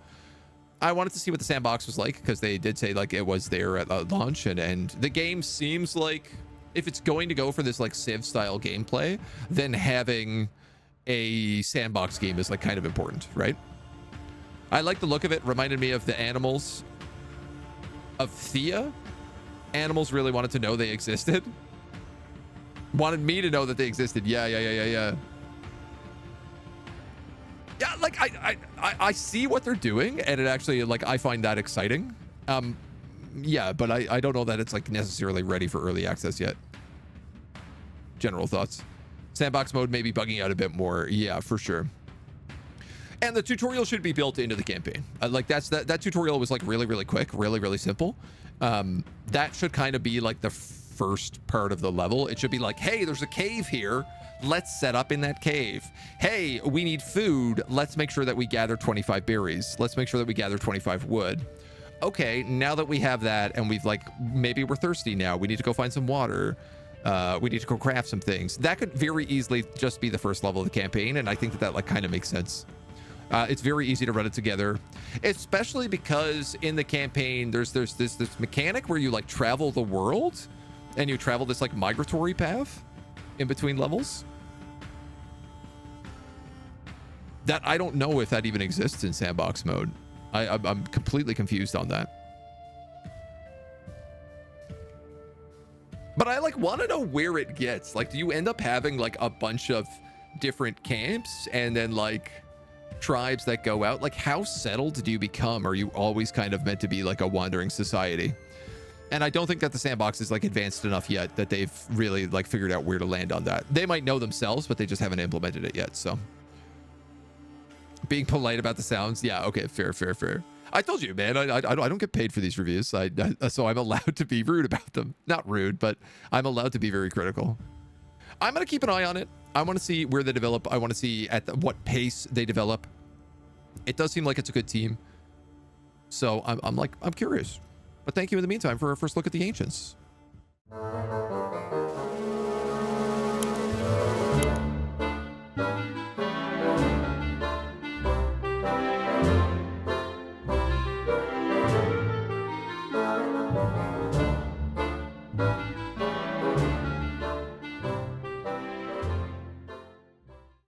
I wanted to see what the sandbox was like because they did say like it was there at launch and the game seems like if it's going to go for this like Civ style gameplay, then having a sandbox game is like kind of important, right? I like the look of it. Reminded me of the animals of Thea. Animals really wanted to know they existed. Wanted me to know that they existed. Yeah. Yeah, like I see what they're doing and it actually like I find that exciting. Yeah, but I don't know that it's like necessarily ready for early access yet. General thoughts. Sandbox mode may be bugging out a bit more. Yeah, for sure. And the tutorial should be built into the campaign. Like that tutorial was like really quick, really simple. That should kind of be like the first part of the level. It should be like, hey, there's a cave here. Let's set up in that cave. Hey, we need food. Let's make sure that we gather 25 berries. Let's make sure that we gather 25 wood. okay, now that we have that and we've like, maybe we're thirsty now, we need to go find some water. We need to go craft some things. That could very easily just be the first level of the campaign, and I think that like kind of makes sense. It's very easy to run it together, especially because in the campaign there's this mechanic where you like travel the world and you travel this like migratory path in between levels. That I don't know if that even exists in sandbox mode. I'm completely confused on that. But I like want to know where it gets. Like, do you end up having like a bunch of different camps and then like tribes that go out? Like, how settled do you become? Are you always kind of meant to be like a wandering society? And I don't think that the sandbox is like advanced enough yet that they've really like figured out where to land on that. They might know themselves, but they just haven't implemented it yet. So being polite about the sounds. Yeah. Okay. Fair. I told you, man, I don't get paid for these reviews. So I'm allowed to be rude about them. Not rude, but I'm allowed to be very critical. I'm going to keep an eye on it. I want to see where they develop. I want to see at what pace they develop. It does seem like it's a good team. So I'm curious. But thank you in the meantime for our first look at the Ancients.